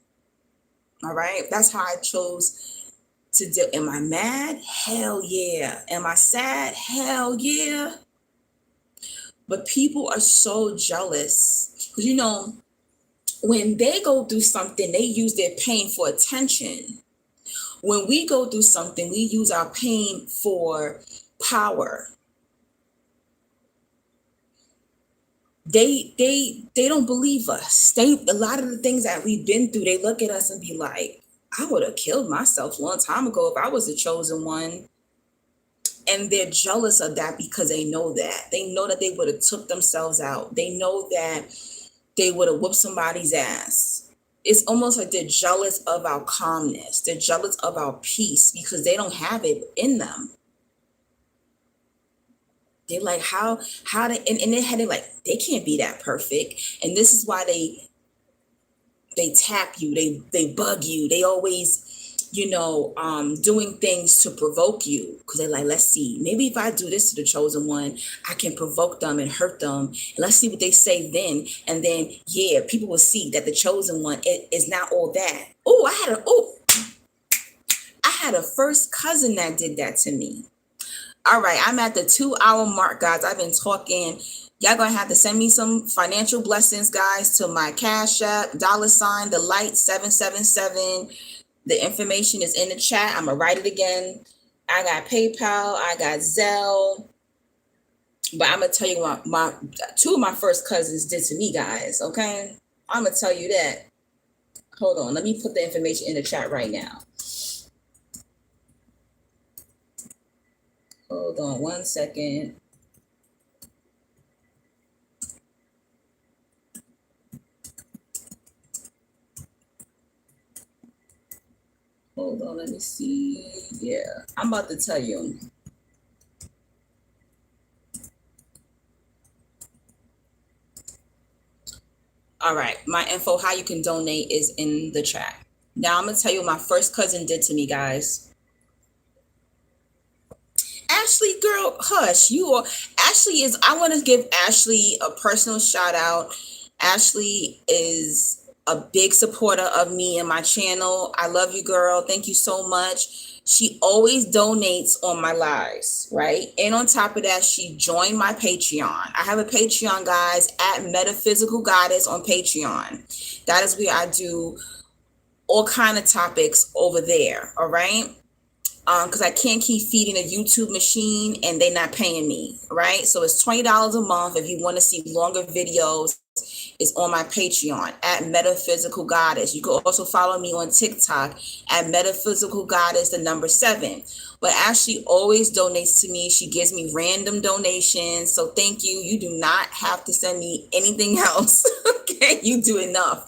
All right. That's how I chose to do. Am I mad? Hell yeah. Am I sad? Hell yeah. But people are so jealous because, when they go through something, they use their pain for attention. When we go through something, we use our pain for power. They don't believe us. A lot of the things that we've been through, they look at us and be like, I would have killed myself a long time ago if I was the chosen one. And they're jealous of that because they know that. They know that they would have took themselves out. They know that they would have whooped somebody's ass. It's almost like they're jealous of our calmness. They're jealous of our peace because they don't have it in them. They're like, how they, in their head, they're like, they can't be that perfect. And this is why they tap you, they bug you. They always, doing things to provoke you because they're like, let's see, maybe if I do this to the chosen one, I can provoke them and hurt them. And let's see what they say then. And then, yeah, people will see that the chosen one is not all that. I had a first cousin that did that to me. All right, I'm at the 2-hour mark, guys. I've been talking. Y'all gonna have to send me some financial blessings, guys, to my Cash App, $777. The information is in the chat. I'm gonna write it again. I got PayPal, I got Zelle. But I'm gonna tell you what my two of my first cousins did to me, guys. Okay, I'm gonna tell you that. Hold on, let me put the information in the chat right now. Hold on 1 second. Hold on, let me see. Yeah, I'm about to tell you. All right, my info, how you can donate is in the chat. Now I'm gonna tell you what my first cousin did to me, guys. Ashley, girl, hush. I want to give Ashley a personal shout out. Ashley is a big supporter of me and my channel. I love you, girl. Thank you so much. She always donates on my lives, right? And on top of that, she joined my Patreon. I have a Patreon, guys, at Metaphysical Goddess on Patreon. That is where I do all kind of topics over there, all right? Because I can't keep feeding a YouTube machine and they're not paying me, right? So it's $20 a month if you want to see longer videos. It's on my Patreon at Metaphysical Goddess. You can also follow me on TikTok at Metaphysical Goddess, the number 7. But Ashley always donates to me. She gives me random donations. So thank you. You do not have to send me anything else. Okay, you do enough.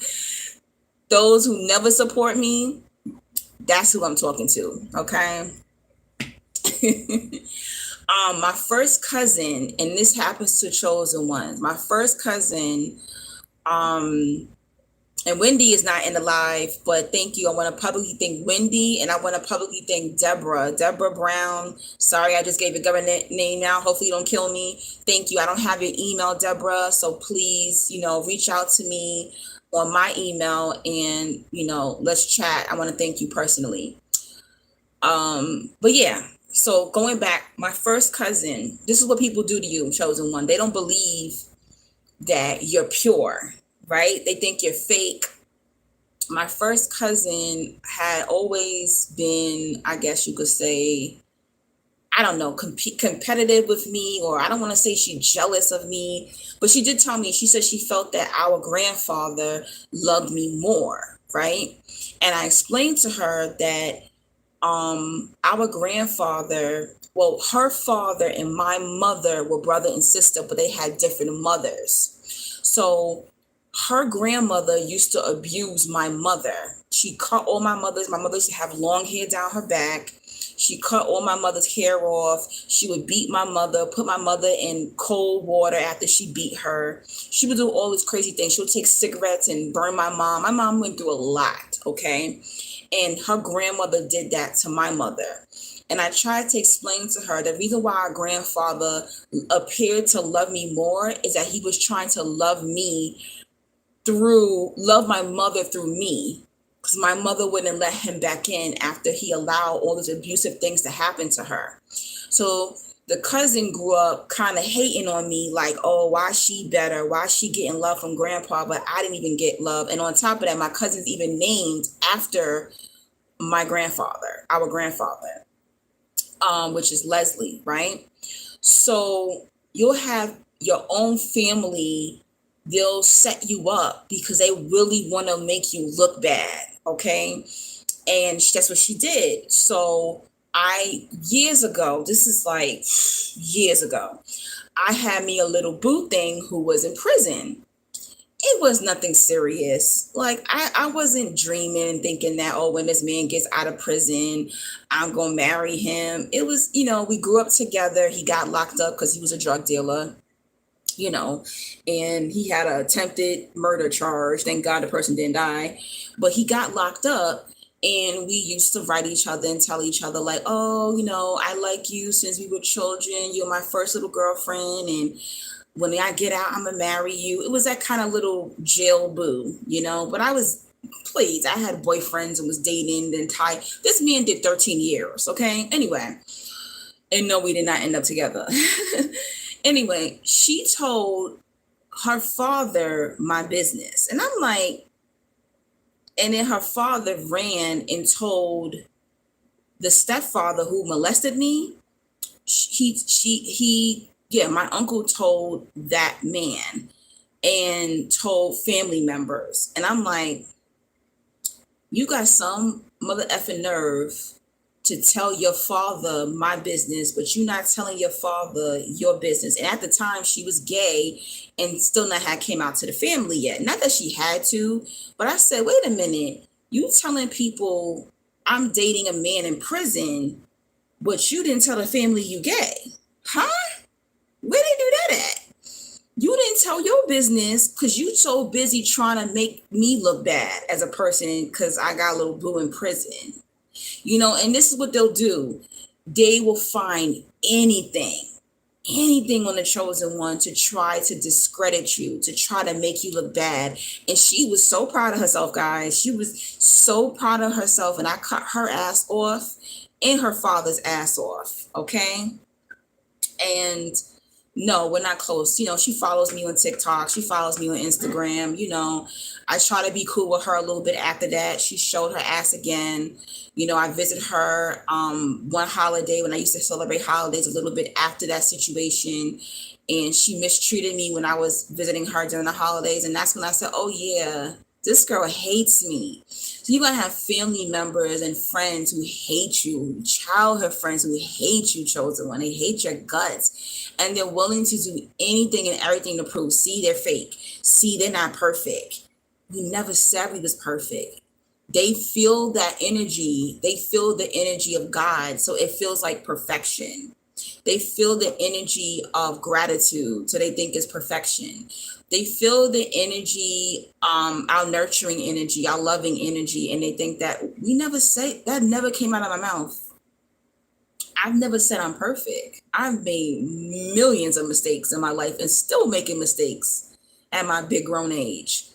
Those who never support me, that's who I'm talking to. Okay. My first cousin, and this happens to chosen ones. My first cousin, and Wendy is not in the live, but thank you. I want to publicly thank Wendy, and I want to publicly thank Deborah Brown. Sorry, I just gave your government name now. Hopefully you don't kill me. Thank you. I don't have your email, Deborah, so please, reach out to me on my email and, let's chat. I want to thank you personally. But yeah, so going back, my first cousin, this is what people do to you, chosen one. They don't believe that you're pure, right? They think you're fake. My first cousin had always been, I guess you could say, I don't know, competitive with me, or I don't want to say she's jealous of me, but she did tell me, she said she felt that our grandfather loved me more, right? And I explained to her that our grandfather, well, her father and my mother were brother and sister, but they had different mothers. So her grandmother used to abuse my mother. She cut all my mother used to have long hair down her back. She cut all my mother's hair off. She would beat my mother, put my mother in cold water after she beat her. She would do all these crazy things. She would take cigarettes and burn my mom. My mom went through a lot, okay? And her grandmother did that to my mother. And I tried to explain to her the reason why our grandfather appeared to love me more is that he was trying to love my mother through me. Because my mother wouldn't let him back in after he allowed all those abusive things to happen to her. So the cousin grew up kind of hating on me, like, oh, why is she better? Why is she getting love from grandpa? But I didn't even get love. And on top of that, my cousin's even named after my grandfather, our grandfather, which is Leslie, right? So you'll have your own family, they'll set you up because they really want to make you look bad, okay? And that's what she did. So years ago, this is like years ago, I had me a little boo thing who was in prison. It was nothing serious. Like I wasn't dreaming thinking that, oh, when this man gets out of prison, I'm gonna marry him. It was, we grew up together. He got locked up because he was a drug dealer, and he had an attempted murder charge. Thank God the person didn't die, but he got locked up. And we used to write each other and tell each other like, oh, I like you since we were children. You're my first little girlfriend. And when I get out, I'm gonna marry you. It was that kind of little jail boo, but I was pleased. I had boyfriends and was dating the entire, this man did 13 years. Okay. Anyway. And no, we did not end up together. Anyway, she told her father my business. And I'm like, and then her father ran and told the stepfather who molested me. My uncle told that man and told family members. And I'm like, you got some mother effing nerve to tell your father my business, but you're not telling your father your business. And at the time she was gay and still not had came out to the family yet. Not that she had to, but I said, wait a minute, you telling people I'm dating a man in prison, but you didn't tell the family you gay. Huh? Where did you do that at? You didn't tell your business because you so busy trying to make me look bad as a person because I got a little boo in prison. And this is what they'll do. They will find anything on the chosen one to try to discredit you, to try to make you look bad. And she was so proud of herself, guys. She was so proud of herself. And I cut her ass off and her father's ass off. Okay. And no, we're not close. She follows me on TikTok. She follows me on Instagram. I try to be cool with her a little bit after that. She showed her ass again. I visit her one holiday when I used to celebrate holidays a little bit after that situation. And she mistreated me when I was visiting her during the holidays. And that's when I said, oh, yeah, this girl hates me. So you're going to have family members and friends who hate you, childhood friends who hate you, chosen one. They hate your guts. And they're willing to do anything and everything to prove, see, they're fake. See, they're not perfect. We never said we was perfect. They feel that energy. They feel the energy of God. So it feels like perfection. They feel the energy of gratitude. So they think it's perfection. They feel the energy, our nurturing energy, our loving energy. And they think that we never say, that never came out of my mouth. I've never said I'm perfect. I've made millions of mistakes in my life and still making mistakes at my big grown age.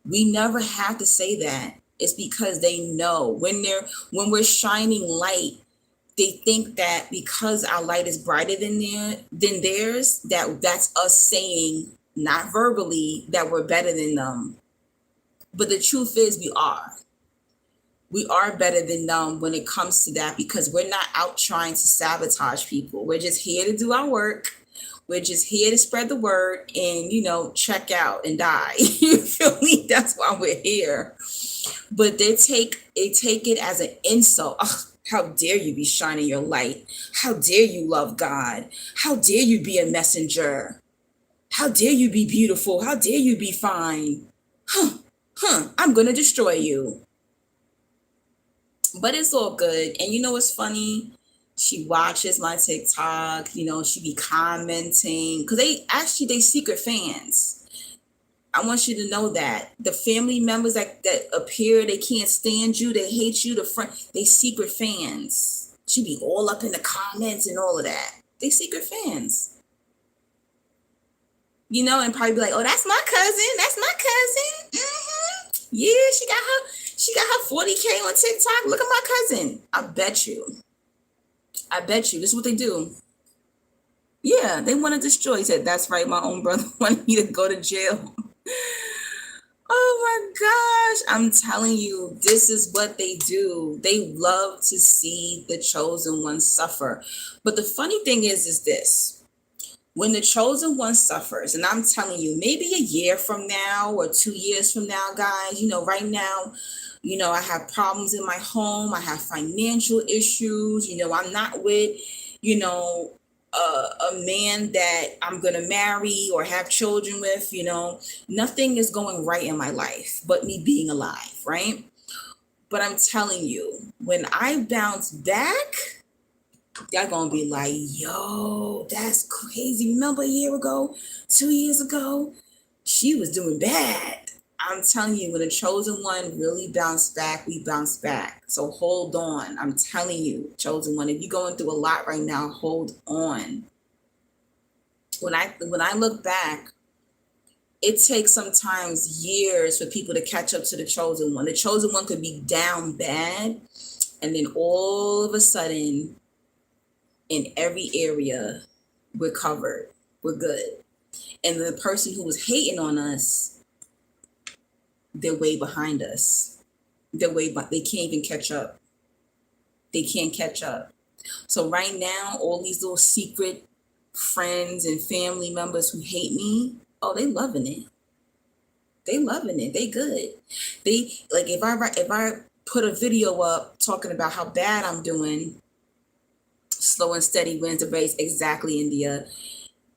We never have to say that. It's because they know when we're shining light, they think that because our light is brighter than theirs, that's us saying, not verbally, that we're better than them. But the truth is we are. We are better than them when it comes to that because we're not out trying to sabotage people. We're just here to do our work. We're just here to spread the word and, check out and die. You feel me? That's why we're here. But they take it as an insult. Oh, how dare you be shining your light? How dare you love God? How dare you be a messenger? How dare you be beautiful? How dare you be fine? I'm going to destroy you. But it's all good. And you know what's funny? She watches my TikTok, she be commenting because they secret fans. I want you to know that the family members that appear, they can't stand you, they hate you, they secret fans. She be all up in the comments and all of that. They secret fans. You know, and probably be like, oh, that's my cousin. That's my cousin. Yeah, she got her 40K on TikTok. Look at my cousin. I bet you. This is what they do. Yeah, they want to destroy. He said, that's right, my own brother wanted me to go to jail. Oh my gosh, I'm telling you, this is what they do. They love to see the chosen one suffer. But the funny thing is this. When the chosen one suffers, and I'm telling you, maybe a year from now or 2 years from now, guys, you know, right now, you know, I have problems in my home. I have financial issues. You know, I'm not with, you know, a man that I'm going to marry or have children with. You know, nothing is going right in my life but me being alive, right? But I'm telling you, when I bounce back, y'all gonna be like, yo, that's crazy. Remember a year ago, 2 years ago, she was doing bad. I'm telling you, when the chosen one really bounced back, we bounce back. So hold on. I'm telling you, chosen one, if you're going through a lot right now, hold on. When I look back, it takes sometimes years for people to catch up to the chosen one. The chosen one could be down bad, and then all of a sudden, in every area, we're covered. We're good. And the person who was hating on us, they're way behind us. They can't even catch up. They can't catch up. So right now, all these little secret friends and family members who hate me, oh, they loving it. They loving it. They good. They like if I put a video up talking about how bad I'm doing, slow and steady wins the race. Exactly, India.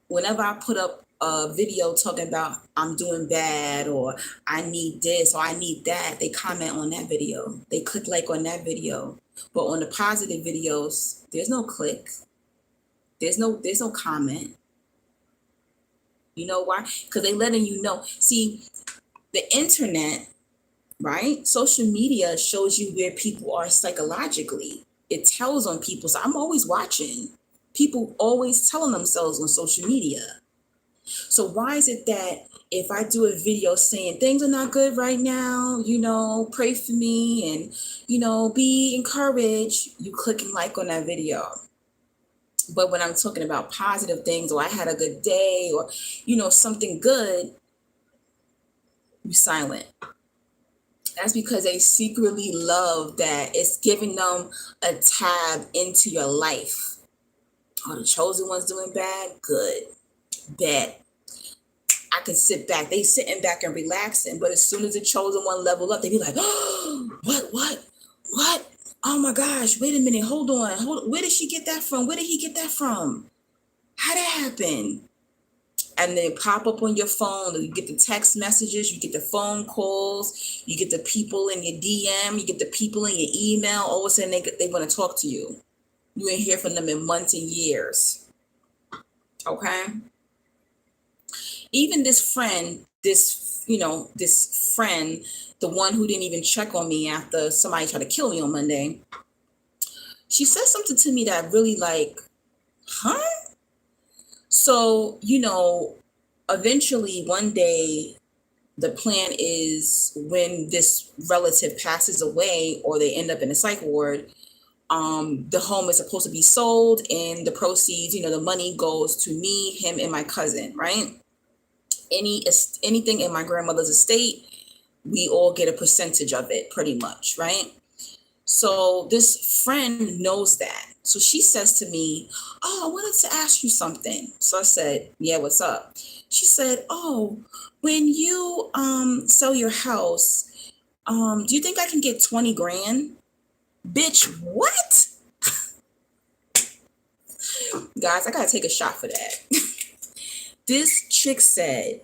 Whenever I put up a video talking about I'm doing bad or I need this or I need that, they comment on that video. They click like on that video. But on the positive videos, there's no click. There's no comment. You know why? Because they letting you know. See, the internet, right? Social media shows you where people are psychologically. It tells on people. So I'm always watching. People always telling themselves on social media. So why is it that if I do a video saying things are not good right now, you know, pray for me and, you know, be encouraged, you clicking like on that video. But when I'm talking about positive things or I had a good day or, you know, something good, you silent. That's because they secretly love that it's giving them a tab into your life. Oh, the chosen one's doing bad? Good. Bad. I can sit back. They sitting back and relaxing. But as soon as the chosen one level up, they be like, oh, what? Oh my gosh, wait a minute. Hold on. Where did she get that from? Where did he get that from? How did that happen? And they pop up on your phone. You get the text messages, you get the phone calls, you get the people in your DM, you get the people in your email. All of a sudden, they want to talk to you. You ain't hear from them in months and years. Okay? Even this friend, the one who didn't even check on me after somebody tried to kill me on Monday, she said something to me that really like, huh? So, you know, eventually one day the plan is when this relative passes away or they end up in a psych ward, the home is supposed to be sold and the proceeds, you know, the money goes to me, him, and my cousin, right? Anything in my grandmother's estate, we all get a percentage of it pretty much, right? So this friend knows that. So she says to me, oh, I wanted to ask you something. So I said, yeah, what's up? She said, oh, when you sell your house, do you think I can get 20 grand? Bitch, what? Guys, I gotta take a shot for that. This chick said,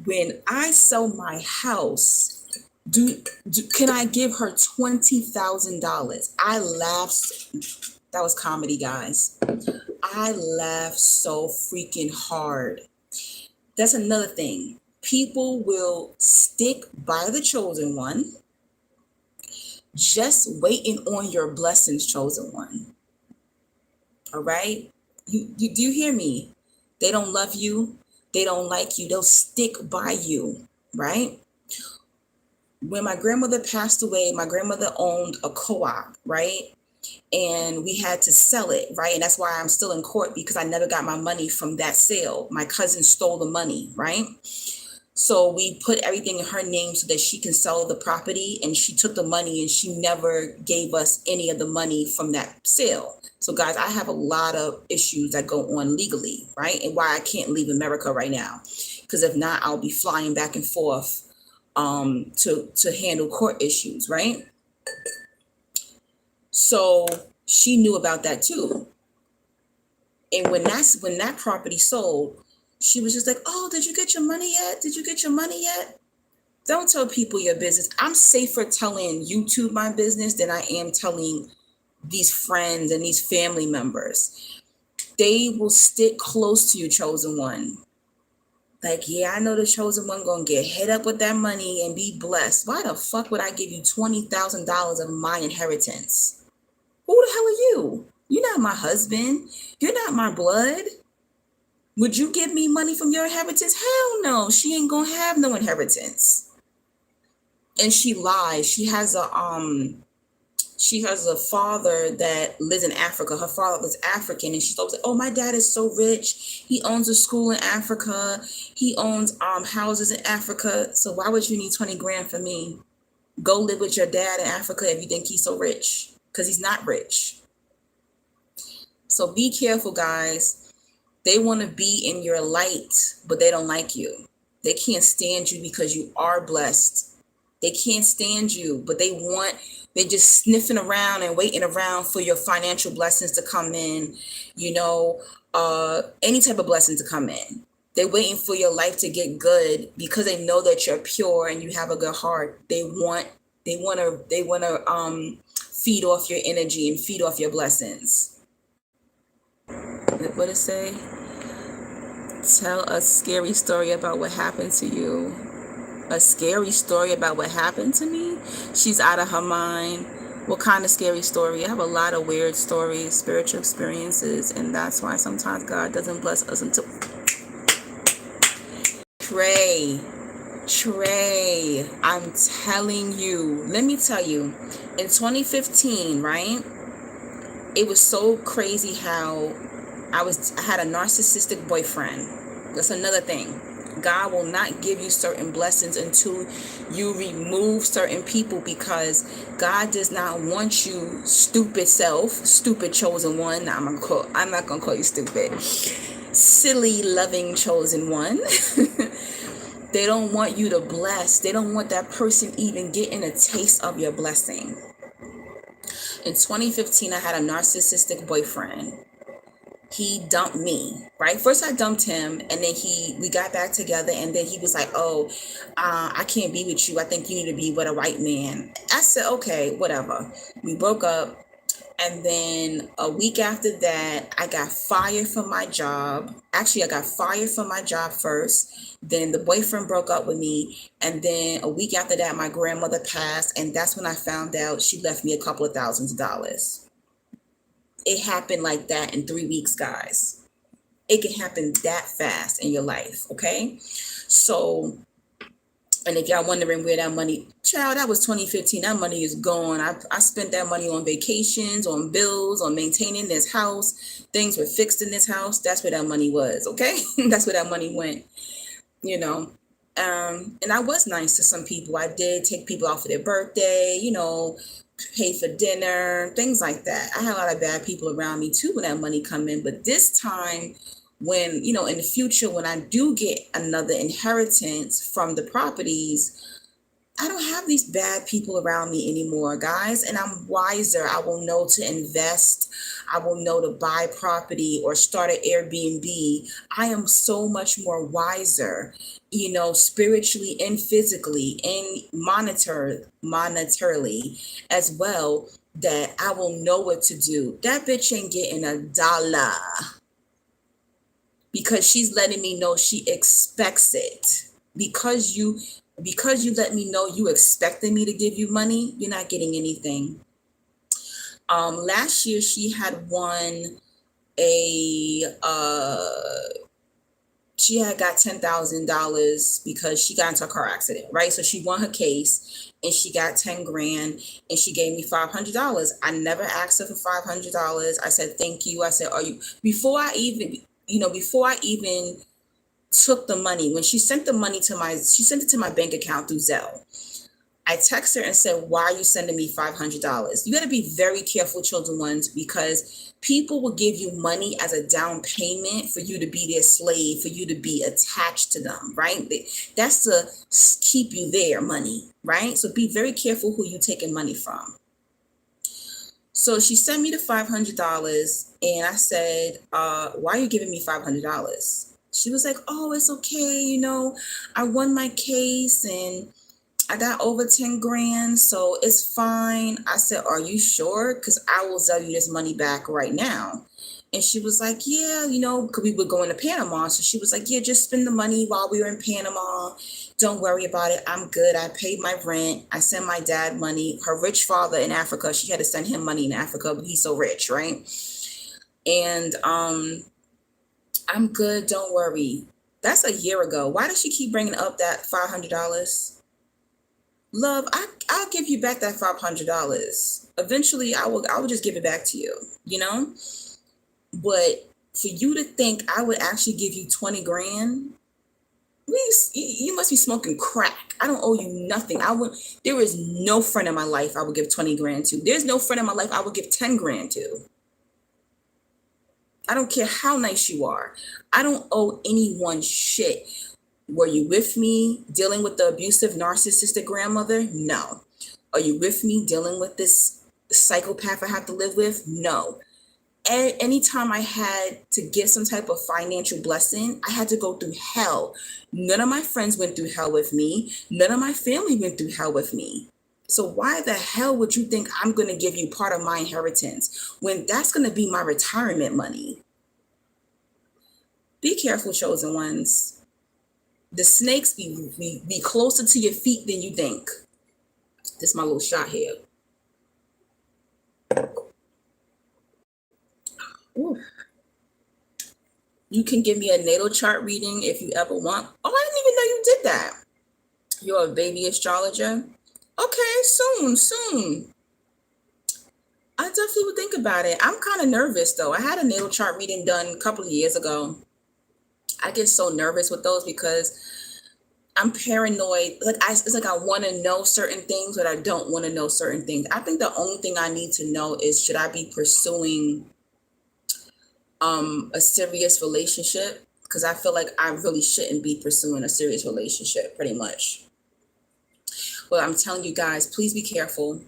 when I sell my house, can I give her $20,000? I laughed. That was comedy, guys. I laughed so freaking hard. That's another thing. People will stick by the chosen one, just waiting on your blessings, chosen one. All right. Do you hear me? They don't love you. They don't like you. They'll stick by you. Right. When my grandmother passed away, my grandmother owned a co-op. Right. And we had to sell it, right? And that's why I'm still in court, because I never got my money from that sale. My cousin stole the money, right? So we put everything in her name so that she can sell the property, and she took the money and she never gave us any of the money from that sale. So guys, I have a lot of issues that go on legally, right? And why I can't leave America right now, because if not, I'll be flying back and forth to handle court issues, right? So she knew about that too. And when that property sold, she was just like, "Oh, did you get your money yet? Did you get your money yet?" Don't tell people your business. I'm safer telling YouTube my business than I am telling these friends and these family members. They will stick close to you, chosen one. Like, yeah, I know the chosen one gonna get hit up with that money and be blessed. Why the fuck would I give you $20,000 of my inheritance? Who the hell are you? You're not my husband. You're not my blood. Would you give me money from your inheritance? Hell no. She ain't gonna have no inheritance. And she lies. She has a father that lives in Africa. Her father was African, and she's always like, "Oh, my dad is so rich. He owns a school in Africa. He owns houses in Africa. So why would you need 20 grand for me? Go live with your dad in Africa if you think he's so rich, because he's not rich." So be careful, guys. They want to be in your light, but they don't like you. They can't stand you because you are blessed. They can't stand you, but they're just sniffing around and waiting around for your financial blessings to come in, any type of blessing to come in. They're waiting for your life to get good because they know that you're pure and you have a good heart. They want to feed off your energy and feed off your blessings. What it say? Tell a scary story about what happened to you. A scary story about what happened to me? She's out of her mind. What kind of scary story? I have a lot of weird stories, spiritual experiences, and that's why sometimes God doesn't bless us until... Trey, I'm telling you. Let me tell you, in 2015, right? It was so crazy how I had a narcissistic boyfriend. That's another thing. God will not give you certain blessings until you remove certain people, because God does not want you stupid chosen one. I'm not gonna call you stupid. Silly, loving chosen one. They don't want you to bless. They don't want that person even getting a taste of your blessing. In 2015, I had a narcissistic boyfriend. He dumped me, right? First I dumped him, and then we got back together, and then he was like, "Oh, I can't be with you. I think you need to be with a white man." I said, "Okay, whatever." We broke up, and then a week after that, I got fired from my job. Actually, I got fired from my job first. Then the boyfriend broke up with me, and then a week after that, my grandmother passed, and that's when I found out she left me a couple of $1,000s. It happened like that in 3 weeks, guys. It can happen that fast in your life, okay? So, and if y'all wondering where that money, child, that was 2015. That money is gone. I spent that money on vacations, on bills, on maintaining this house. Things were fixed in this house. That's where that money was, okay? That's where that money went, And I was nice to some people. I did take people out for their birthday, pay for dinner, things like that. I had a lot of bad people around me too when that money come in. But this time, when, in the future, when I do get another inheritance from the properties, I don't have these bad people around me anymore, guys. And I'm wiser. I will know to invest. I will know to buy property or start an Airbnb. I am so much more wiser, spiritually and physically and monetarily as well, that I will know what to do. That bitch ain't getting $1 because she's letting me know she expects it. Because you let me know you expected me to give you money, you're not getting anything. Last year she had won a she had got $10,000 because she got into a car accident, right? So she won her case and she got 10 grand and she gave me $500. I never asked her for $500. I said, thank you. I said, are you, before I even took the money, when she sent the money she sent it to my bank account through Zelle. I texted her and said, why are you sending me $500? You got to be very careful, chosen ones, because people will give you money as a down payment for you to be their slave, for you to be attached to them, right? That's to keep you there, money, right? So be very careful who you taking money from. So she sent me the $500 and I said, why are you giving me $500? She was like, oh, it's okay. I won my case and I got over 10 grand, so it's fine. I said, are you sure? Because I will sell you this money back right now. And she was like, yeah, because we were going to Panama. So she was like, yeah, just spend the money while we were in Panama. Don't worry about it. I'm good. I paid my rent. I sent my dad money. Her rich father in Africa, she had to send him money in Africa, but he's so rich, right? And I'm good. Don't worry. That's a year ago. Why does she keep bringing up that $500? Love, I'll give you back that $500. Eventually, I will just give it back to you, But for you to think I would actually give you 20 grand, please, you must be smoking crack. I don't owe you nothing. There is no friend in my life I would give 20 grand to. There's no friend in my life I would give 10 grand to. I don't care how nice you are. I don't owe anyone shit. Were you with me dealing with the abusive narcissistic grandmother? No. Are you with me dealing with this psychopath I have to live with? No. Anytime I had to give some type of financial blessing, I had to go through hell. None of my friends went through hell with me. None of my family went through hell with me. So why the hell would you think I'm going to give you part of my inheritance when that's going to be my retirement money? Be careful, chosen ones. The snakes be closer to your feet than you think. This is my little shot here. Ooh. You can give me a natal chart reading if you ever want. Oh, I didn't even know you did that. You're a baby astrologer? Okay, soon. I definitely would think about it. I'm kind of nervous though. I had a natal chart reading done a couple of years ago. I get so nervous with those because I'm paranoid. It's like I want to know certain things, but I don't want to know certain things. I think the only thing I need to know is, should I be pursuing a serious relationship? Because I feel like I really shouldn't be pursuing a serious relationship, pretty much. Well, I'm telling you guys, please be careful.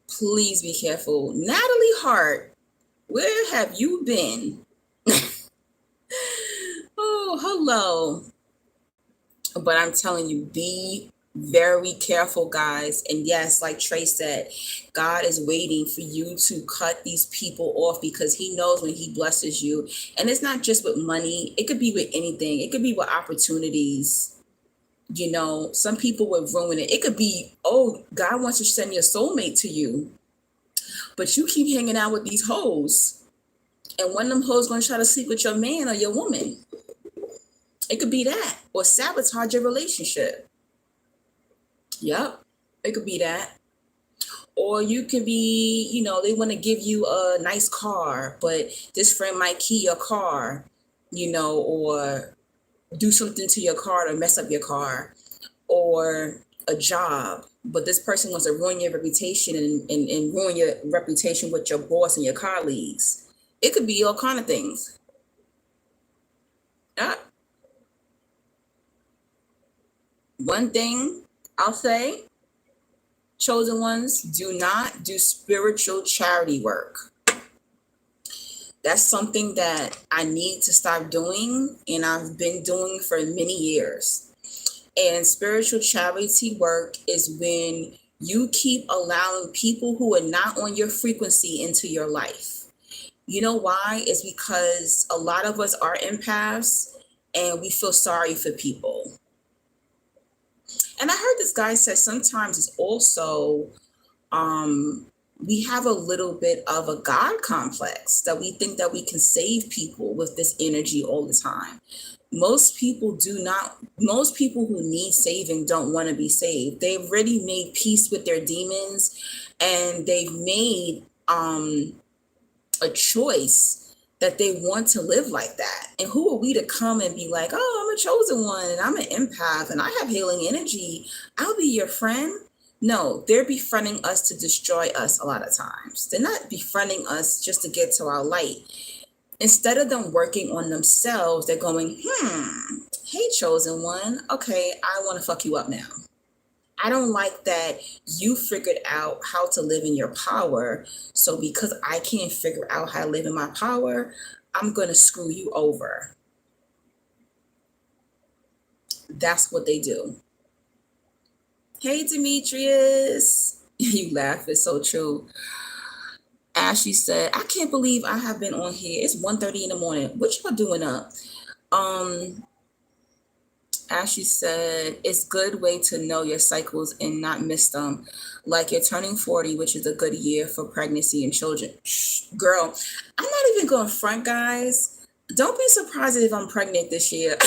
Please be careful. Natalie Hart, where have you been? Oh, hello. But I'm telling you, be very careful, guys. And yes, like Trey said, God is waiting for you to cut these people off, because he knows when he blesses you. And it's not just with money. It could be with anything. It could be with opportunities. Some people would ruin it. It could be, oh, God wants to send your soulmate to you, but you keep hanging out with these hoes. And one of them hoes going to try to sleep with your man or your woman. It could be that, or sabotage your relationship. Yep, it could be that. Or you could be, they want to give you a nice car, but this friend might key your car, or do something to your car to mess up your car, or a job. But this person wants to ruin your reputation and ruin your reputation with your boss and your colleagues. It could be all kind of things. Yeah. One thing I'll say, chosen ones, do not do spiritual charity work. That's something that I need to stop doing, and I've been doing for many years. And spiritual charity work is when you keep allowing people who are not on your frequency into your life. You know why? It's because a lot of us are empaths and we feel sorry for people. And I heard this guy say sometimes it's also we have a little bit of a God complex that we think that we can save people with this energy all the time. Most people do not, most people who need saving don't want to be saved. They've already made peace with their demons, and they've made a choice that they want to live like that. And who are we to come and be like, oh, I'm a chosen one and I'm an empath and I have healing energy, I'll be your friend? No, they're befriending us to destroy us a lot of times. They're not befriending us just to get to our light. Instead of them working on themselves, they're going, hey, chosen one, okay, I want to fuck you up now. I don't like that you figured out how to live in your power. So because I can't figure out how to live in my power, I'm going to screw you over. That's what they do. Hey, Demetrius. You laugh. It's so true. Ashley said, I can't believe I have been on here. It's 1:30 in the morning. What y'all doing up? Ashley said, it's good way to know your cycles and not miss them. Like you're turning 40, which is a good year for pregnancy and children. Girl, I'm not even going front, guys. Don't be surprised if I'm pregnant this year.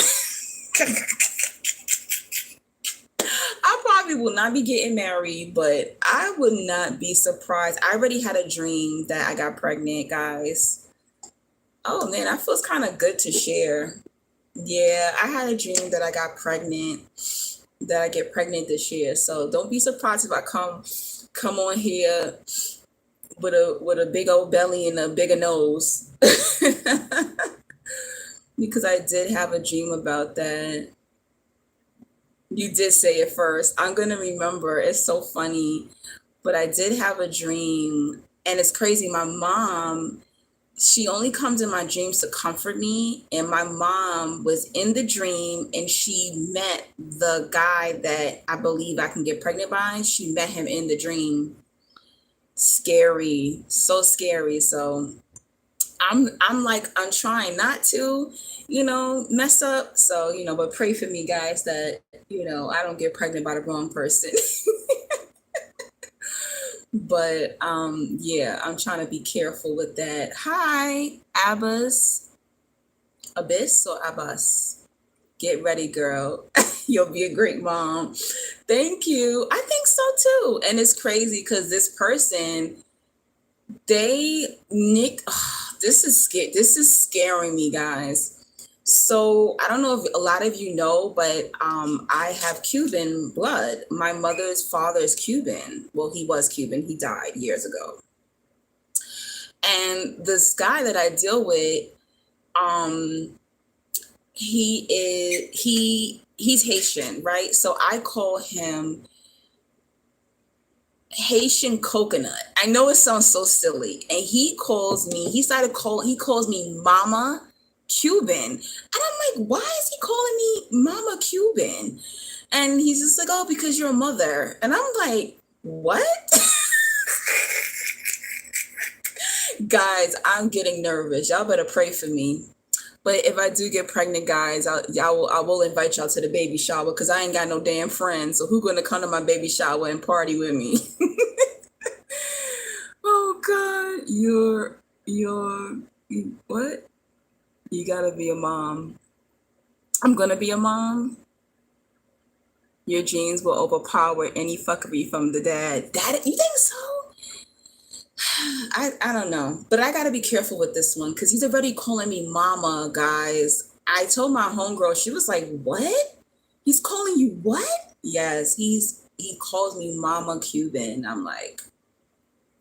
I probably will not be getting married, but I would not be surprised. I already had a dream that I got pregnant, guys. Oh man, that feels kind of good to share. Yeah, I had a dream that I got pregnant, that I get pregnant this year. So don't be surprised if I come on here with a big old belly and a bigger nose. Because I did have a dream about that. You did say it first. I'm gonna remember. It's so funny. But I did have a dream, and it's crazy. My mom, she only comes in my dreams to comfort me. And my mom was in the dream and she met the guy that I believe I can get pregnant by. She met him in the dream. Scary, so scary. So I'm like, I'm trying not to, mess up. So, but pray for me, guys, that, I don't get pregnant by the wrong person. But yeah, I'm trying to be careful with that. Hi, Abbas. Abyss or Abbas? Get ready, girl. You'll be a great mom. Thank you. I think so too. And it's crazy because this person, this is scaring me, guys. So I don't know if a lot of you know, but I have Cuban blood. My mother's father is Cuban. Well, he was Cuban. He died years ago. And this guy that I deal with, he's Haitian, right? So I call him Haitian coconut. I know it sounds so silly. And he calls me Mama Cuban. And I'm like, why is he calling me Mama Cuban? And he's just like, oh, because you're a mother. And I'm like, what? Guys, I'm getting nervous. Y'all better pray for me. But if I do get pregnant, guys, I will invite y'all to the baby shower because I ain't got no damn friends. So who gonna come to my baby shower and party with me? Oh God, you're what? You gotta be a mom. I'm gonna be a mom. Your genes will overpower any fuckery from the dad. Dad, you think so? I don't know, but I gotta be careful with this one because he's already calling me mama, guys. I told my homegirl, she was like, what? He's calling you what? Yes, he calls me Mama Cuban. I'm like,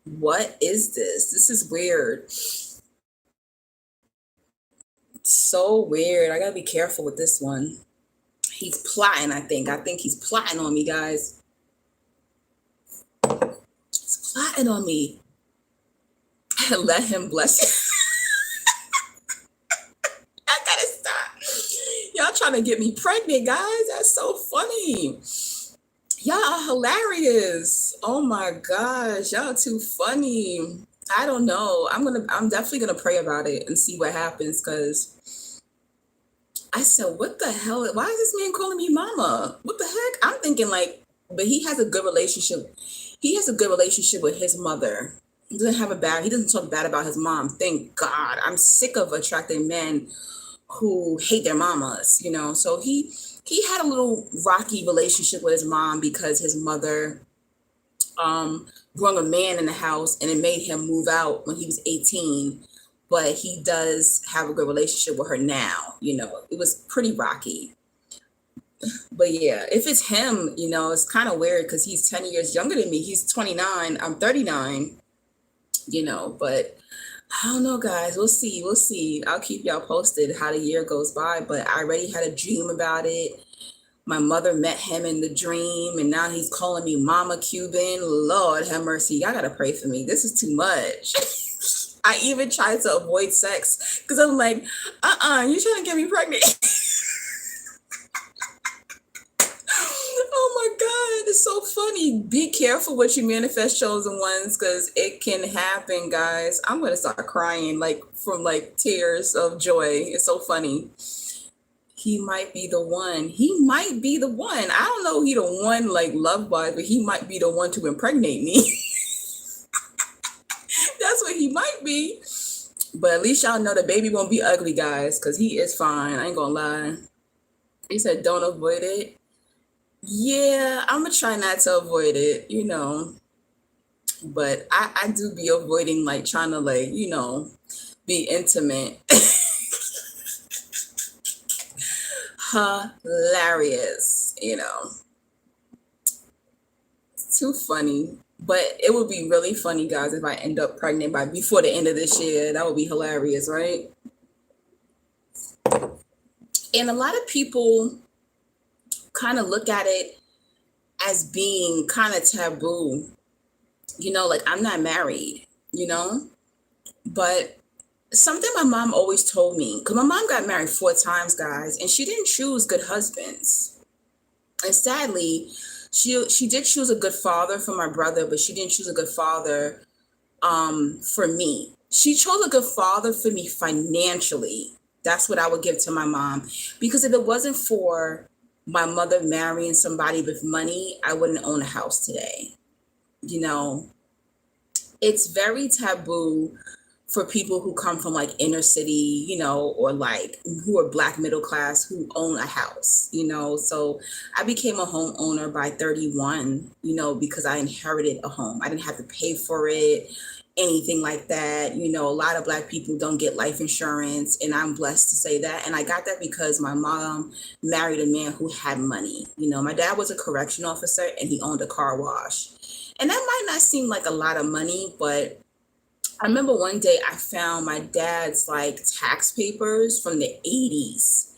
what is this? This is weird. So weird. I gotta be careful with this one. He's plotting, I think. I think he's plotting on me, guys. He's plotting on me. Let him bless you. I gotta stop. Y'all trying to get me pregnant, guys. That's so funny. Y'all are hilarious. Oh my gosh, y'all too funny. I don't know. I'm definitely gonna pray about it and see what happens because I said, what the hell? Why is this man calling me mama? What the heck? I'm thinking like but he has a good relationship. He has a good relationship with his mother. He doesn't talk bad about his mom. Thank God. I'm sick of attracting men who hate their mamas, you know. So he had a little rocky relationship with his mom because his mother brung a man in the house and it made him move out when he was 18. But he does have a good relationship with her now, you know. It was pretty rocky. But yeah, if it's him, you know, it's kind of weird because he's 10 years younger than me. He's 29, I'm 39, you know, but I don't know, guys. We'll see. We'll see. I'll keep y'all posted how the year goes by, but I already had a dream about it. My mother met him in the dream, and now he's calling me Mama Cuban. Lord have mercy. Y'all gotta pray for me. This is too much. I even tried to avoid sex because I'm like, you trying to get me pregnant? Oh my God, it's so funny. Be careful what you manifest, chosen ones, because it can happen, guys. I'm gonna start crying like from like tears of joy. It's so funny. He might be the one. He might be the one. I don't know if he the one like love wise, but he might be the one to impregnate me. That's what he might be. But at least y'all know the baby won't be ugly, guys, because he is fine. I ain't gonna lie. He said don't avoid it. Yeah, I'm gonna try not to avoid it, you know. But I do be avoiding like trying to like, you know, be intimate. Hilarious, you know. It's too funny. But it would be really funny, guys, if I end up pregnant by before the end of this year. That would be hilarious, right? And a lot of people kind of look at it as being kind of taboo. You know, like I'm not married, you know? But something my mom always told me, because my mom got married 4 times, guys, and she didn't choose good husbands. And sadly, she did choose a good father for my brother, but she didn't choose a good father for me. She chose a good father for me financially. That's what I would give to my mom. Because if it wasn't for my mother marrying somebody with money, I wouldn't own a house today. You know, it's very taboo for people who come from like inner city, you know, or like who are black middle class who own a house, you know. So I became a homeowner by 31, you know, because I inherited a home. I didn't have to pay for it, anything like that. You know, a lot of black people don't get life insurance, and I'm blessed to say that. And I got that because my mom married a man who had money. You know, my dad was a correction officer and he owned a car wash. And that might not seem like a lot of money, but I remember one day I found my dad's like tax papers from the 80s.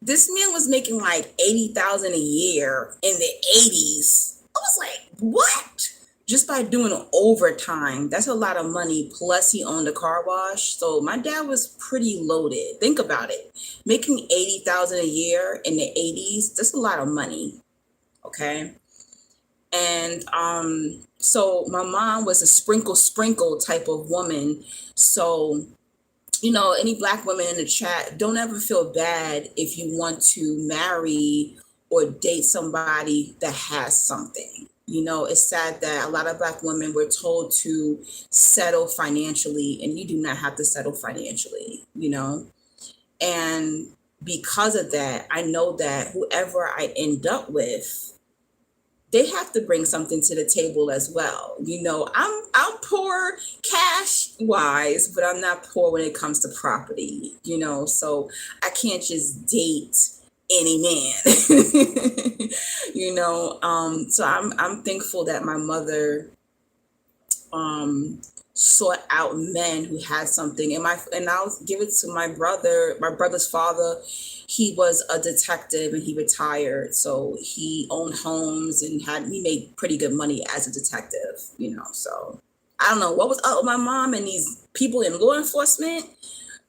This man was making like 80,000 a year in the 80s. I was like, what? Just by doing overtime. That's a lot of money. Plus he owned a car wash. So my dad was pretty loaded. Think about it. Making 80,000 a year in the 80s, that's a lot of money. Okay. And so my mom was a sprinkle type of woman. So, you know, any black women in the chat, don't ever feel bad if you want to marry or date somebody that has something. You know, it's sad that a lot of black women were told to settle financially, and you do not have to settle financially, you know. And because of that, I know that whoever I end up with, they have to bring something to the table as well. You know, I'm poor cash wise, but I'm not poor when it comes to property, you know, so I can't just date any man. You know, so I'm thankful that my mother sought out men who had something. And I'll give it to my brother's father. He was a detective and he retired. So he owned homes and he made pretty good money as a detective, you know. So I don't know what was up with my mom and these people in law enforcement,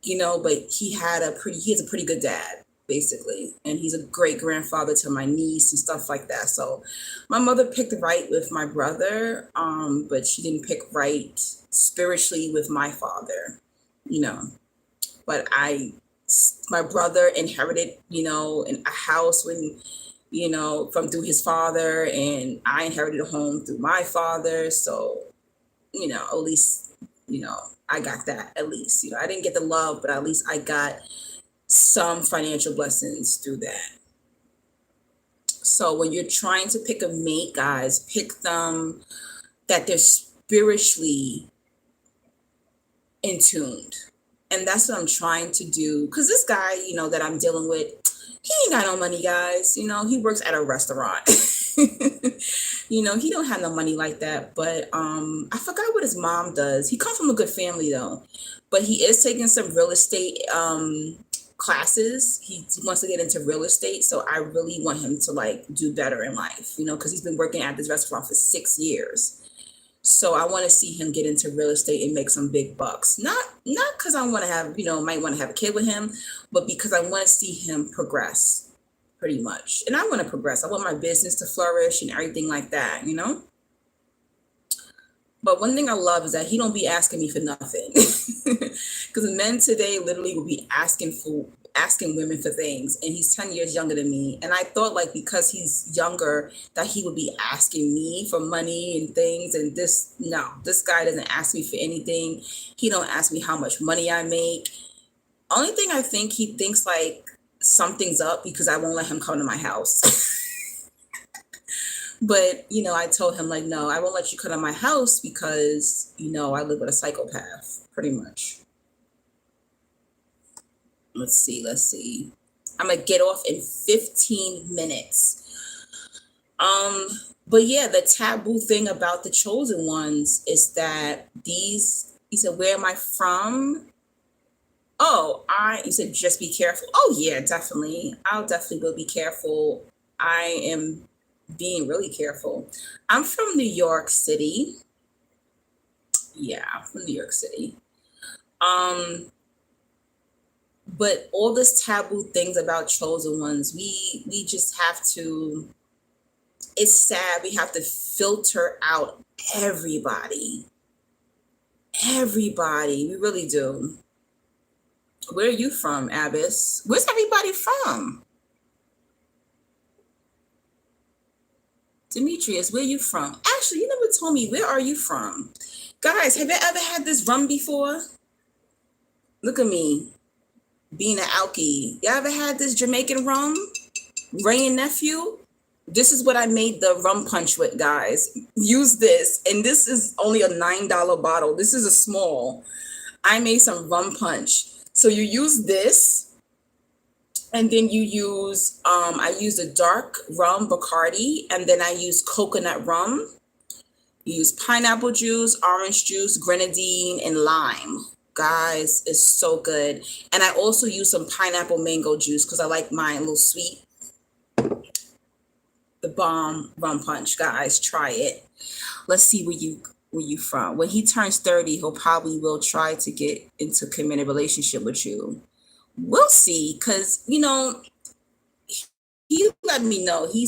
you know, but he has a pretty good dad, basically. And he's a great grandfather to my niece and stuff like that. So my mother picked right with my brother, but she didn't pick right spiritually with my father, you know. But my brother inherited, you know, in a house when from through his father, and I inherited a home through my father. So, at least, I got that at least. I didn't get the love, but at least I got some financial blessings through that. So when you're trying to pick a mate, guys, pick them that they're spiritually in tuned. And that's what I'm trying to do. Because this guy, that I'm dealing with, he ain't got no money, guys. He works at a restaurant. He don't have no money like that. But I forgot what his mom does. He comes from a good family, though. But he is taking some real estate classes. He wants to get into real estate. So I really want him to do better in life, because he's been working at this restaurant for 6 years. So I want to see him get into real estate and make some big bucks. Not because I want to have, might want to have a kid with him, but because I want to see him progress pretty much. And I want to progress. I want my business to flourish and everything like that, But one thing I love is that he don't be asking me for nothing. Because men today literally will be asking women for things, and he's 10 years younger than me. And I thought because he's younger that he would be asking me for money and things. And this guy doesn't ask me for anything. He don't ask me how much money I make. Only thing I think he thinks something's up because I won't let him come to my house. But, I told him no, I won't let you come to my house because, I live with a psychopath, pretty much. Let's see. I'm going to get off in 15 minutes. But yeah, the taboo thing about the chosen ones is that he said, where am I from? Oh, you said just be careful. Oh yeah, definitely. I'll definitely will be careful. I am being really careful. I'm from New York City. Yeah, I'm from New York City. But all this taboo things about chosen ones, we just have to, it's sad, we have to filter out everybody. Everybody, we really do. Where are you from, Abbas? Where's everybody from? Demetrius, where are you from? Actually, you never told me, where are you from? Guys, have you ever had this rum before? Look at me, being an alkie. You ever had this Jamaican rum? Ray and nephew? This is what I made the rum punch with, guys. Use this. And this is only a $9 bottle. This is a small. I made some rum punch. So you use this, and then you use, I use a dark rum Bacardi, and then I use coconut rum. You use pineapple juice, orange juice, grenadine, and lime. Guys, it's so good. And I also use some pineapple mango juice because I like mine a little sweet. The bomb rum punch, guys, try it. Let's see where you from. When he turns 30, he'll probably will try to get into committed relationship with you. We'll see, because he let me know he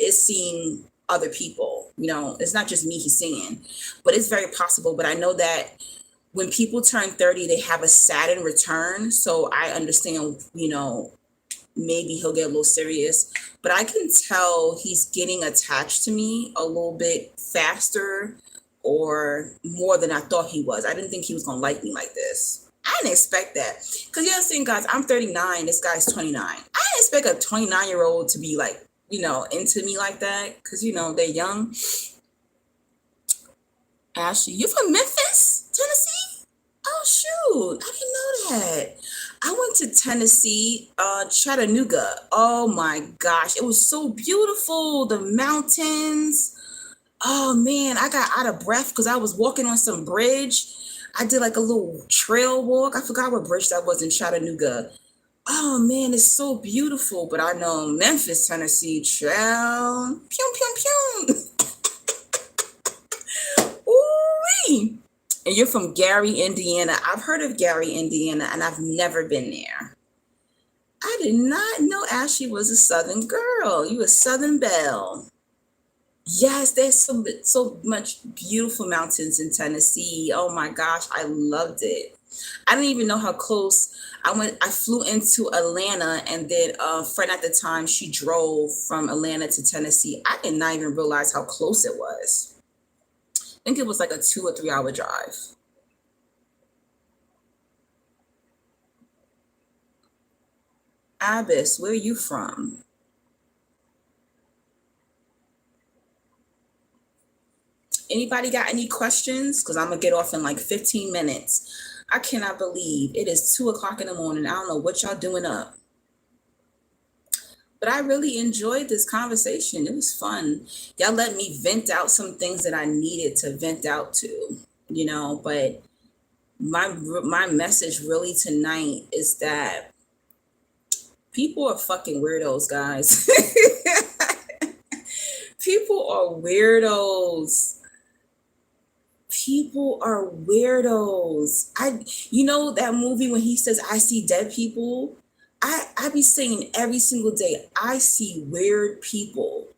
is seeing other people. It's not just me he's seeing, but it's very possible. But I know that when people turn 30, they have a Saturn return. So I understand, maybe he'll get a little serious, but I can tell he's getting attached to me a little bit faster or more than I thought he was. I didn't think he was going to like me like this. I didn't expect that. Because you understand, guys, I'm 39. This guy's 29. I didn't expect a 29-year-old to be into me like that. Because, they're young. Ashley, you from Memphis, Tennessee? Oh, shoot. I didn't know that. I went to Tennessee, Chattanooga. Oh, my gosh. It was so beautiful. The mountains. Oh, man. I got out of breath because I was walking on some bridge. I did a little trail walk. I forgot what bridge that was in Chattanooga. Oh, man. It's so beautiful. But I know Memphis, Tennessee, trail. Pew, pew, pew. Ooh-wee. And you're from Gary, Indiana. I've heard of Gary, Indiana, and I've never been there. I did not know Ashley was a Southern girl. You a Southern belle. Yes, there's so much beautiful mountains in Tennessee. Oh my gosh, I loved it. I didn't even know how close I flew into Atlanta, and then a friend at the time, she drove from Atlanta to Tennessee. I did not even realize how close it was. I think it was like a 2 or 3 hour drive. Abbas, where are you from? Anybody got any questions? Because I'm gonna get off in like 15 minutes. I cannot believe it is 2 o'clock in the morning. I don't know what y'all doing up. But I really enjoyed this conversation. It was fun. Y'all let me vent out some things that I needed to vent out to, but my message really tonight is that people are fucking weirdos, guys. People are weirdos. People are weirdos. That movie when he says, I see dead people? I be saying every single day, I see weird people.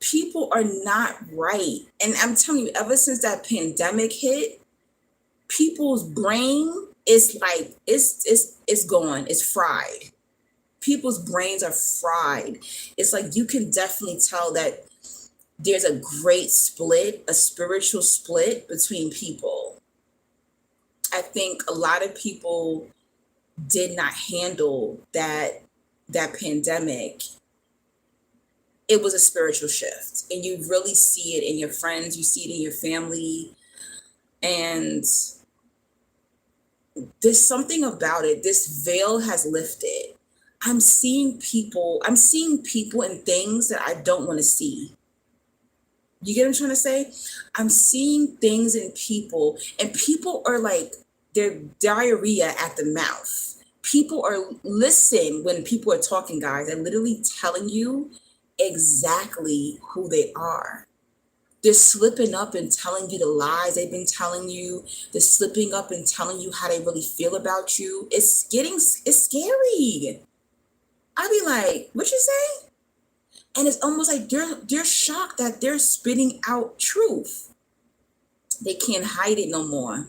People are not right. And I'm telling you, ever since that pandemic hit, people's brain is like, it's gone. It's fried. People's brains are fried. It's like you can definitely tell that there's a great split, a spiritual split between people. I think a lot of people did not handle that pandemic. It was a spiritual shift, and you really see it in your friends, you see it in your family, and there's something about it. This veil has lifted. I'm seeing people and things that I don't want to see. You get what I'm trying to say? I'm seeing things in people, and people are like, they're diarrhea at the mouth. People are, listen, when people are talking, guys, they're literally telling you exactly who they are. They're slipping up and telling you the lies they've been telling you. They're slipping up and telling you how they really feel about you. It's scary. I'd be like, what you say? And it's almost like they're shocked that they're spitting out truth. They can't hide it no more.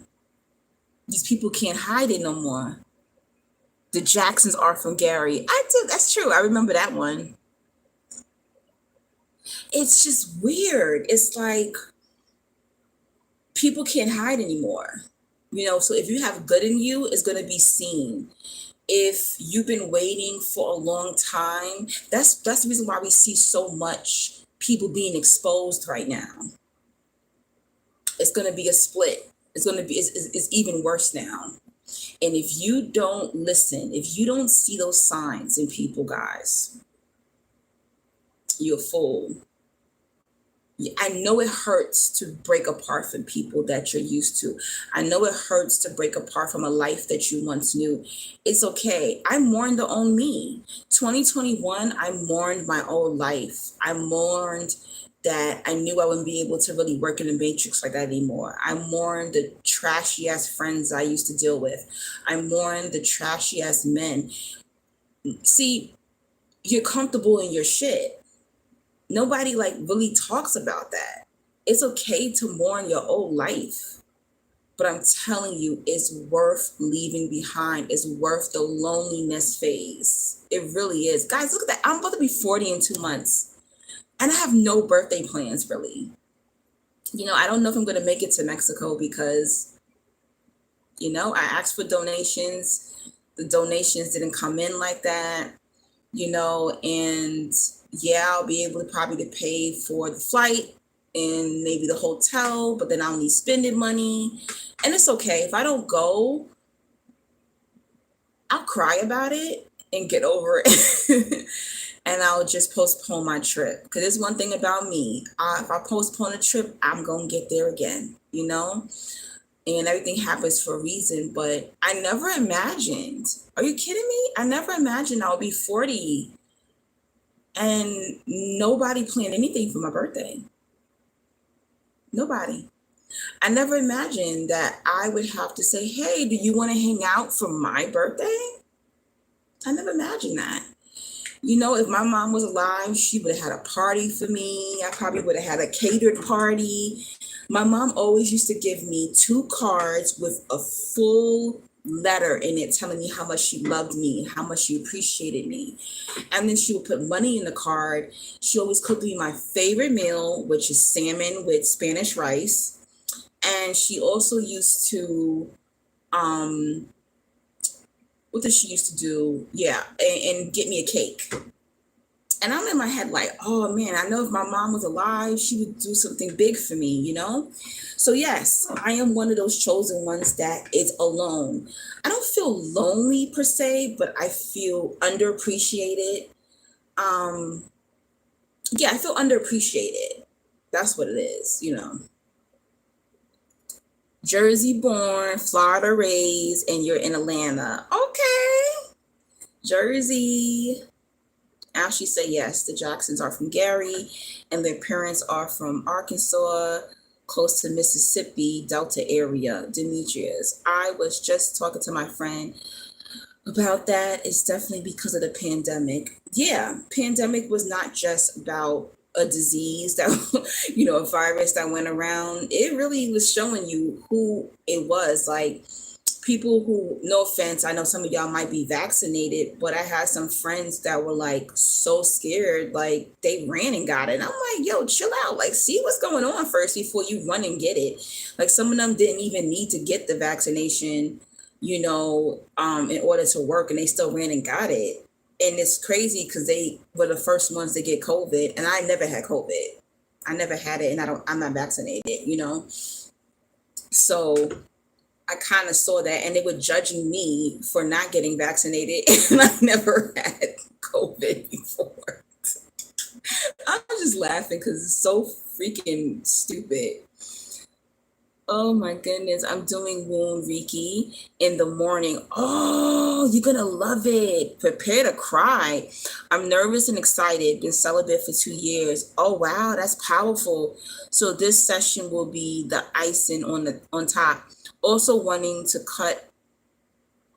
These people can't hide it no more. The Jacksons are from Gary. That's true. I remember that one. It's just weird. It's like people can't hide anymore. So if you have good in you, it's going to be seen. If you've been waiting for a long time, that's the reason why we see so much people being exposed right now. It's going to be a split. It's even worse now. And if you don't listen, if you don't see those signs in people, guys, you're a fool. I know it hurts to break apart from people that you're used to. I know it hurts to break apart from a life that you once knew. It's okay. I mourned the old me. 2021, I mourned my old life. I mourned that I knew I wouldn't be able to really work in the matrix like that anymore. I mourned the trashy ass friends I used to deal with. I mourned the trashy ass men. See, you're comfortable in your shit. Nobody really talks about that. It's okay to mourn your old life, but I'm telling you, it's worth leaving behind. It's worth the loneliness phase. It really is. Guys, look at that. I'm about to be 40 in 2 months, and I have no birthday plans, really. I don't know if I'm going to make it to Mexico because, I asked for donations. The donations didn't come in like that, and yeah, I'll be able to probably pay for the flight and maybe the hotel, but then I'll need spending money. And it's okay. If I don't go, I'll cry about it and get over it. And I'll just postpone my trip. Because there's one thing about me. If I postpone a trip, I'm going to get there again, And everything happens for a reason. But I never imagined. Are you kidding me? I never imagined I'll be 40 and nobody planned anything for my birthday. Nobody. I never imagined that I would have to say, hey, do you want to hang out for my birthday? I never imagined that. If my mom was alive, she would have had a party for me. I probably would have had a catered party. My mom always used to give me 2 cards with a full letter in it telling me how much she loved me, how much she appreciated me. And then she would put money in the card. She always cooked me my favorite meal, which is salmon with Spanish rice. And she also used to, um, what did she used to do? Yeah, and get me a cake. And I'm in my head like, oh man, I know if my mom was alive, she would do something big for me, you know? So yes, I am one of those chosen ones that is alone. I don't feel lonely per se, but I feel underappreciated. Um, yeah, I feel underappreciated. That's what it is, you know. Jersey born, Florida raised, and you're in Atlanta. Okay. Jersey. Ashley said yes. The Jacksons are from Gary, and their parents are from Arkansas, close to Mississippi, Delta area. Demetrius. I was just talking to my friend about that. It's definitely because of the pandemic. Yeah, pandemic was not just about a disease that a virus that went around. It really was showing you who it was. Like people who, no offense, I know some of y'all might be vaccinated, but I had some friends that were like so scared, like they ran and got it. And I'm like, yo, chill out. Like, see what's going on first before you run and get it. Like some of them didn't even need to get the vaccination, in order to work, and they still ran and got it. And it's crazy because they were the first ones to get COVID, and I never had COVID. I never had it, and I'm not vaccinated. So I kind of saw that, and they were judging me for not getting vaccinated, and I never had COVID before. I'm just laughing because it's so freaking stupid. Oh my goodness, I'm doing Wound Reiki in the morning. Oh, you're gonna love it. Prepare to cry. I'm nervous and excited. Been celibate for 2 years. Oh wow, that's powerful. So this session will be the icing on top. Also wanting to cut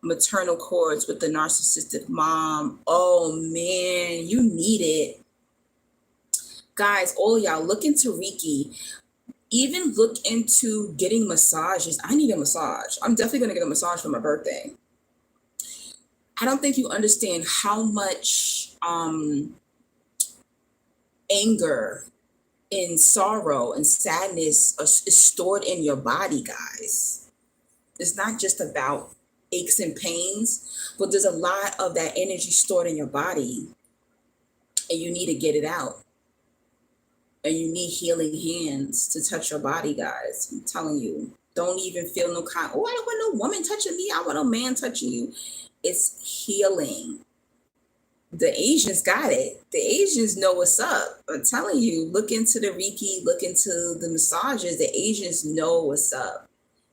maternal cords with the narcissistic mom. Oh man, you need it. Guys, all y'all look into Reiki. Even look into getting massages. I need a massage. I'm definitely going to get a massage for my birthday. I don't think you understand how much anger and sorrow and sadness is stored in your body, guys. It's not just about aches and pains, but there's a lot of that energy stored in your body, and you need to get it out. And you need healing hands to touch your body, guys. I'm telling you, don't even feel no kind. Oh, I don't want no woman touching me. I want no man touching you. It's healing. The Asians got it. The Asians know what's up. I'm telling you, look into the Reiki, look into the massages. The Asians know what's up.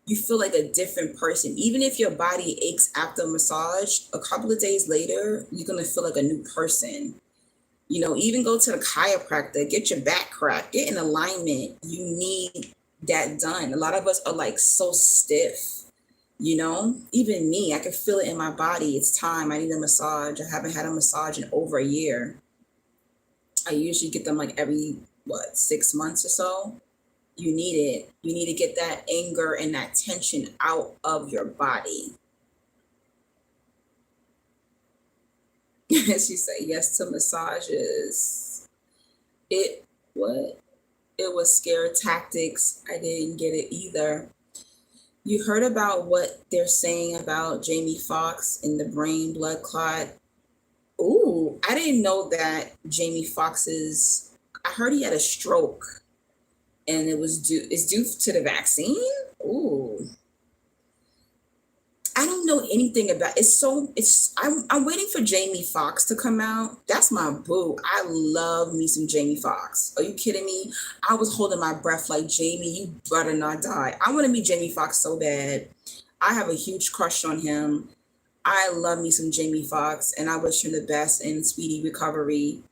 You feel like a different person. Even if your body aches after a massage, a couple of days later, you're going to feel like a new person. Even go to the chiropractor, get your back cracked, get in alignment. You need that done. A lot of us are like so stiff, even me, I can feel it in my body. It's time. I need a massage. I haven't had a massage in over a year. I usually get them like every, 6 months or so. You need it. You need to get that anger and that tension out of your body. She said yes to massages. It was scare tactics. I didn't get it either. You heard about what they're saying about Jamie Foxx and the brain blood clot? Ooh, I didn't know that Jamie Foxx's. I heard he had a stroke, and it's due to the vaccine. Ooh. I don't know anything about I'm waiting for Jamie Foxx to come out. That's my boo. I love me some Jamie Foxx. Are you kidding me? I was holding my breath like, Jamie, you better not die. I want to meet Jamie Foxx so bad. I have a huge crush on him. I love me some Jamie Foxx, and I wish him the best in speedy recovery.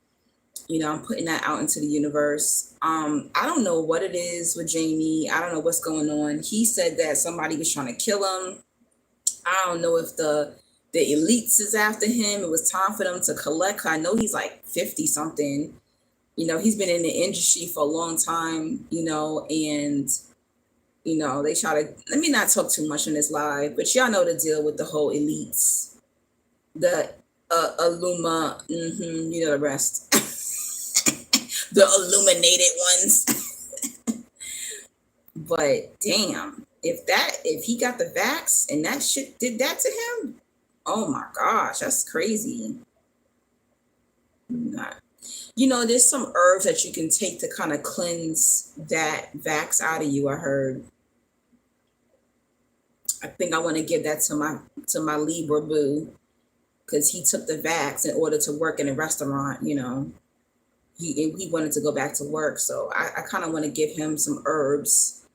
I'm putting that out into the universe. I don't know what it is with Jamie. I don't know what's going on. He said that somebody was trying to kill him. I don't know if the elites is after him. It was time for them to collect. I know he's like 50 something. He's been in the industry for a long time, and You know, they try to, let me not talk too much in this live, but y'all know the deal with the whole elites, the Illuma, you know the rest, the illuminated ones. But damn, if he got the vax and that shit did that to him, oh my gosh, that's crazy. Not, you know, there's some herbs that you can take to kind of cleanse that vax out of you. I heard. I think I want to give that to my Libra boo, because he took the vax in order to work in a restaurant. You know, he wanted to go back to work, so I kind of want to give him some herbs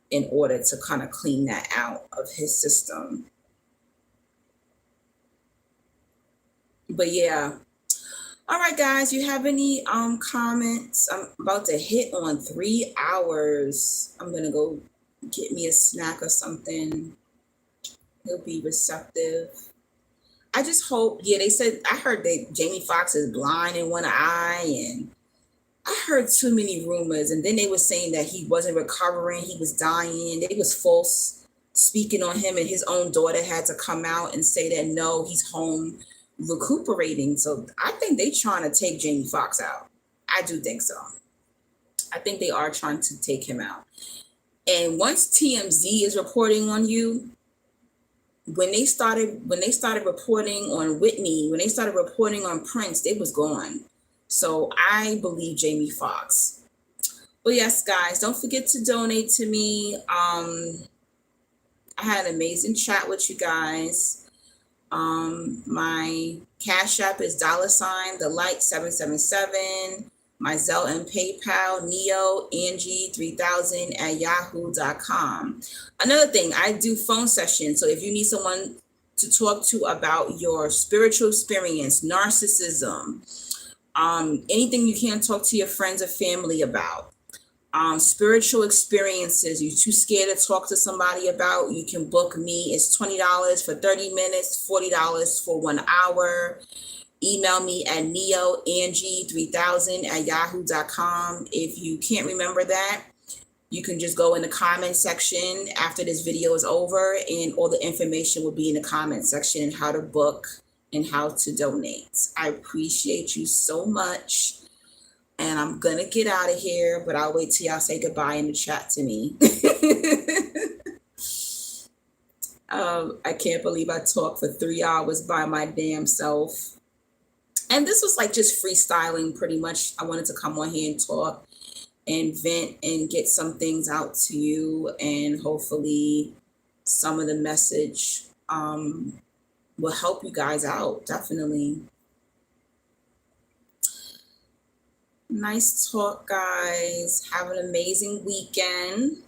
in order to kind of clean that out of his system. But yeah. All right, guys, you have any comments? I'm about to hit on 3 hours. I'm gonna go get me a snack or something. He'll be receptive. I just hope. Yeah, they said, I heard that Jamie Foxx is blind in one eye, and I heard too many rumors. And then they were saying that he wasn't recovering, he was dying. They was false speaking on him, and his own daughter had to come out and say that no, he's home recuperating. So I think they trying to take Jamie Foxx out. I do think so. I think they are trying to take him out. And once TMZ is reporting on you, when they started reporting on Whitney, when they started reporting on Prince, they was gone. So I believe Jamie Foxx. But yes, guys, don't forget to donate to me. I had an amazing chat with you guys. My Cash App is $the light 777. My Zelle and PayPal, Neo Angie 3000 at yahoo.com. Another thing, I do phone sessions. So if you need someone to talk to about your spiritual experience, narcissism, anything you can't talk to your friends or family about, spiritual experiences you're too scared to talk to somebody about, you can book me. It's $20 for 30 minutes, $40 for 1 hour. Email me at neoangie3000 at yahoo.com. If you can't remember that, you can just go in the comment section after this video is over, and all the information will be in the comment section, how to book and how to donate. I appreciate you so much. And I'm going to get out of here, but I'll wait till y'all say goodbye in the chat to me. I can't believe I talked for 3 hours by my damn self. And this was like just freestyling pretty much. I wanted to come on here and talk and vent and get some things out to you. And hopefully some of the message will help you guys out. Definitely. Nice talk, guys. Have an amazing weekend.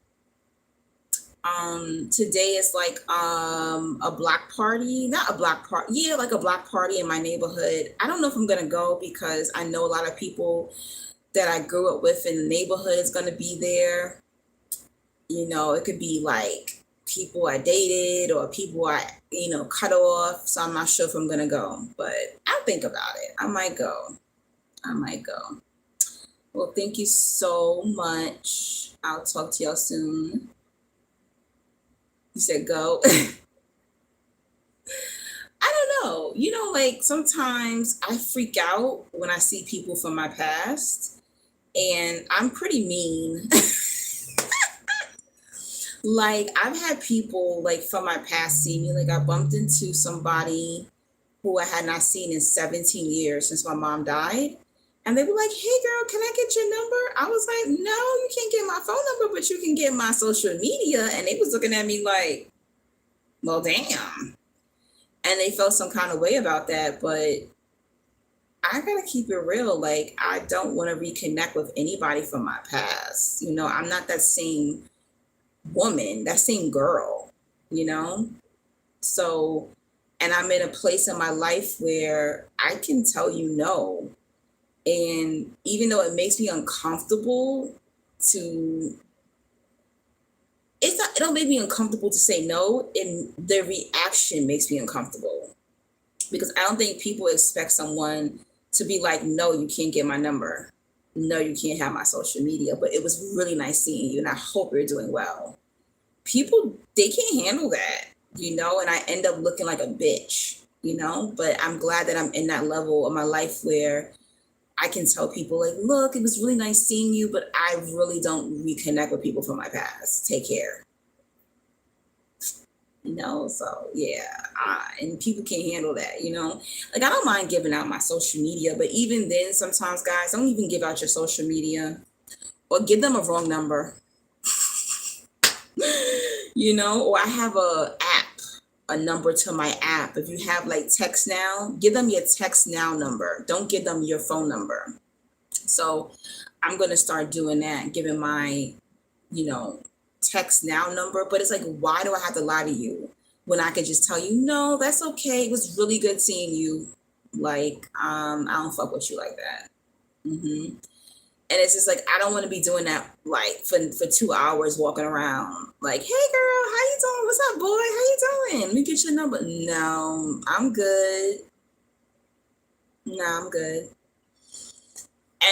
Today is like a block party, not a block party, yeah, like a block party in my neighborhood. I don't know if I'm gonna go because I know a lot of people that I grew up with in the neighborhood is gonna be there. You know, it could be like people I dated or people I, cut off. So I'm not sure if I'm gonna go, but I'll think about it. I might go. Well, thank you so much. I'll talk to y'all soon. You said go. I don't know. Like sometimes I freak out when I see people from my past, and I'm pretty mean. Like I've had people like from my past see me. Like I bumped into somebody who I had not seen in 17 years since my mom died. And they were like, hey girl, can I get your number? I was like, no, you can't get my phone number, but you can get my social media. And they was looking at me like, well, damn. And they felt some kind of way about that. But I gotta keep it real. Like, I don't want to reconnect with anybody from my past. I'm not that same woman, that same girl, So, and I'm in a place in my life where I can tell you no. And even though it makes me uncomfortable it don't make me uncomfortable to say no, and the reaction makes me uncomfortable. Because I don't think people expect someone to be like, no, you can't get my number. No, you can't have my social media. But it was really nice seeing you, and I hope you're doing well. people, they can't handle that, and I end up looking like a bitch, but I'm glad that I'm in that level of my life where I can tell people like, look, it was really nice seeing you, but I really don't reconnect with people from my past. Take care. So yeah, and people can't handle that, like I don't mind giving out my social media, but even then sometimes, guys, don't even give out your social media or give them a wrong number. Or I have a number to my app. If you have like text now, give them your text now number, don't give them your phone number. So I'm going to start doing that, giving my text now number. But it's like, why do I have to lie to you when I could just tell you, no, that's okay, it was really good seeing you, like I don't fuck with you like that. And it's just like, I don't want to be doing that like for 2 hours walking around like, hey girl, how you doing, what's up boy, how you doing, let me get your number. No, I'm good. I'm good.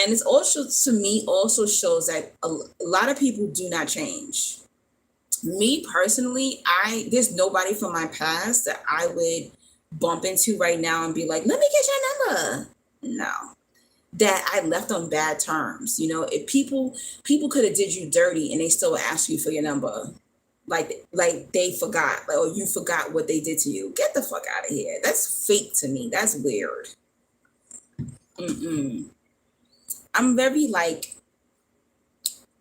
And it's also, to me, also shows that a lot of people do not change. Me personally, there's nobody from my past that I would bump into right now and be like, let me get your number. No, that I left on bad terms. If people could have did you dirty and they still ask you for your number, like they forgot, like, or you forgot what they did to you. Get the fuck out of here. That's fake to me. That's weird. I'm very like,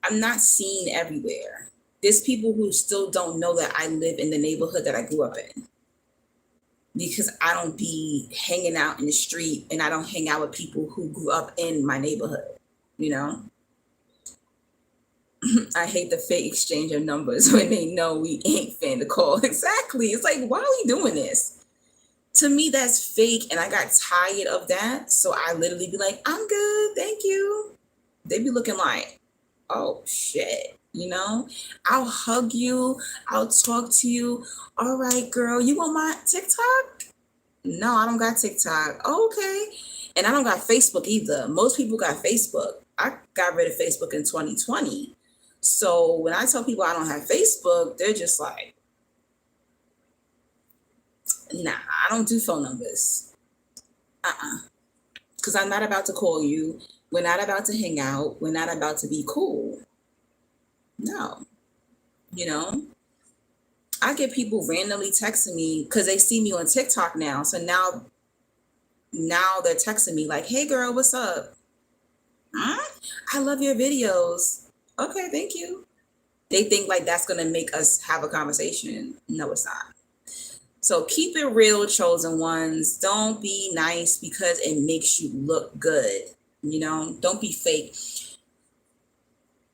I'm not seen everywhere. There's people who still don't know that I live in the neighborhood that I grew up in, because I don't be hanging out in the street and I don't hang out with people who grew up in my neighborhood. I hate the fake exchange of numbers when they know we ain't finna call. Exactly. It's like, why are we doing this? To me, that's fake, and I got tired of that. So I literally be like, I'm good, thank you. They be looking like, oh shit. I'll hug you, I'll talk to you. All right, girl, you want my TikTok? No, I don't got TikTok. Oh, okay. And I don't got Facebook either. Most people got Facebook. I got rid of Facebook in 2020. So when I tell people I don't have Facebook, they're just like, nah, I don't do phone numbers. Because I'm not about to call you. We're not about to hang out. We're not about to be cool. No. I get people randomly texting me because they see me on TikTok now. So now they're texting me like, hey girl, what's up? I love your videos. Okay, thank you. They think like that's going to make us have a conversation. No, it's not. So keep it real, chosen ones. Don't be nice because it makes you look good. Don't be fake.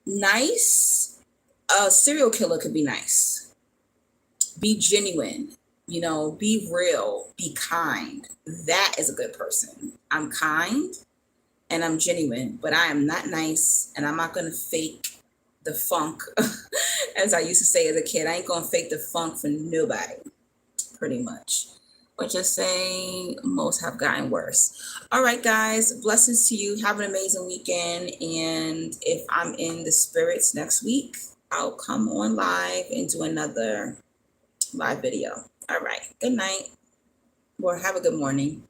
Nice. A serial killer could be nice. Be genuine. Be real. Be kind. That is a good person. I'm kind and I'm genuine, but I am not nice, and I'm not going to fake the funk. As I used to say as a kid, I ain't going to fake the funk for nobody. Pretty much. Or just saying, most have gotten worse. All right, guys, blessings to you. Have an amazing weekend. And if I'm in the spirits next week, I'll come on live and do another live video. All right. Good night. Or have a good morning.